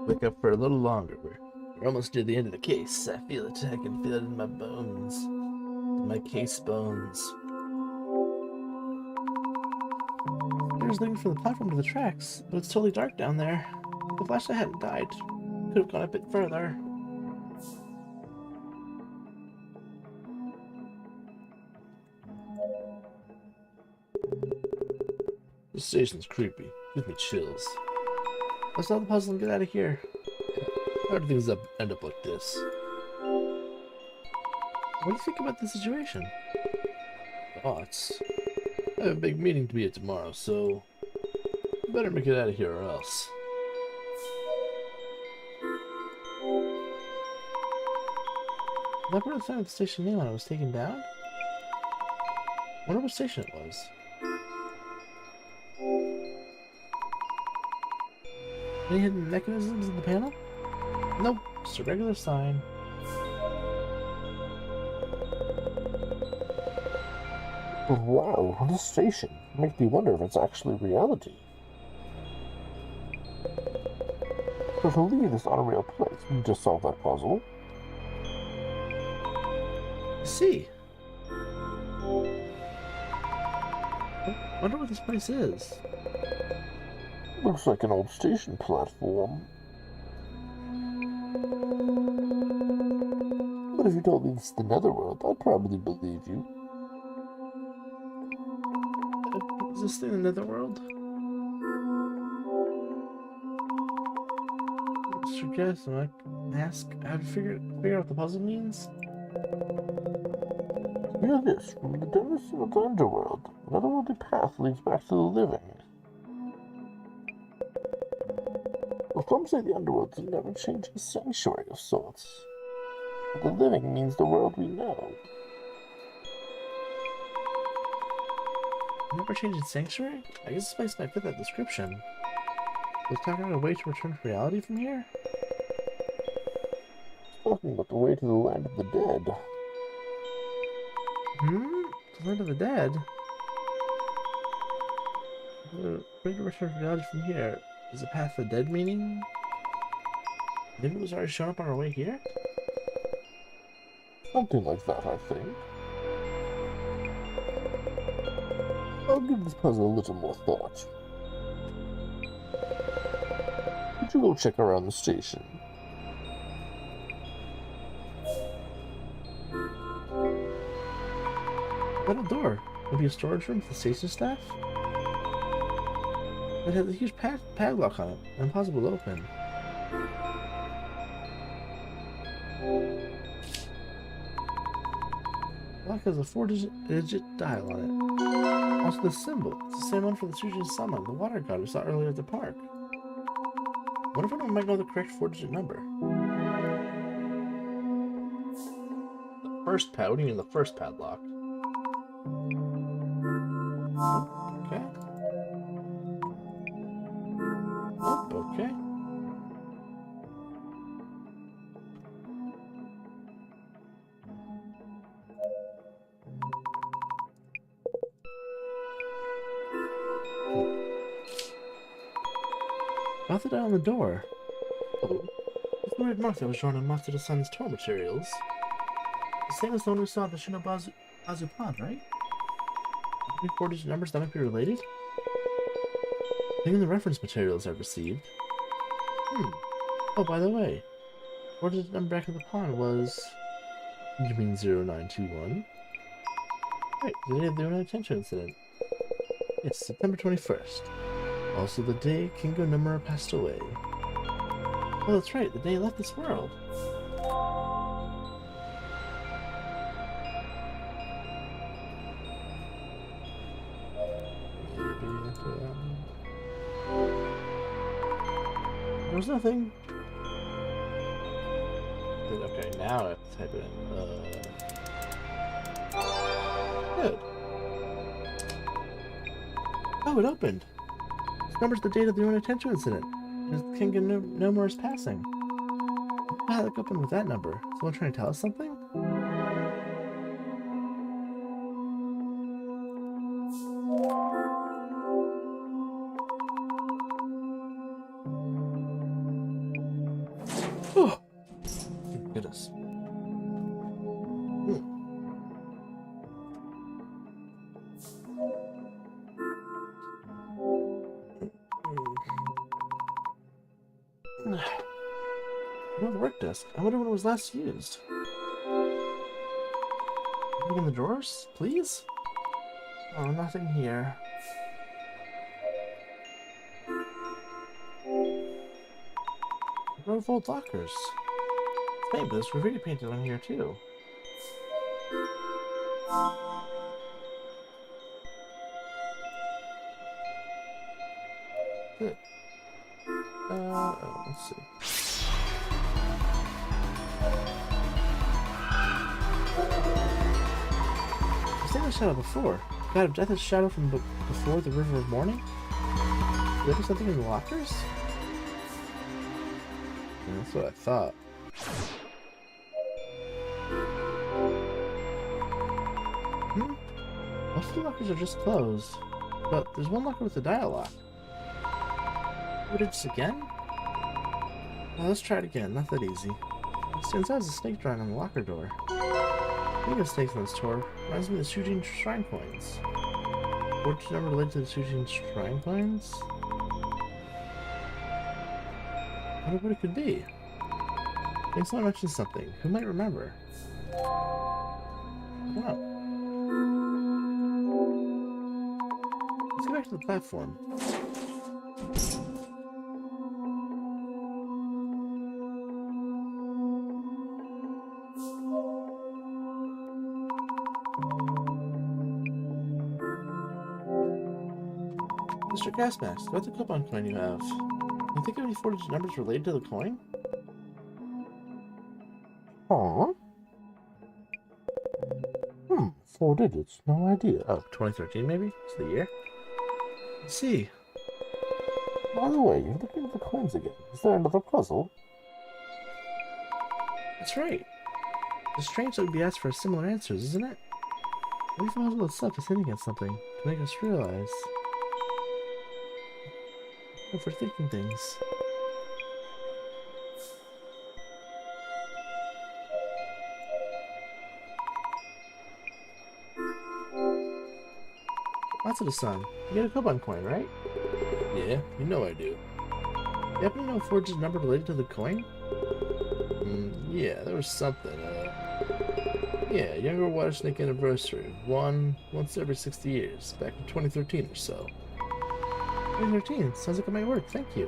Wake up for a little longer. We're almost near the end of the case. I feel it. I can feel it in my bones. In my case bones. I was looking from the platform to the tracks, but it's totally dark down there. If the flashlight hadn't died, could have gone a bit further. This station's creepy. Gives me chills. Let's solve the puzzle and get out of here. How do things end up like this? What do you think about the situation? Thoughts? I have a big meeting to be at tomorrow, so I better make it out of here or else. That part of the sign with the station name on it was taken down? I wonder what station it was. Any hidden mechanisms in the panel? Nope, just a regular sign. Wow, this station makes me wonder if it's actually reality. So to leave this unreal place, we just solve that puzzle. I see. I wonder what this place is. Looks like an old station platform. But if you told me this is the Netherworld, I'd probably believe you. Is this thing another world? Mr. Guess, I ask how to figure out what the puzzle means? Hear this from the depths of the underworld. Another worldly path leads back to the living. Well, some say the underworld's a never-changing sanctuary of sorts. But the living means the world we know. Never changing sanctuary? I guess this place might fit that description. Was talking about a way to return to reality from here? Talking about the way to the land of the dead. The land of the dead? The way to return to reality from here is the path of the dead, meaning? Maybe it was already shown up on our way here? Something like that, I think. I'll give this puzzle a little more thought. Could you go check around the station? Metal door. Maybe a storage room for the station staff? It has a huge padlock on it, impossible to open. Lock has a 4-digit dial on it. Also the symbol. It's the same one for the Tsuji Sama, the water god we saw earlier at the park. What if anyone might know the correct 4-digit number? The first pad? What do you mean the first padlock? Okay. Okay. About the dial on the door. Oh, it's the red mark that was drawn on most of the sun's tour materials. The same as the one we saw at the Shinobazu Pond, right? 4-digit numbers that might be related? Even the reference materials I've received. Oh, by the way, 4-digit number back in the pond was... You mean 0921? Right, the day of the Attention incident. Yes, September 21st. Also the day Kingo Nomura passed away. Oh, that's right, the day he left this world. There's nothing. Okay, now I have to type it in. Good. Oh, it opened. This number's the date of the Attention incident. It's King Nomura's passing. How did it open with that number? Someone trying to tell us something? Oh, thank goodness. Another work desk. I wonder when it was last used. Anything in the drawers, please? Oh, nothing here. Row of old lockers. Hey, but there's graffiti painted on here too. Good. Let's see. this shadow before. God of Death is shadow from before the River of Morning? Did there be something in the lockers? Yeah, that's what I thought. Most of the lockers are just closed, but there's one locker with a dialogue. Would it just again? Well, let's try it again. Not that easy. It stands out as a snake drawing on the locker door. Being a snake from its tour reminds me of the Shujin Shrine coins. Fortune number related to the Shujin Shrine coins? I wonder what it could be. I think someone mentioned something. Who might remember? Come on. Let's go back to the platform. Mr. Gas Mask, about the coupon coin you have. Can you think of any 4-digit numbers related to the coin? Huh? 4 digits, no idea. Oh, 2013 maybe? It's the year? Let's see. By the way, you're looking at the coins again. Is there another puzzle? That's right. It's strange that we'd be asked for similar answers, isn't it? What if the puzzle itself is hinting at something to make us realize? Overthinking things. Matsuda-san, you get a coupon coin, right? Yeah, you know I do. You happen to know a 4-digit number related to the coin? Yeah, there was something. Yeah, Younger Water Snake Anniversary. Once every 60 years, back in 2013 or so. 2013, sounds like it might work, thank you.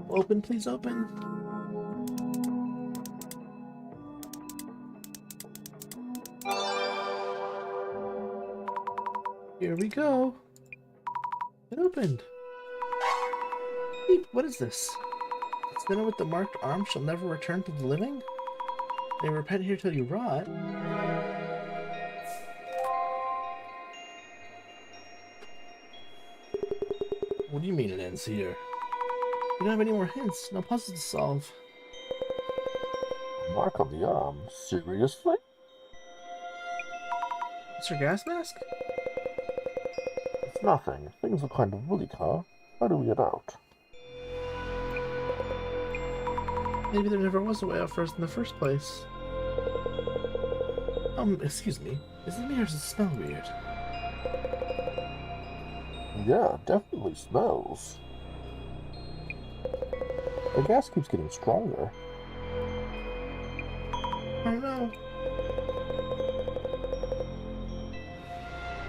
Open, please open. Here we go. It opened. Beep, what is this? It's dinner with the marked arm shall never return to the living? They repent here till you rot. What do you mean it ends here? We don't have any more hints, no puzzles to solve. A mark on the arm? Seriously? Mr. Gas Mask? It's nothing. Things are kind of bleak, huh? How do we get out? Maybe there never was a way out first in the first place. Excuse me. Is it me or does it smell weird? Yeah, definitely smells. The gas keeps getting stronger. Oh no.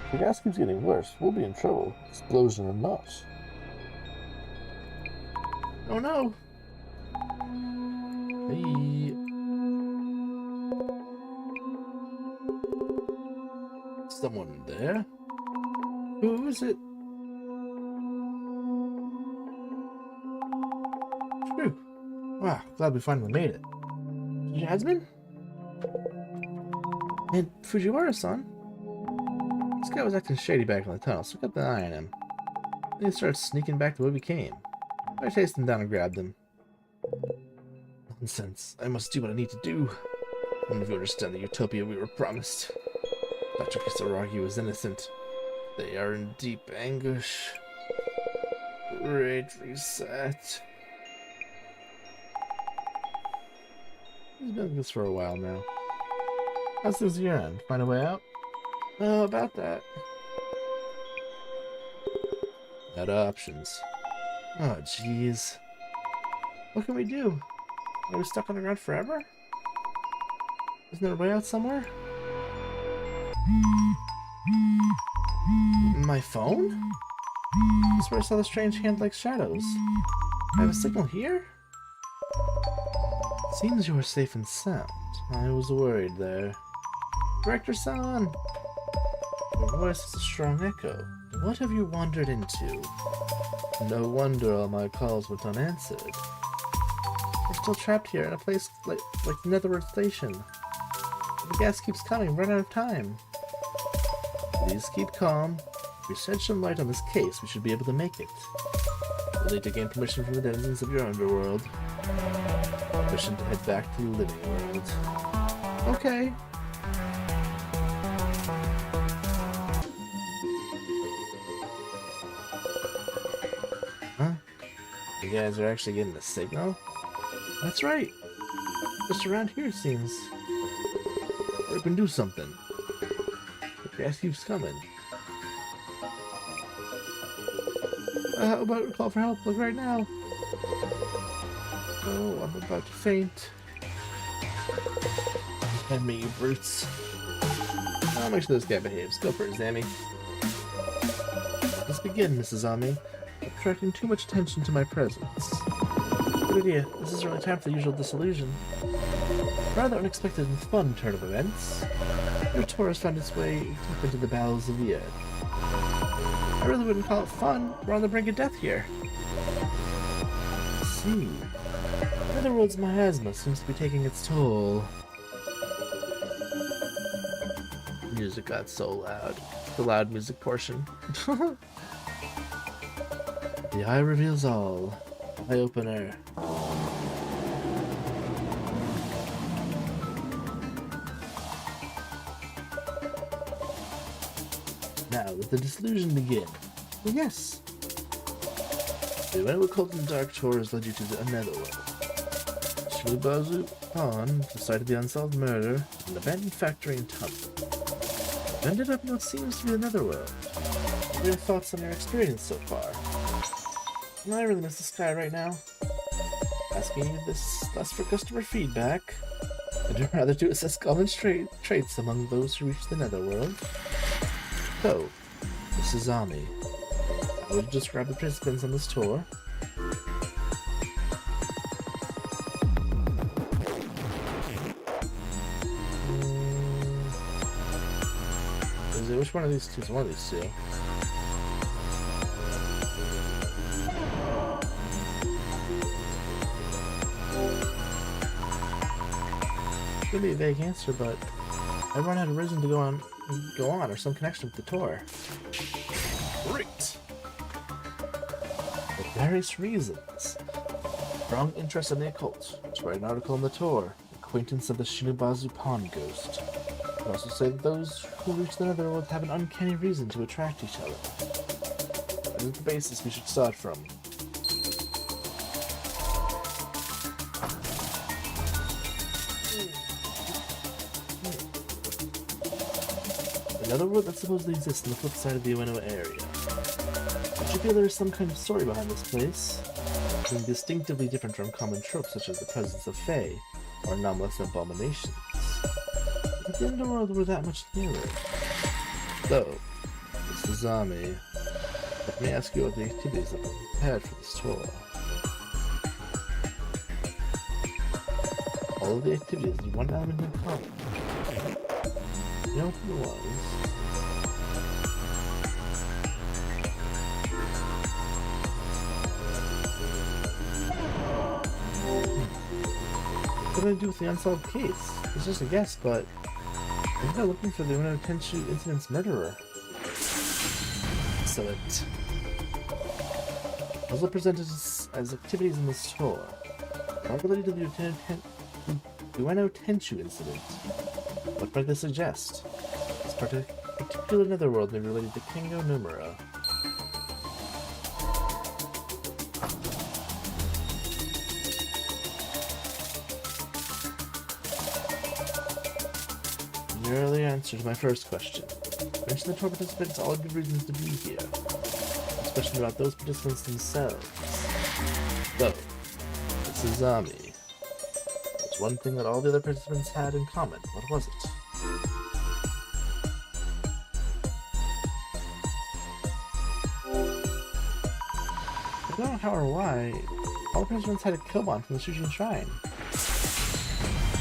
If the gas keeps getting worse, we'll be in trouble. Explosion or not. Oh no. Hey. Someone there? Who is it? Phew. Wow, glad we finally made it. Jasmine? And Fujiwara-san? This guy was acting shady back in the tunnel, so kept an eye on him. Then he started sneaking back the way we came. I chased him down and grabbed him. Nonsense. I must do what I need to do. None of you understand the utopia we were promised. Dr. Kisaragi was innocent. They are in deep anguish. Great reset. He's been like this for a while now. How's things your end? Find a way out? Oh, about that. Out of options. Oh, jeez. What can we do? Are we stuck on the ground forever? Isn't there a way out somewhere? My phone? That's where I saw the strange hand-like shadows. I have a signal here? Seems you are safe and sound. I was worried there. Director-san! Your voice is a strong echo. What have you wandered into? No wonder all my calls went unanswered. We're still trapped here in a place like the Netherworld Station. The gas keeps coming, run out of time. Please keep calm. If we shed some light on this case, we should be able to make it. We'll need to gain permission from the denizens of your underworld. Permission to head back to the living world. Okay. Huh? You guys are actually getting a signal? That's right. Just around here, it seems. We can do something. The gas keeps coming. How about we call for help, like right now? Oh, I'm about to faint. Hand me, you brutes. I'll make sure this guy behaves. Go for it, Zammy. Let's begin, Mrs. Ami. Attracting too much attention to my presence. Good idea. This isn't really time for the usual dissolution. Rather unexpected and fun turn of events. Your tour has found its way deep into the bowels of the earth. I really wouldn't call it fun. We're on the brink of death here. Let's see. In other words, my asthma seems to be taking its toll. Music got so loud. The loud music portion. The eye reveals all. Eye opener. Now, let the dissolution begin. Well, yes. The event we called the Dark Tour has led you to the Netherworld. Shulubazu Pond, the site of the unsolved murder, an abandoned factory and tunnel. You ended up in what seems to be the Netherworld. What are your thoughts on your experience so far? I really miss the sky right now. Asking you this less for customer feedback. I'd rather to assess common traits among those who reach the Netherworld. So, this is Ami. I would describe the participants on this tour. Which one of these two is one of these two? Could be a vague answer, but everyone had a reason to go on, or some connection with the tour. Great! For various reasons. Strong interest in the occult. To write an article on the tour. Acquaintance of the Shinobazu Pond Ghost. You can also say that those who reach the Netherworld have an uncanny reason to attract each other. That is the basis we should start from. Another world that supposedly exists on the flip side of the Ueno area. Don't you feel there is some kind of story behind this place? Something distinctively different from common tropes such as the presence of Fae or anomalous abominations. If the underworld were that much nearer. So, this is Ami. Let me ask you what the activities that were prepared for this tour. All of the activities have one element in common. You know what it was? What did I do with the unsolved case? It's just a guess, but I think they're looking for the Ueno Tenshu incident's murderer. Excellent. Also presented as activities in this tour are related to the Ueno Tenshu incident. What might this suggest? This particular netherworld may be related to Kengo Numera. An early answer to my first question. Mention the tour participants all good reasons to be here. This question about those participants themselves. So, this is Ami. There's one thing that all the other participants had in common. What was it? I don't know how or why. All the participants had a Killbon from the Sushin Shrine.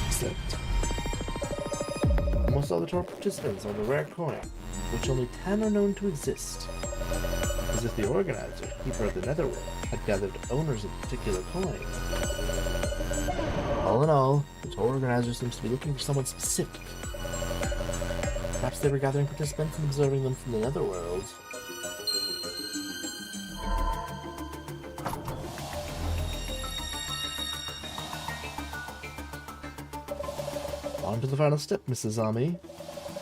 Except almost all the tour participants owned a rare coin, which only 10 are known to exist. As if the organizer, keeper of the Netherworld, had gathered owners of a particular coin. All in all, the tour organizer seems to be looking for someone specific. Perhaps they were gathering participants and observing them from the Netherworld. On to the final step, Mrs. Ami.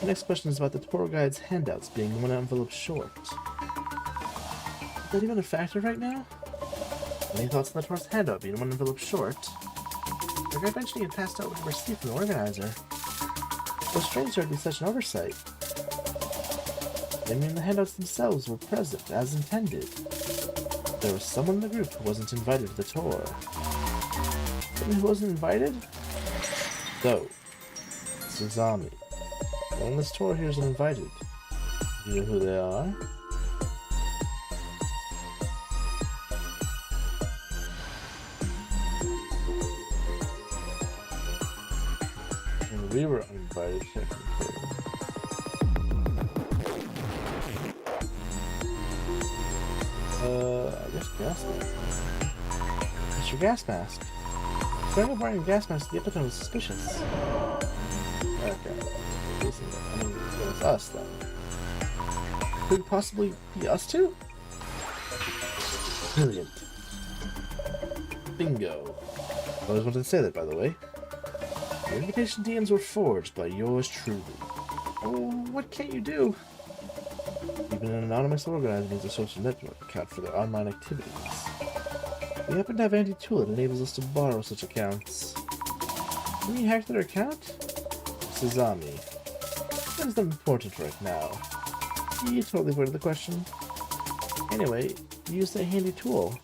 The next question is about the tour guide's handouts being one envelope short. Is that even a factor right now? Any thoughts on the tour's handout being one envelope short? The guide mentioned he had passed out what he received from the organizer. It was strange there to be such an oversight. I mean, the handouts themselves were present, as intended. There was someone in the group who wasn't invited to the tour. Someone who wasn't invited? So, Suzami. No one on this tour here is uninvited. Do you know who they are? And we were uninvited, technically. I guess gas mask. Mr. Gas Mask. Starting wearing a gas mask, the epitome was suspicious. Okay. I mean, it's us then. Could it possibly be us two? Brilliant. Bingo. I always wanted to say that, by the way. Your invitation DMs were forged by yours truly. Oh, what can't you do? Even an anonymous organizer needs a social network account for their online activities. We happen to have an anti-tool that enables us to borrow such accounts. Can you hack their account? Suzami. That is not important right now. You totally avoided the question. Anyway, use that handy tool.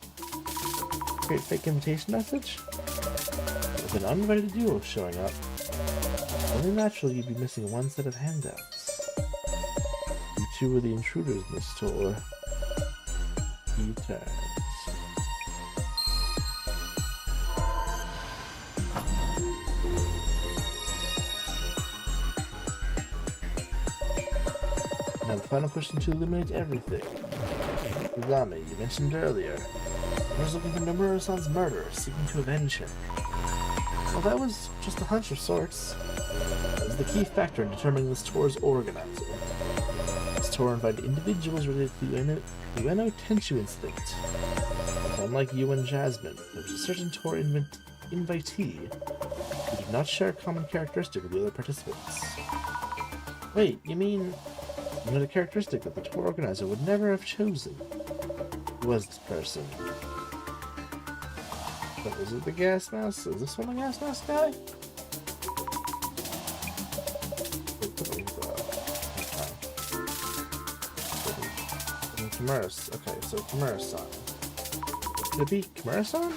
Create fake invitation message? With an uninvited duo showing up, only naturally you'd be missing one set of handouts. You two were the intruders in this tour. He turns. Now the final question to eliminate everything. Suzami, you mentioned earlier, I was looking for Nomura-san's murder, seeking to avenge him. Well, that was just a hunch of sorts. That was the key factor in determining this tour's organizer. This tour invited individuals related to the Ueno Tenchu incident. But unlike you and Jasmine, there was a certain tour invitee who did not share a common characteristic with the other participants. Wait, you mean another characteristic that the tour organizer would never have chosen? Who was this person? But is it the gas mask? Is this one the gas mask guy? Kimura. Okay, so Kimura-san. Could it be Kimura-san?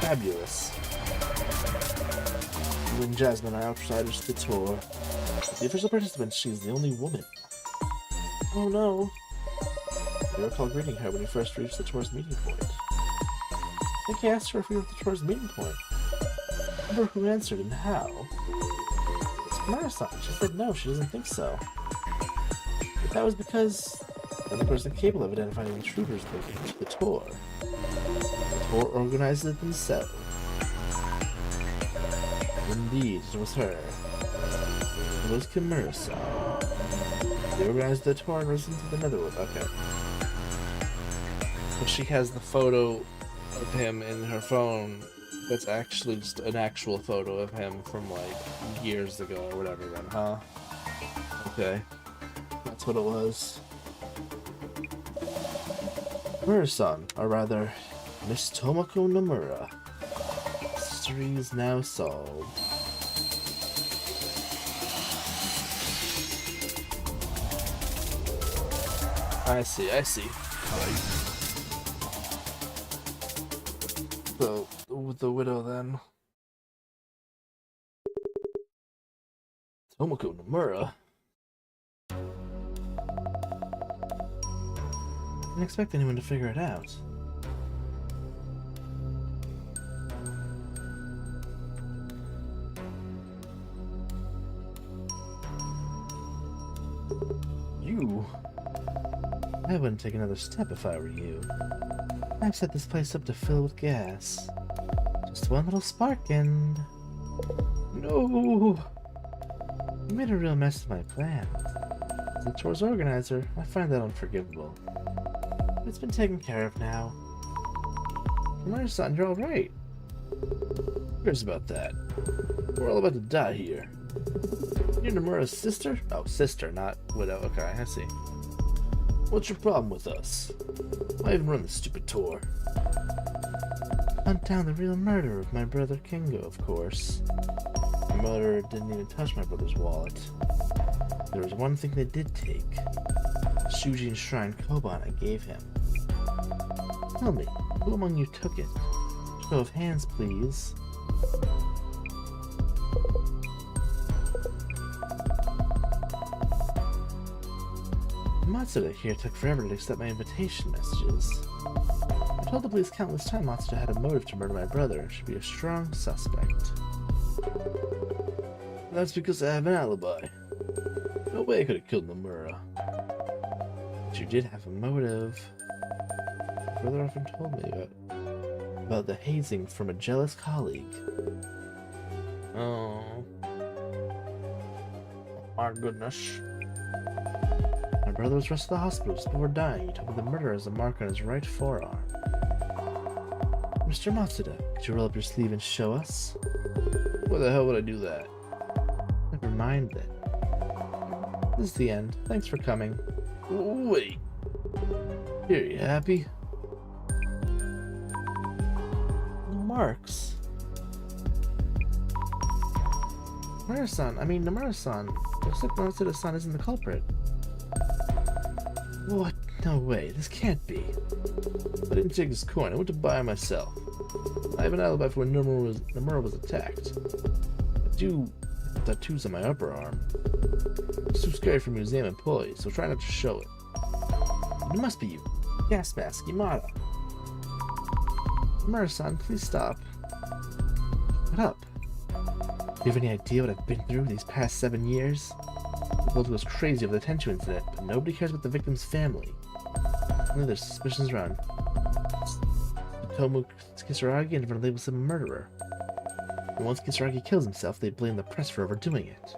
Fabulous. You and Jasmine are outsiders to the tour. As the official participant, she is the only woman. Oh no. I recall greeting her when we first reached the tour's meeting point. I think he asked her if we were at the tour's meeting point. I remember who answered and how. It's Kimura-san. She said no, she doesn't think so. But that was because the only person capable of identifying intruders into the tour. The tour organized it themselves. Indeed, it was her. It was Kimura-san. They organized the tour and rose into the Netherworld. Okay. But she has the photo of him in her phone that's actually just an actual photo of him from like years ago or whatever then, huh? Okay. That's what it was. Nomura-san, or rather, Miss Tomoko Nomura. Mystery is now solved. I see. So, with the widow then. Tomoko Nomura? I didn't expect anyone to figure it out. You? I wouldn't take another step if I were you. I've set this place up to fill with gas. Just one little spark and... No! You made a real mess of my plans. As a chores organizer, I find that unforgivable. But it's been taken care of now. Nomura-san, you're alright. Who cares about that? We're all about to die here. You're Nomura's sister? Oh, sister, not widow. Okay, I see. What's your problem with us? Why even run this stupid tour? Hunt down the real murderer of my brother Kingo, of course. The murderer didn't even touch my brother's wallet. There was one thing they did take. The Shujin Shrine Koban I gave him. Tell me, who among you took it? Show of hands, please. Matsuda here took forever to accept my invitation messages. I told the police countless times Matsuda had a motive to murder my brother and should be a strong suspect. That's because I have an alibi. No way I could have killed Nomura. But you did have a motive. My brother often told me about the hazing from a jealous colleague. Oh. My goodness. My brother was rushed to the hospital just before dying. He told me the murder has a mark on his right forearm. Mr. Matsuda, could you roll up your sleeve and show us? Why the hell would I do that? Never mind then. This is the end. Thanks for coming. Wait. Here, you happy? No marks. Nomura-san, except Matsuda-san isn't the culprit. What? No way, this can't be. I didn't take this coin, I went to buy it myself. I have an alibi for when Nomura was attacked. I do have tattoos on my upper arm. It's too scary for museum employees, so try not to show it. It must be you. Gas mask, Yamada. Nomura-san, please stop. Shut up. Do you have any idea what I've been through these past 7 years? The world goes crazy over the Tenchu incident, but nobody cares about the victim's family. Only there's suspicions around Tomu Kisaragi and never labels him a murderer. And once Kisaragi kills himself, they blame the press for overdoing it.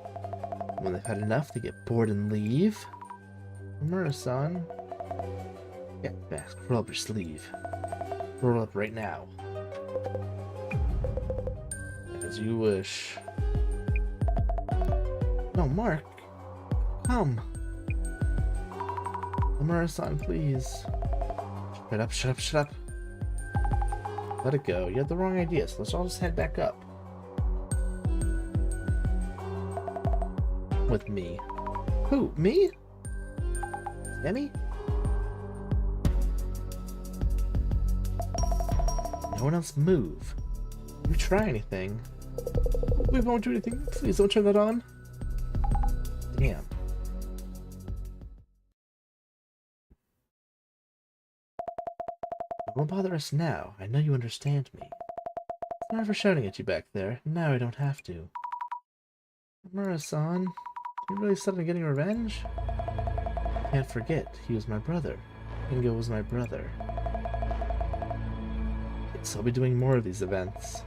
And when they've had enough, they get bored and leave. Nomura-san. Get back, roll up your sleeve. Roll up right now. As you wish. No, Mark. Come. Nomura-san, please. Shut up, shut up, shut up. Let it go. You had the wrong idea, so let's all just head back up. With me. Who? Me? Emmy? No one else move. If you try anything. We won't do anything. Please don't turn that on. Damn. Don't bother us now. I know you understand me. Sorry for shouting at you back there. Now I don't have to. Nomura-san, you really set on getting revenge? Can't forget, he was my brother. Kingo was my brother. So I'll be doing more of these events.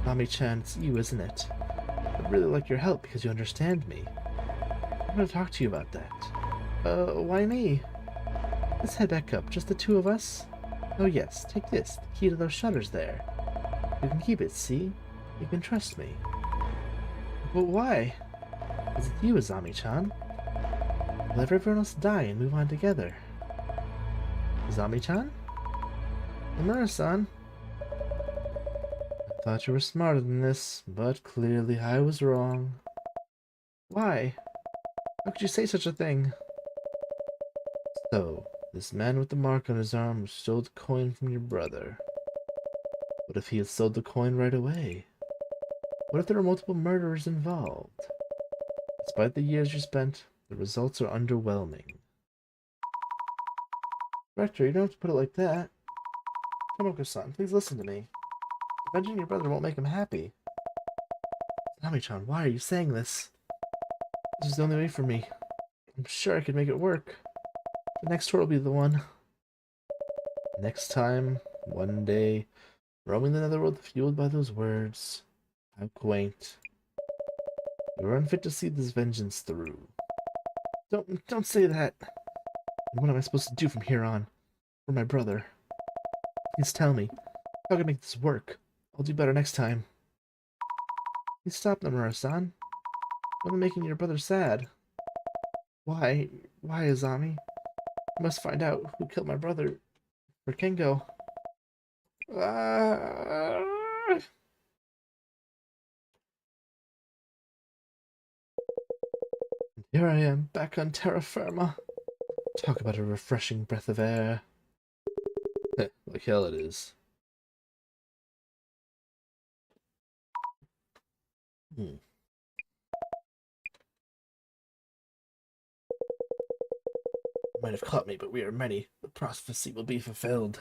Nami-chan, it's you, isn't it? I'd really like your help because you understand me. I'm going to talk to you about that. Why me? Let's head back up, just the two of us. Oh yes, take this, the key to those shutters there. You can keep it, see? You can trust me. But why? Because it's you, Azami-chan. Let everyone else die and move on together. Azami-chan? Nomura-san? I thought you were smarter than this, but clearly I was wrong. Why? How could you say such a thing? So, this man with the mark on his arm stole the coin from your brother. What if he had sold the coin right away? What if there were multiple murderers involved? Despite the years you spent, the results are underwhelming. Rector, you don't have to put it like that. Tomoko-san, please listen to me. Avenging your brother won't make him happy. Nami-chan, why are you saying this? This is the only way for me. I'm sure I could make it work. The next tour will be the one. Next time, one day, roaming the netherworld fueled by those words. How quaint. You're unfit to see this vengeance through. Don't say that. What am I supposed to do from here on? For my brother. Please tell me. How can I make this work? I'll do better next time. Please stop, Nomura-san. I'm making your brother sad. Why? Why, Azami? I must find out who killed my brother. For Kengo. Ah! Here I am, back on terra firma. Talk about a refreshing breath of air. Like hell it is. Might have caught me, but we are many. The prophecy will be fulfilled.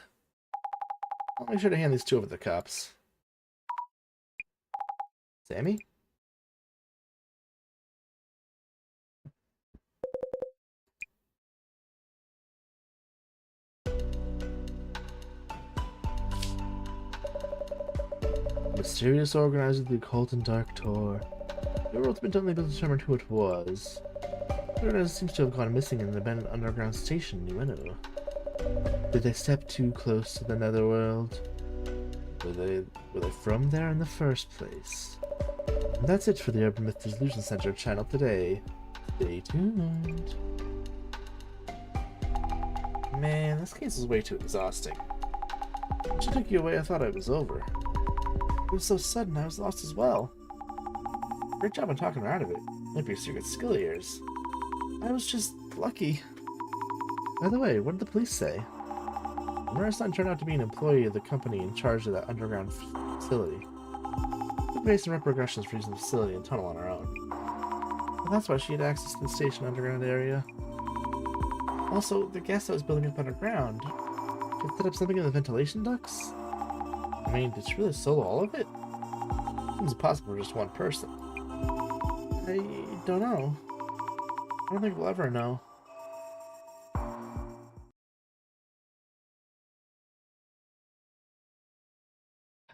I'll make sure to hand these two over to the cops. Sammy? Mysterious organizer of the occult and dark tour. The world's been unable to determine who it was. The organizer seems to have gone missing in an abandoned underground station in Ueno. Did they step too close to the netherworld? Were they from there in the first place? And that's it for the Urban Myth Dissolution Center channel today. Stay tuned. Man, this case is way too exhausting. When she took you away, I thought it was over. It was so sudden, I was lost as well. Great job on talking her out of it. Might be your secret skill of yours. I was just lucky. By the way, what did the police say? Nomura-san turned out to be an employee of the company in charge of that underground facility. We faced some repercussions for using the facility and tunnel on our own. And that's why she had access to the station underground area. Also, the gas that was building up underground. Could set up something in the ventilation ducts? I mean, did she really solo all of it? Seems impossible for just one person. I don't know. I don't think we'll ever know.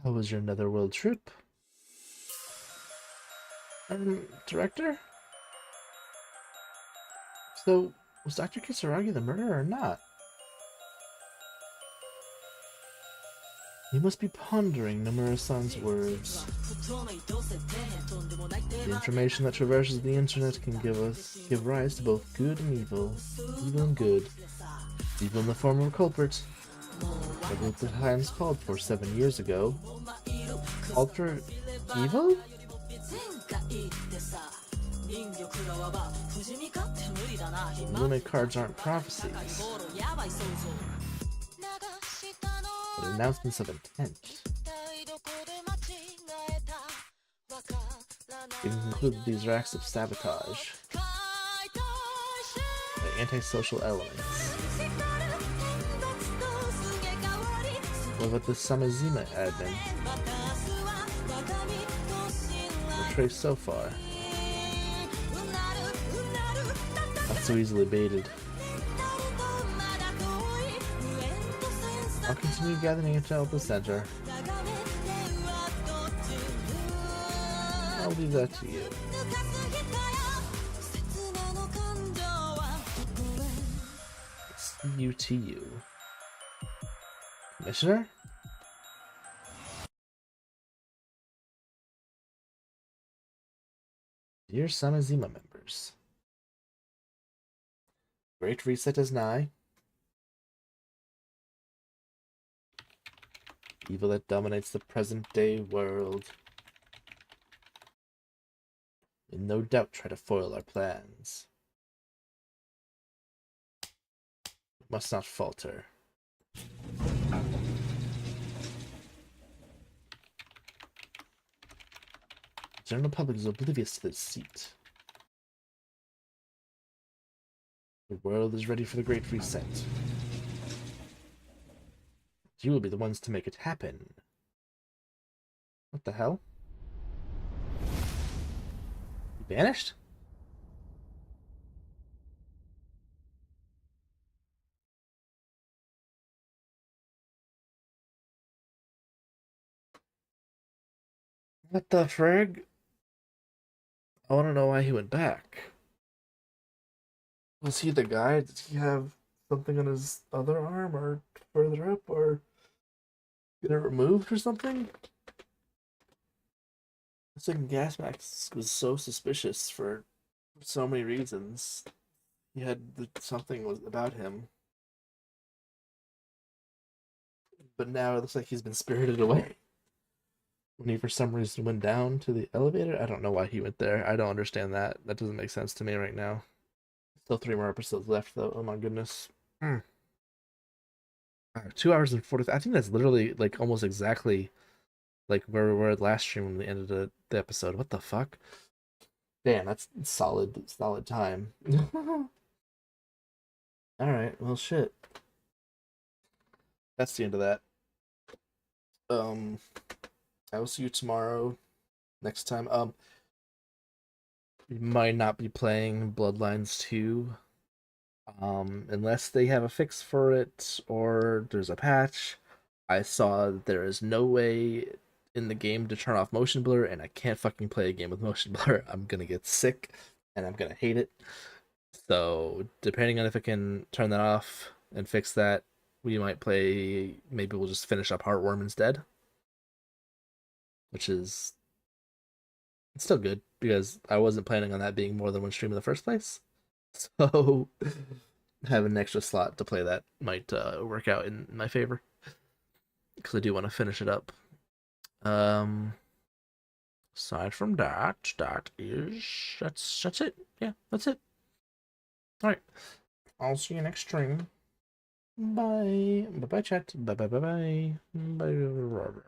How was your netherworld trip? Director? So, was Dr. Kisaragi the murderer or not? You must be pondering Nomura-san's words. The information that traverses the internet can give rise to both good and evil and good. Evil in the form of a culprit, like what the Times called for 7 years ago. Called for evil? Lunar cards aren't prophecies, but announcements of intent. It included these are acts of sabotage by antisocial elements. What about the Samazima admin? The trace so far. Not so easily baited. I'll continue gathering intel at the center. I'll leave that to you. See you to you. Commissioner? Dear Samazima members. Great reset is nigh. Evil that dominates the present-day world will no doubt try to foil our plans. We must not falter. The general public is oblivious to the deceit. The world is ready for the Great Reset. You will be the ones to make it happen. What the hell? You vanished? What the frig? I want to know why he went back. Was he the guy? Did he have something on his other arm or further up or get it removed or something? The second gas mask was so suspicious for so many reasons. He had something was about him, but now it looks like he's been spirited away. When he for some reason went down to the elevator, I don't know why he went there. I don't understand that. That doesn't make sense to me right now. Still 3 more episodes left though. Oh my goodness. 2 hours and 40. I think that's literally like almost exactly like where we were last stream when we ended the episode. What the fuck? Damn, that's solid time. All right, well shit. That's the end of that. I will see you tomorrow. Next time. We might not be playing Bloodlines 2. Unless they have a fix for it or there's a patch. I saw that there is no way in the game to turn off motion blur, and I can't fucking play a game with motion blur. I'm gonna get sick and I'm gonna hate it. So depending on if I can turn that off and fix that, we might play. Maybe we'll just finish up Heartworm instead, which is it's still good because I wasn't planning on that being more than one stream in the first place. So having an extra slot to play that might work out in my favor because I do want to finish it up. Aside from that, that's it. Yeah, that's it. All right, I'll see you next stream. Bye. Bye. Bye. Chat. Bye. Bye. Bye. Bye. Bye.